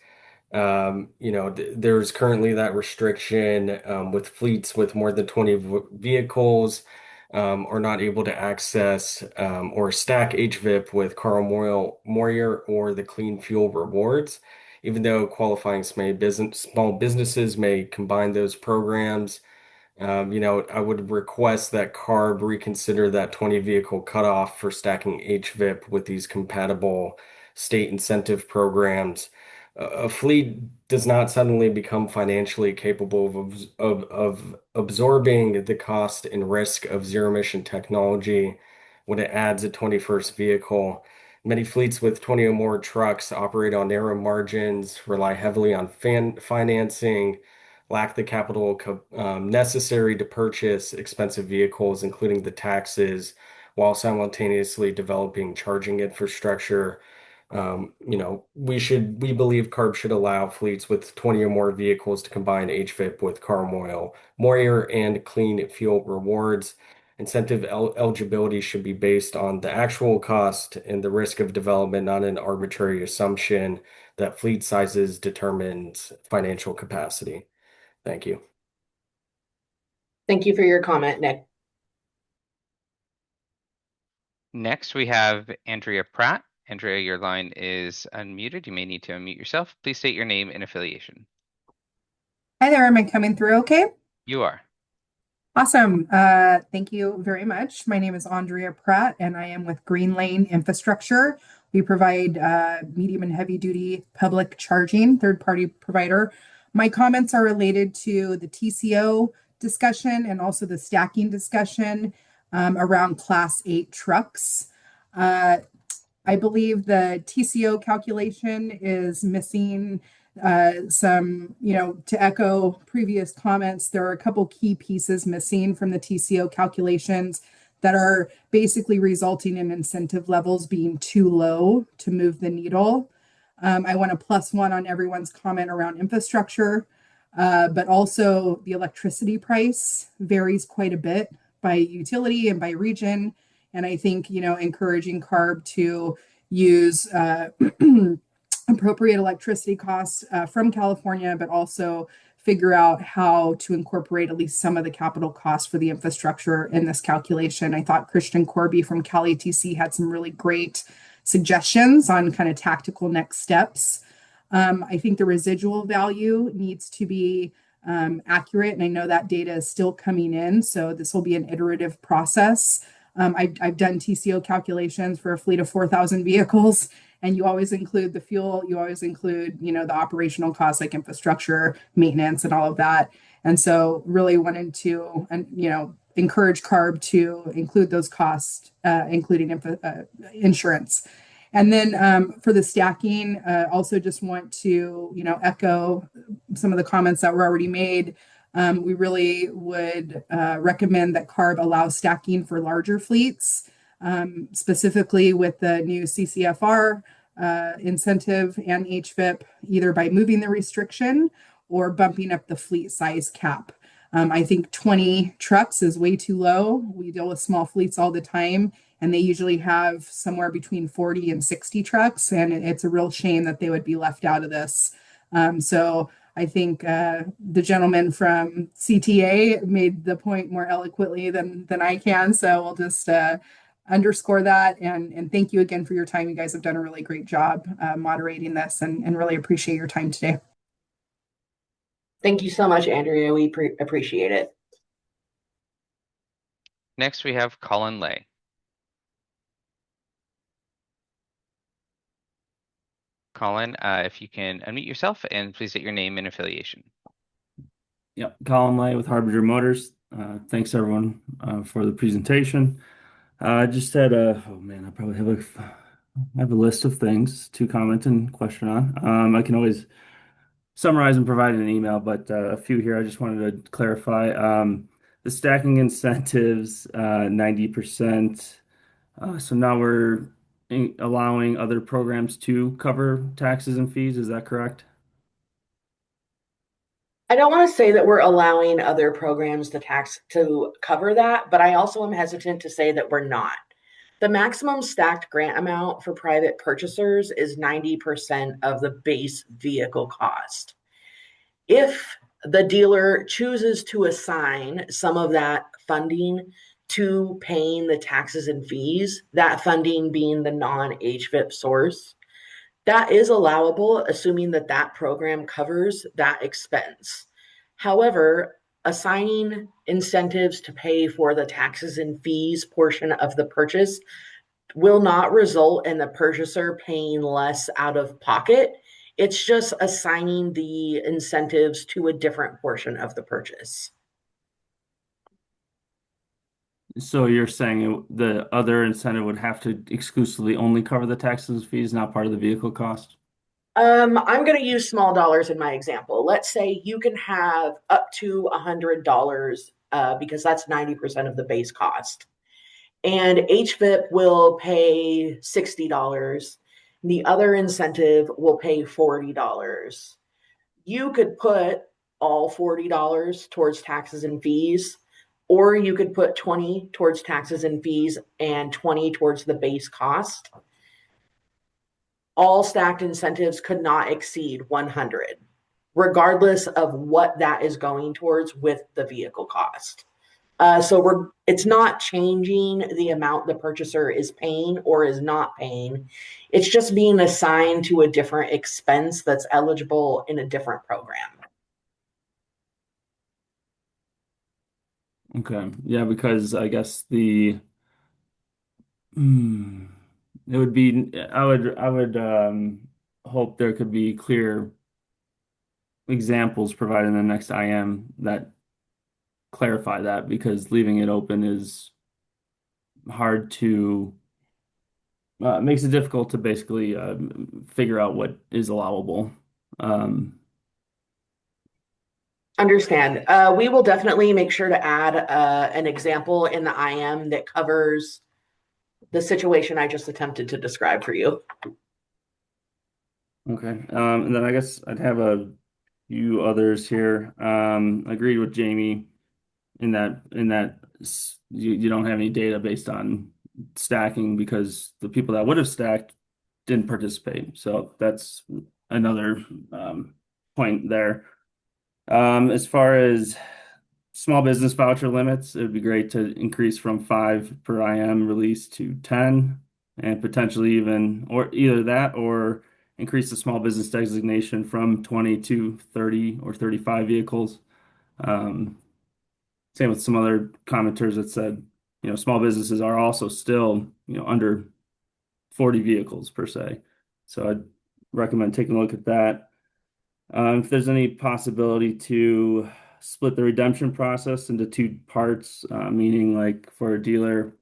there's currently that restriction with fleets with more than 20 vehicles are not able to access or stack HVIP with Carl Moyer or the Clean Fuel Rewards, even though qualifying small businesses may combine those programs. I would request that CARB reconsider that 20 vehicle cutoff for stacking HVIP with these compatible state incentive programs. A fleet does not suddenly become financially capable of absorbing the cost and risk of zero emission technology when it adds a 21st vehicle. Many fleets with 20 or more trucks operate on narrow margins, rely heavily on financing, lack the capital necessary to purchase expensive vehicles, including the taxes, while simultaneously developing charging infrastructure. We believe CARB should allow fleets with 20 or more vehicles to combine HVIP with car Moyer and clean fuel rewards. Incentive eligibility should be based on the actual cost and the risk of development, not an arbitrary assumption that fleet sizes determines financial capacity. Thank you. Thank you for your comment, Nick. Next, we have Andrea Pratt. Andrea, your line is unmuted. You may need to unmute yourself. Please state your name and affiliation. Hi there, am I coming through okay? You are. Awesome. Thank you very much. My name is Andrea Pratt, and I am with Green Lane Infrastructure. We provide medium and heavy duty public charging, third-party provider. My comments are related to the TCO discussion and also the stacking discussion around Class 8 trucks. I believe the TCO calculation is missing some, to echo previous comments, there are a couple key pieces missing from the TCO calculations that are basically resulting in incentive levels being too low to move the needle. I want to +1 on everyone's comment around infrastructure, but also the electricity price varies quite a bit by utility and by region. And I think, encouraging CARB to use appropriate electricity costs from California, but also figure out how to incorporate at least some of the capital costs for the infrastructure in this calculation. I thought Christian Corby from Cali TC had some really great suggestions on kind of tactical next steps. I think the residual value needs to be accurate, and I know that data is still coming in, so this will be an iterative process. I've done TCO calculations for a fleet of 4,000 vehicles, and you always include the fuel, you always include, the operational costs like infrastructure, maintenance, and all of that. And so really wanted to, encourage CARB to include those costs, including insurance. And then for the stacking, also just want to, echo some of the comments that were already made. We really would recommend that CARB allow stacking for larger fleets, specifically with the new CCFR incentive and HVIP, either by moving the restriction or bumping up the fleet size cap. I think 20 trucks is way too low. We deal with small fleets all the time, and they usually have somewhere between 40 and 60 trucks, and it's a real shame that they would be left out of this. So I think the gentleman from CTA made the point more eloquently than I can. So we'll just underscore that. And thank you again for your time. You guys have done a really great job moderating this and really appreciate your time today. Thank you so much, Andrea. We appreciate it. Next, we have Colin Lay. Colin, if you can unmute yourself and please state your name and affiliation. Yep, Colin Lay with Harbinger Motors. Thanks everyone for the presentation. I just had I probably have a list of things to comment and question on. I can always summarize and provide an email, but a few here I just wanted to clarify. The stacking incentives, 90%. So now we're allowing other programs to cover taxes and fees. Is that correct? I don't want to say that we're allowing other programs to cover that, but I also am hesitant to say that we're not. The maximum stacked grant amount for private purchasers is 90% of the base vehicle cost. If the dealer chooses to assign some of that funding to paying the taxes and fees, that funding being the non-HVIP source, that is allowable, assuming that that program covers that expense. However, assigning incentives to pay for the taxes and fees portion of the purchase will not result in the purchaser paying less out of pocket. It's just assigning the incentives to a different portion of the purchase. So you're saying the other incentive would have to exclusively only cover the taxes and fees, not part of the vehicle cost? I'm going to use small dollars in my example. Let's say you can have up to $100 because that's 90% of the base cost. And HVIP will pay $60. The other incentive will pay $40. You could put all $40 towards taxes and fees, or you could put 20 towards taxes and fees and 20 towards the base cost. All stacked incentives could not exceed 100, regardless of what that is going towards with the vehicle cost. It's not changing the amount the purchaser is paying or is not paying. It's just being assigned to a different expense that's eligible in a different program. Okay. Yeah, because I guess it would be I would hope there could be clear examples provided in the next IM that clarify that, because leaving it open is hard to makes it difficult to basically figure out what is allowable. Understand. We will definitely make sure to add an example in the IM that covers the situation I just attempted to describe for you. Okay. And then I guess I'd have a few others here. Agreed with Jamie in that you don't have any data based on stacking because the people that would have stacked didn't participate. So that's another point there. As far as small business voucher limits, it would be great to increase from 5 per IM release to 10, and potentially even or either that or increase the small business designation from 20 to 30 or 35 vehicles. Same with some other commenters that said, small businesses are also still, under 40 vehicles per se. So I'd recommend taking a look at that. If there's any possibility to split the redemption process into two parts, meaning like for a dealer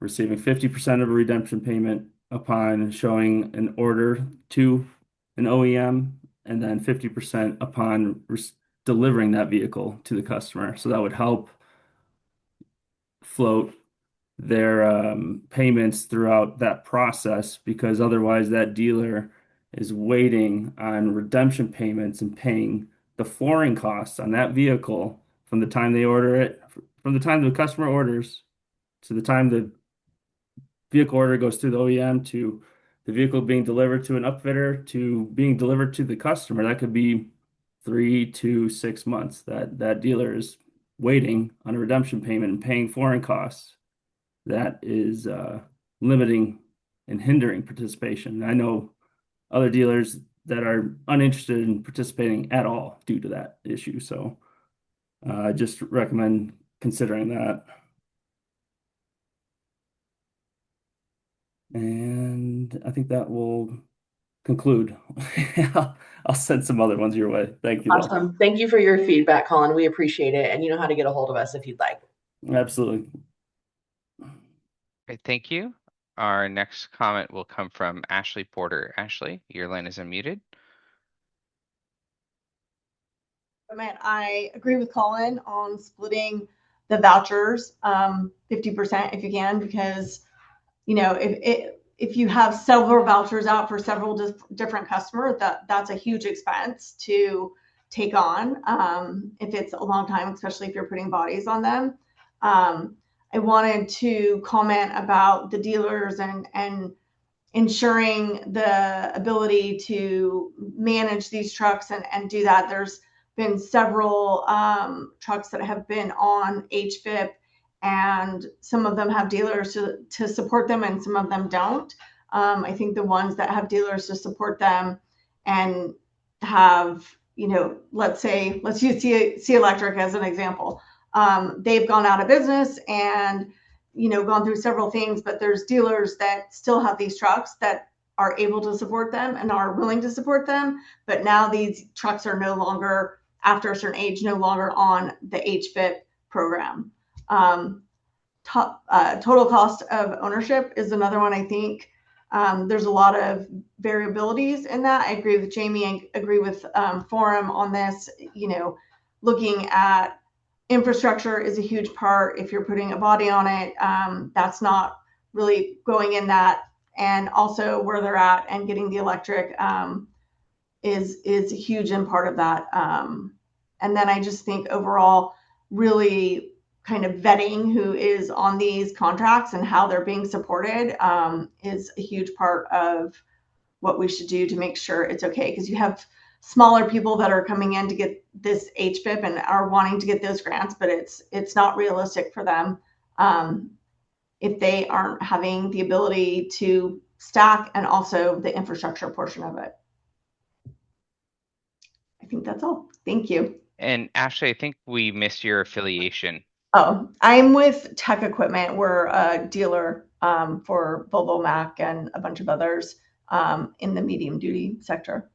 receiving 50% of a redemption payment upon showing an order to an OEM, and then 50% upon delivering that vehicle to the customer. So that would help float their payments throughout that process, because otherwise that dealer is waiting on redemption payments and paying the flooring costs on that vehicle from the time they order it, from the time the customer orders to the time the vehicle order goes through the OEM to the vehicle being delivered to an upfitter to being delivered to the customer. That could be 3 to 6 months that dealer is waiting on a redemption payment and paying flooring costs. That is limiting and hindering participation. I know other dealers that are uninterested in participating at all due to that issue. So I just recommend considering that. And I think that will conclude. I'll send some other ones your way. Thank you, though. Awesome. Thank you for your feedback, Colin. We appreciate it. And you know how to get a hold of us if you'd like. Absolutely. Okay, thank you. Our next comment will come from Ashley Porter. Ashley, your line is unmuted. Man, I agree with Colin on splitting the vouchers 50% if you can, because if you have several vouchers out for several different customers, that's a huge expense to take on if it's a long time, especially if you're putting bodies on them. I wanted to comment about the dealers and ensuring the ability to manage these trucks and do that. There's been several trucks that have been on HVIP, and some of them have dealers to support them and some of them don't. I think the ones that have dealers to support them and have, let's use C Electric as an example. They've gone out of business and gone through several things, but there's dealers that still have these trucks that are able to support them and are willing to support them. But now these trucks are no longer, after a certain age, no longer on the HVIP program. Total cost of ownership is another one. I think there's a lot of variabilities in that. I agree with Jamie. I agree with Forum on this. Looking at infrastructure is a huge part. If you're putting a body on it, that's not really going in that. And also where they're at and getting the electric is a huge in part of that. And then I just think overall, really kind of vetting who is on these contracts and how they're being supported is a huge part of what we should do to make sure it's okay. Because you have smaller people that are coming in to get this HVIP and are wanting to get those grants, but it's not realistic for them if they aren't having the ability to stack and also the infrastructure portion of it. I think that's all. Thank you. And Ashley, I think we missed your affiliation. Oh, I'm with Tech Equipment. We're a dealer for Volvo, Mac, and a bunch of others in the medium duty sector.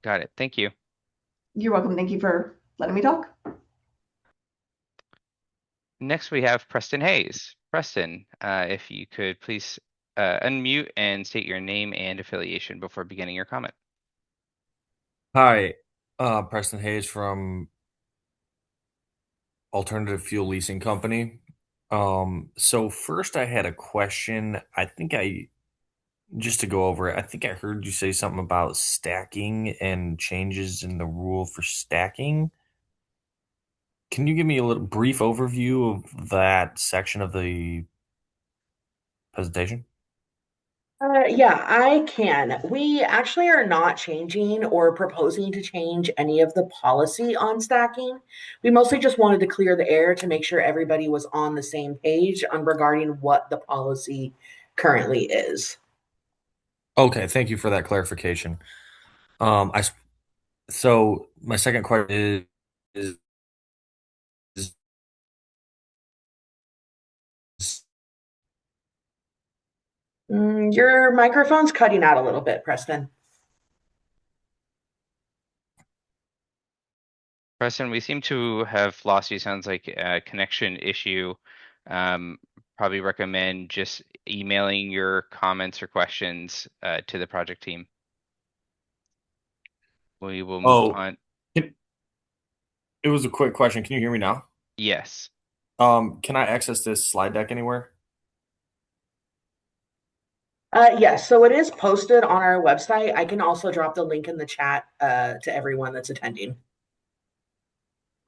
Got it. Thank you. You're welcome. Thank you for letting me talk. Next, we have Preston Hayes. Preston, if you could please unmute and state your name and affiliation before beginning your comment. Hi, Preston Hayes from Alternative Fuel Leasing Company. So first I had a question. Just to go over it, I think I heard you say something about stacking and changes in the rule for stacking. Can you give me a little brief overview of that section of the presentation? Yeah, I can. We actually are not changing or proposing to change any of the policy on stacking. We mostly just wanted to clear the air to make sure everybody was on the same page on regarding what the policy currently is. Okay, thank you for that clarification. So my second question is Your microphone's cutting out a little bit, Preston. Preston, we seem to have lost you. Sounds like a connection issue. Probably recommend just emailing your comments or questions to the project team. We will move on. It was a quick question. Can you hear me now? Yes. Can I access this slide deck anywhere? Yes, so it is posted on our website. I can also drop the link in the chat to everyone that's attending.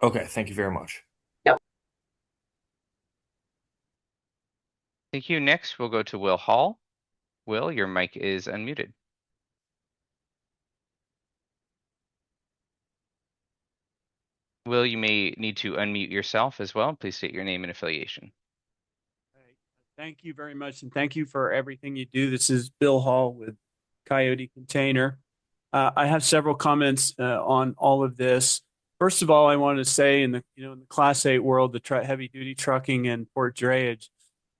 Okay, thank you very much. Yep. Thank you. Next, we'll go to Will Hall. Will, your mic is unmuted. Will, you may need to unmute yourself as well. Please state your name and affiliation. Thank you very much, and thank you for everything you do. This is Bill Hall with Coyote Container. I have several comments on all of this. First of all, I want to say in the Class 8 world, the heavy duty trucking and port drayage,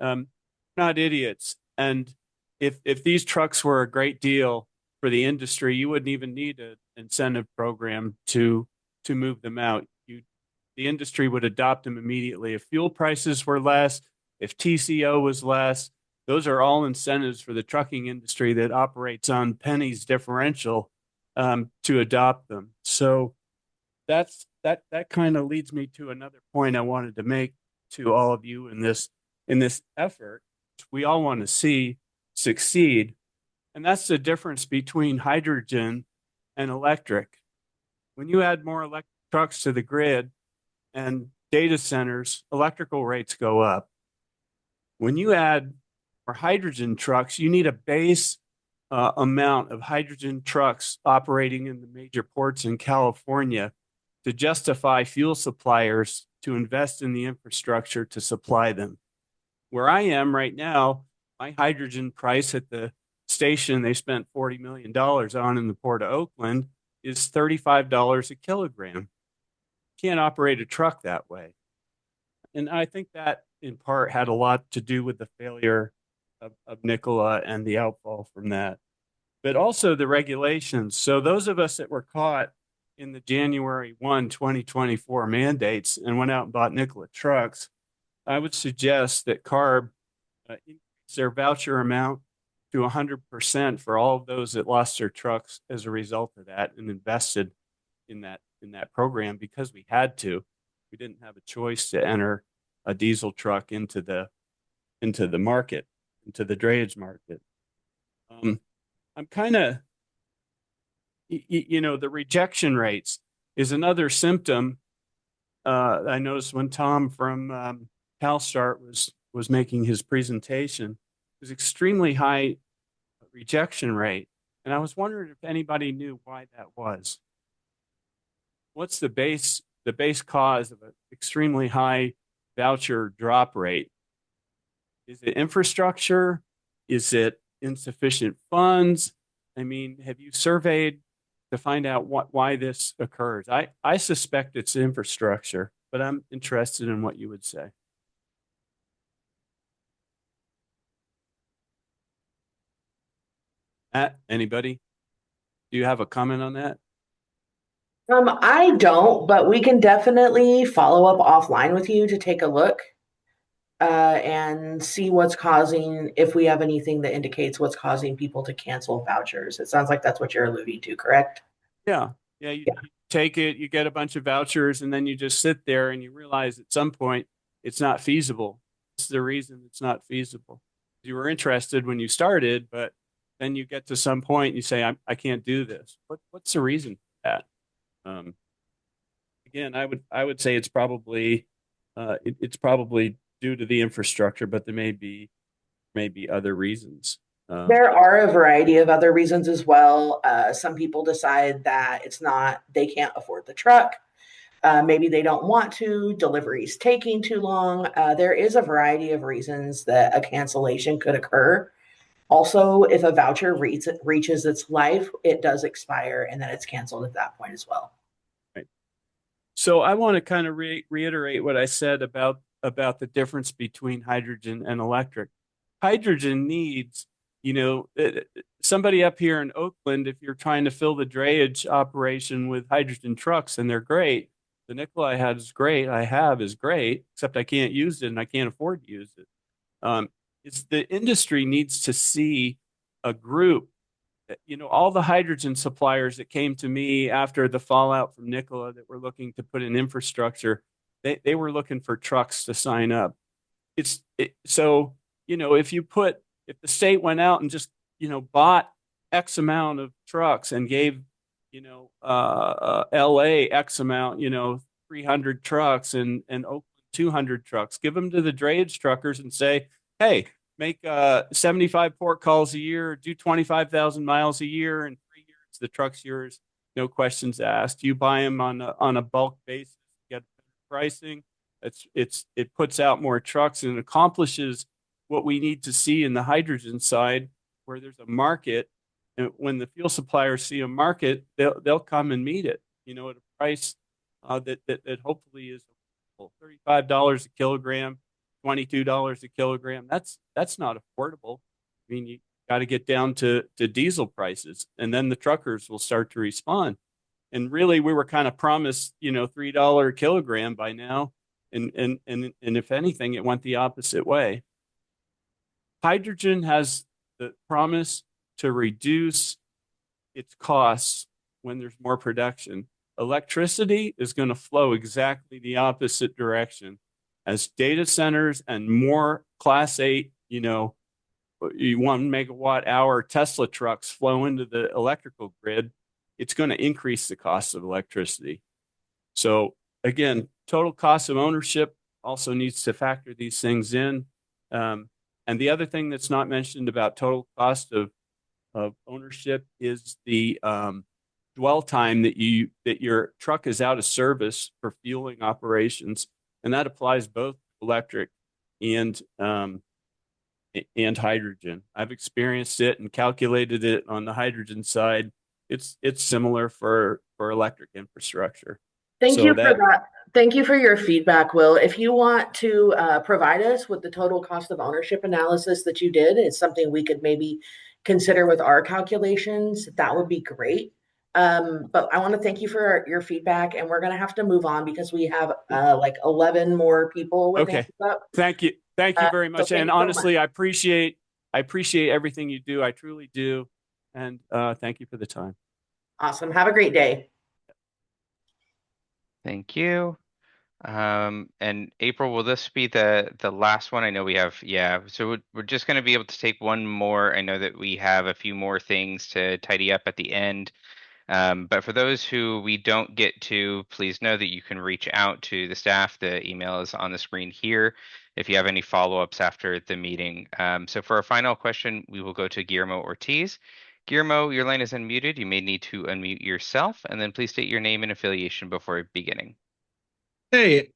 not idiots. And if these trucks were a great deal for the industry, you wouldn't even need an incentive program to move them out. The industry would adopt them immediately. If fuel prices were less, if TCO was less, those are all incentives for the trucking industry that operates on pennies differential to adopt them. So that kind of leads me to another point I wanted to make to all of you in this effort. We all want to see succeed, and that's the difference between hydrogen and electric. When you add more electric trucks to the grid and data centers, electrical rates go up. When you add more hydrogen trucks, you need a base amount of hydrogen trucks operating in the major ports in California to justify fuel suppliers to invest in the infrastructure to supply them. Where I am right now, my hydrogen price at the station they spent $40 million on in the Port of Oakland is $35 a kilogram. Can't operate a truck that way. And I think that in part had a lot to do with the failure of Nikola and the outfall from that, but also the regulations. So those of us that were caught in the January 1, 2024 mandates and went out and bought Nikola trucks, I would suggest that CARB increase their voucher amount to 100% for all of those that lost their trucks as a result of that and invested in that program because we had to. We didn't have a choice to enter a diesel truck into the market, into the drayage market. I'm kind of, the rejection rates is another symptom. I noticed when Tom from CalStart was making his presentation, it was extremely high rejection rate. And I was wondering if anybody knew why that was. What's the base cause of an extremely high voucher drop rate? Is it infrastructure? Is it insufficient funds? I mean, have you surveyed to find out why this occurs? I suspect it's infrastructure, but I'm interested in what you would say. Matt, anybody? Do you have a comment on that? I don't, but we can definitely follow up offline with you to take a look and see what's causing, if we have anything that indicates what's causing people to cancel vouchers. It sounds like that's what you're alluding to, correct? Yeah. You take it, you get a bunch of vouchers, and then you just sit there and you realize at some point it's not feasible. It's the reason it's not feasible. You were interested when you started, but then you get to some point and you say, I can't do this. What's the reason for that? Again, I would say it's probably due to the infrastructure, but there may be other reasons. There are a variety of other reasons as well. Some people decide that they can't afford the truck. Maybe they don't want to, deliveries taking too long. There is a variety of reasons that a cancellation could occur. Also, if a voucher reaches its life, it does expire and then it's canceled at that point as well. Right. So I want to kind of reiterate what I said about the difference between hydrogen and electric. Hydrogen needs, somebody up here in Oakland, if you're trying to fill the drayage operation with hydrogen trucks, and they're great. The Nikola I have is great, except I can't use it and I can't afford to use it. It's the industry needs to see a group. All the hydrogen suppliers that came to me after the fallout from Nikola that were looking to put in infrastructure, they were looking for trucks to sign up. So if the state went out and just bought X amount of trucks and gave LA X amount, 300 trucks and Oakland 200 trucks, give them to the drayage truckers and say, hey, make 75 port calls a year, do 25,000 miles a year, in 3 years the truck's yours, no questions asked. You buy them on a bulk basis, get pricing. It puts out more trucks and accomplishes what we need to see in the hydrogen side, where there's a market. And when the fuel suppliers see a market, they'll come and meet it, at a price that hopefully is $35 a kilogram, $22 a kilogram. That's not affordable. I mean, you got to get down to diesel prices, and then the truckers will start to respond. And really, we were kind of promised, $3 a kilogram by now, and if anything, it went the opposite way. Hydrogen has the promise to reduce its costs when there's more production. Electricity is going to flow exactly the opposite direction. As data centers and more Class 8, 1 megawatt hour Tesla trucks flow into the electrical grid, it's going to increase the cost of electricity. So again, total cost of ownership also needs to factor these things in. And the other thing that's not mentioned about total cost of ownership is the dwell time that your truck is out of service for fueling operations, and that applies both electric and hydrogen. I've experienced it and calculated it on the hydrogen side. It's similar for electric infrastructure. Thank So you for that. Thank you for your feedback, Will. If you want to provide us with the total cost of ownership analysis that you did, it's something we could maybe consider with our calculations. That would be great. But I want to thank you for your feedback, and we're going to have to move on because we have like 11 more people with hands up. Thank you very much. So And honestly, I appreciate everything you do. I truly do. And thank you for the time. Awesome. Have a great day. Thank you. And April, will this be the last one? I know we have, so we're just going to be able to take one more. I know that we have a few more things to tidy up at the end. But for those who we don't get to, please know that you can reach out to the staff. The email is on the screen here if you have any follow-ups after the meeting. So for our final question, we will go to Guillermo Ortiz. Guillermo, your line is unmuted. You may need to unmute yourself, and then please state your name and affiliation before beginning. Hey,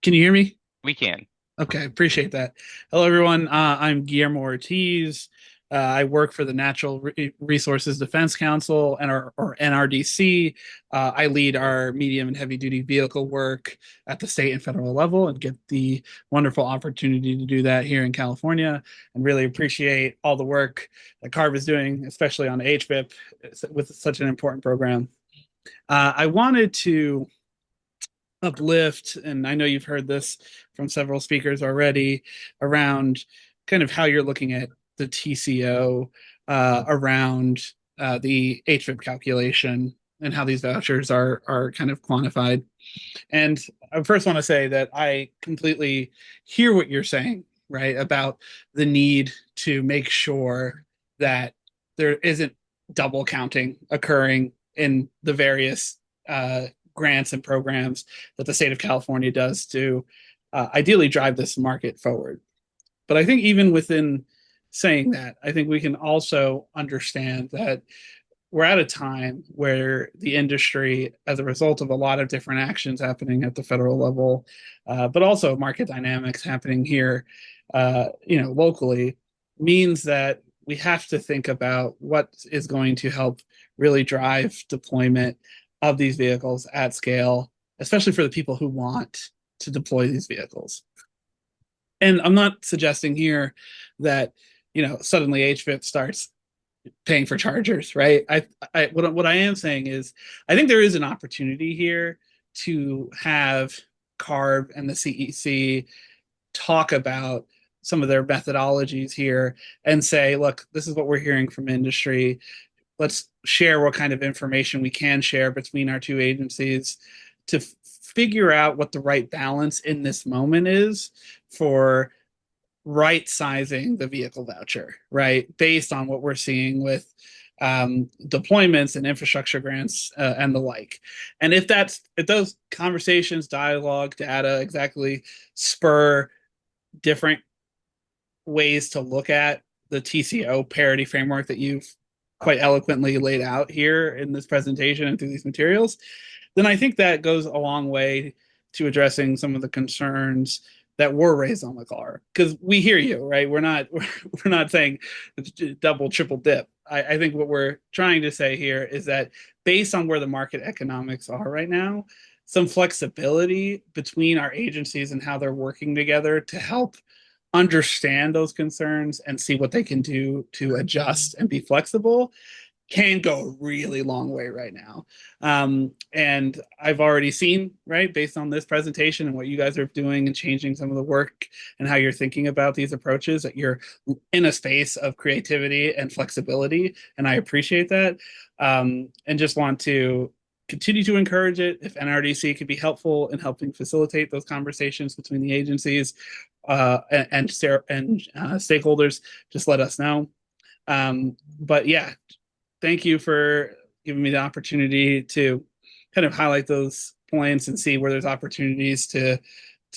can you hear me? We can. Okay, appreciate that. Hello, everyone. I'm Guillermo Ortiz. I work for the Natural Resources Defense Council or NRDC. I lead our medium and heavy duty vehicle work at the state and federal level and get the wonderful opportunity to do that here in California, and really appreciate all the work that CARB is doing, especially on HVIP with such an important program. I wanted to uplift, and I know you've heard this from several speakers already, around kind of how you're looking at the TCO around the HVIP calculation and how these vouchers are kind of quantified. And I first want to say that I completely hear what you're saying, right, about the need to make sure that there isn't double counting occurring in the various grants and programs that the state of California does to ideally drive this market forward. But I think even within saying that, I think we can also understand that we're at a time where the industry, as a result of a lot of different actions happening at the federal level, but also market dynamics happening here, locally, means that we have to think about what is going to help really drive deployment of these vehicles at scale, especially for the people who want to deploy these vehicles. And I'm not suggesting here that, suddenly HVIP starts paying for chargers, right? What I am saying is, I think there is an opportunity here to have CARB and the CEC talk about some of their methodologies here and say, look, this is what we're hearing from industry. Let's share what kind of information we can share between our two agencies to figure out what the right balance in this moment is for right sizing the vehicle voucher, right? Based on what we're seeing with deployments and infrastructure grants and the like. And if those conversations, dialogue, data exactly spur different ways to look at the TCO parity framework that you've quite eloquently laid out here in this presentation and through these materials, then I think that goes a long way to addressing some of the concerns that were raised on the car. Because we hear you, right? We're not saying double, triple dip. I think what we're trying to say here is that based on where the market economics are right now, some flexibility between our agencies and how they're working together to help understand those concerns and see what they can do to adjust and be flexible can go a really long way right now. And I've already seen, right, based on this presentation and what you guys are doing and changing some of the work and how you're thinking about these approaches, that you're in a space of creativity and flexibility. And I appreciate that. And just want to continue to encourage it. If NRDC could be helpful in helping facilitate those conversations between the agencies and stakeholders, just let us know. But yeah, thank you for giving me the opportunity to kind of highlight those points and see where there's opportunities to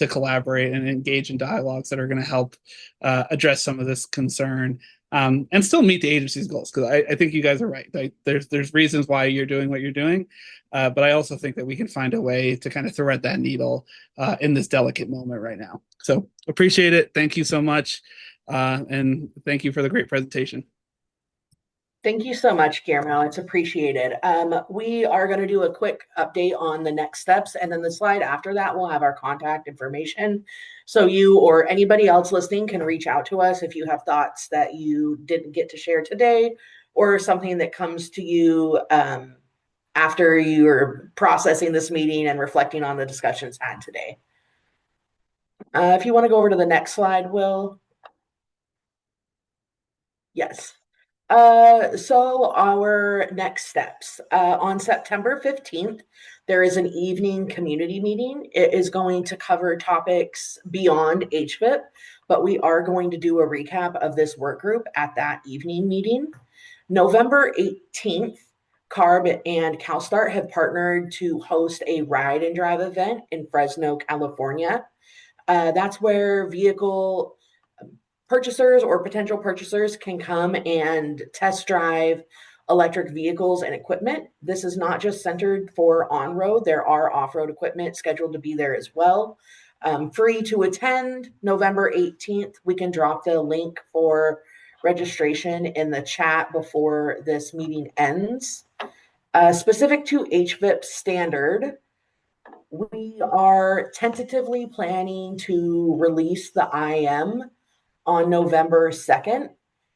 collaborate and engage in dialogues that are going to help address some of this concern, and still meet the agency's goals. Because I think you guys are right. There's reasons why you're doing what you're doing, but I also think that we can find a way to kind of thread that needle in this delicate moment right now. So appreciate it. Thank you so much, and thank you for the great presentation. Thank you so much, Guillermo. It's appreciated. We are going to do a quick update on the next steps, and then the slide after that will have our contact information. So you or anybody else listening can reach out to us if you have thoughts that you didn't get to share today, or something that comes to you after you're processing this meeting and reflecting on the discussions had today. If you want to go over to the next slide, Will. Yes. So our next steps. On September 15th, there is an evening community meeting. It is going to cover topics beyond HVIP, but we are going to do a recap of this work group at that evening meeting. November 18th, CARB and CalSTART have partnered to host a ride and drive event in Fresno, California. That's where vehicle purchasers or potential purchasers can come and test drive electric vehicles and equipment. This is not just centered for on-road. There are off-road equipment scheduled to be there as well. Free to attend November 18th. We can drop the link for registration in the chat before this meeting ends. Specific to HVIP standard, we are tentatively planning to release the IM on November 2nd.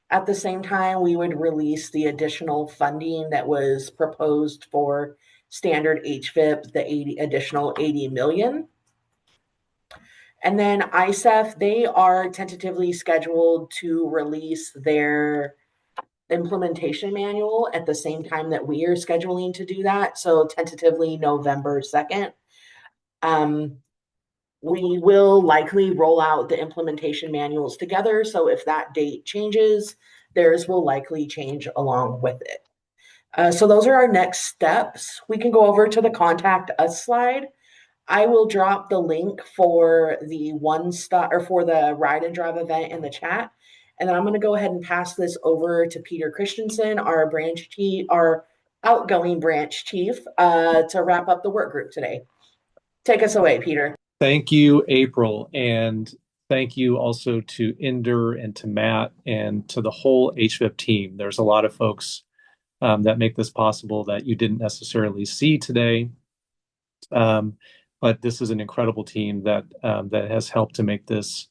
At the same time, we would release the additional funding that was proposed for standard HVIP, the additional 80 million. And then ISEF, they are tentatively scheduled to release their implementation manual at the same time that we are scheduling to do that. So tentatively November 2nd. We will likely roll out the implementation manuals together. So if that date changes, theirs will likely change along with it. So those are our next steps. We can go over to the contact us slide. I will drop the link for the for the ride and drive event in the chat. And then I'm going to go ahead and pass this over to Peter Christensen, our branch chief, our outgoing branch chief, to wrap up the work group today. Take us away, Peter. Thank you, April, and thank you also to Inder and to Matt and to the whole HVIP team. There's a lot of folks that make this possible that you didn't necessarily see today, but this is an incredible team that has helped to make this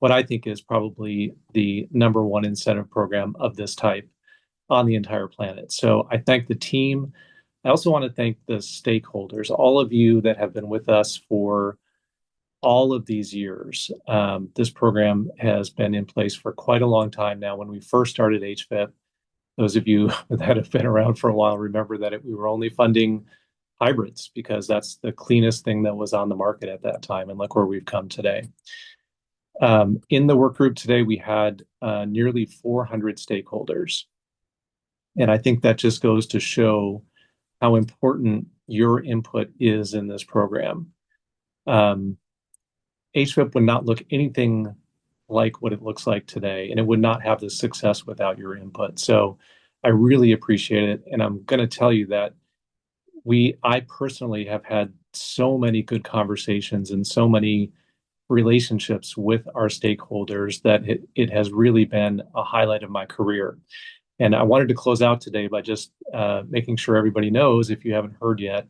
what I think is probably the #1 incentive program of this type on the entire planet. So I thank the team. I also want to thank the stakeholders, all of you that have been with us for all of these years. This program has been in place for quite a long time now. When we first started HVIP, those of you that have been around for a while remember that we were only funding hybrids because that's the cleanest thing that was on the market at that time. And look where we've come today. In the work group today, we had nearly 400 stakeholders. And I think that just goes to show how important your input is in this program. HVIP would not look anything like what it looks like today, and it would not have the success without your input. So I really appreciate it. And I'm going to tell you that I personally have had so many good conversations and so many relationships with our stakeholders that it has really been a highlight of my career. And I wanted to close out today by just making sure everybody knows, if you haven't heard yet,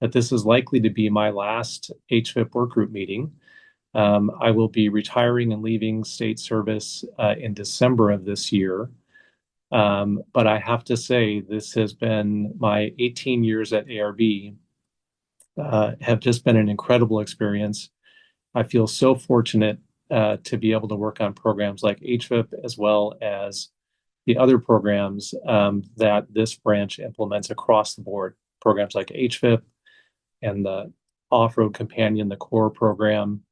that this is likely to be my last HVIP work group meeting. I will be retiring and leaving state service in December of this year. But I have to say, this has been my 18 years at ARB have just been an incredible experience. I feel so fortunate to be able to work on programs like HVIP as well as the other programs that this branch implements across the board. Programs like HVIP and the Off-Road Companion, the core program,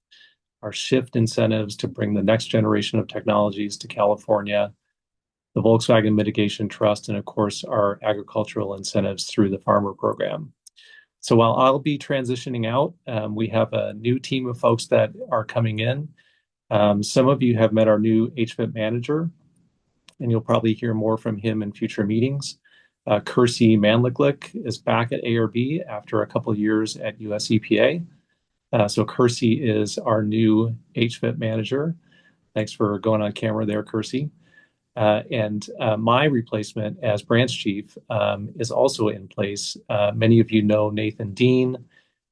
our shift incentives to bring the next generation of technologies to California, the Volkswagen Mitigation Trust, and of course, our agricultural incentives through the farmer program. So while I'll be transitioning out, we have a new team of folks that are coming in. Some of you have met our new HVIP manager, and you'll probably hear more from him in future meetings. Kirsty Manlicklick is back at ARB after a couple of years at US EPA. So Kirsty is our new HVIP manager. Thanks for going on camera there, Kirsty. And my replacement as branch chief is also in place. Many of you know Nathan Dean.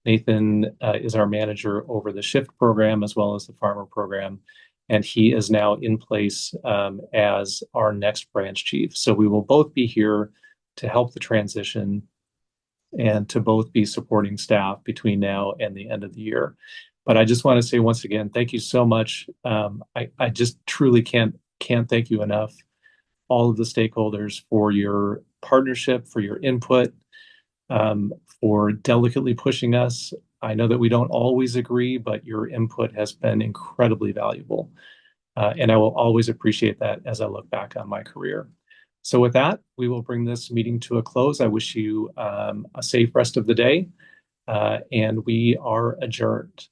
Nathan is our manager over the SHIFT program as well as the farmer program. And he is now in place as our next branch chief. So we will both be here to help the transition and to both be supporting staff between now and the end of the year. But I just want to say once again, thank you so much. I just truly can't thank you enough, all of the stakeholders, for your partnership, for your input, for delicately pushing us. I know that we don't always agree, but your input has been incredibly valuable. And I will always appreciate that as I look back on my career. So with that, we will bring this meeting to a close. I wish you a safe rest of the day, and we are adjourned.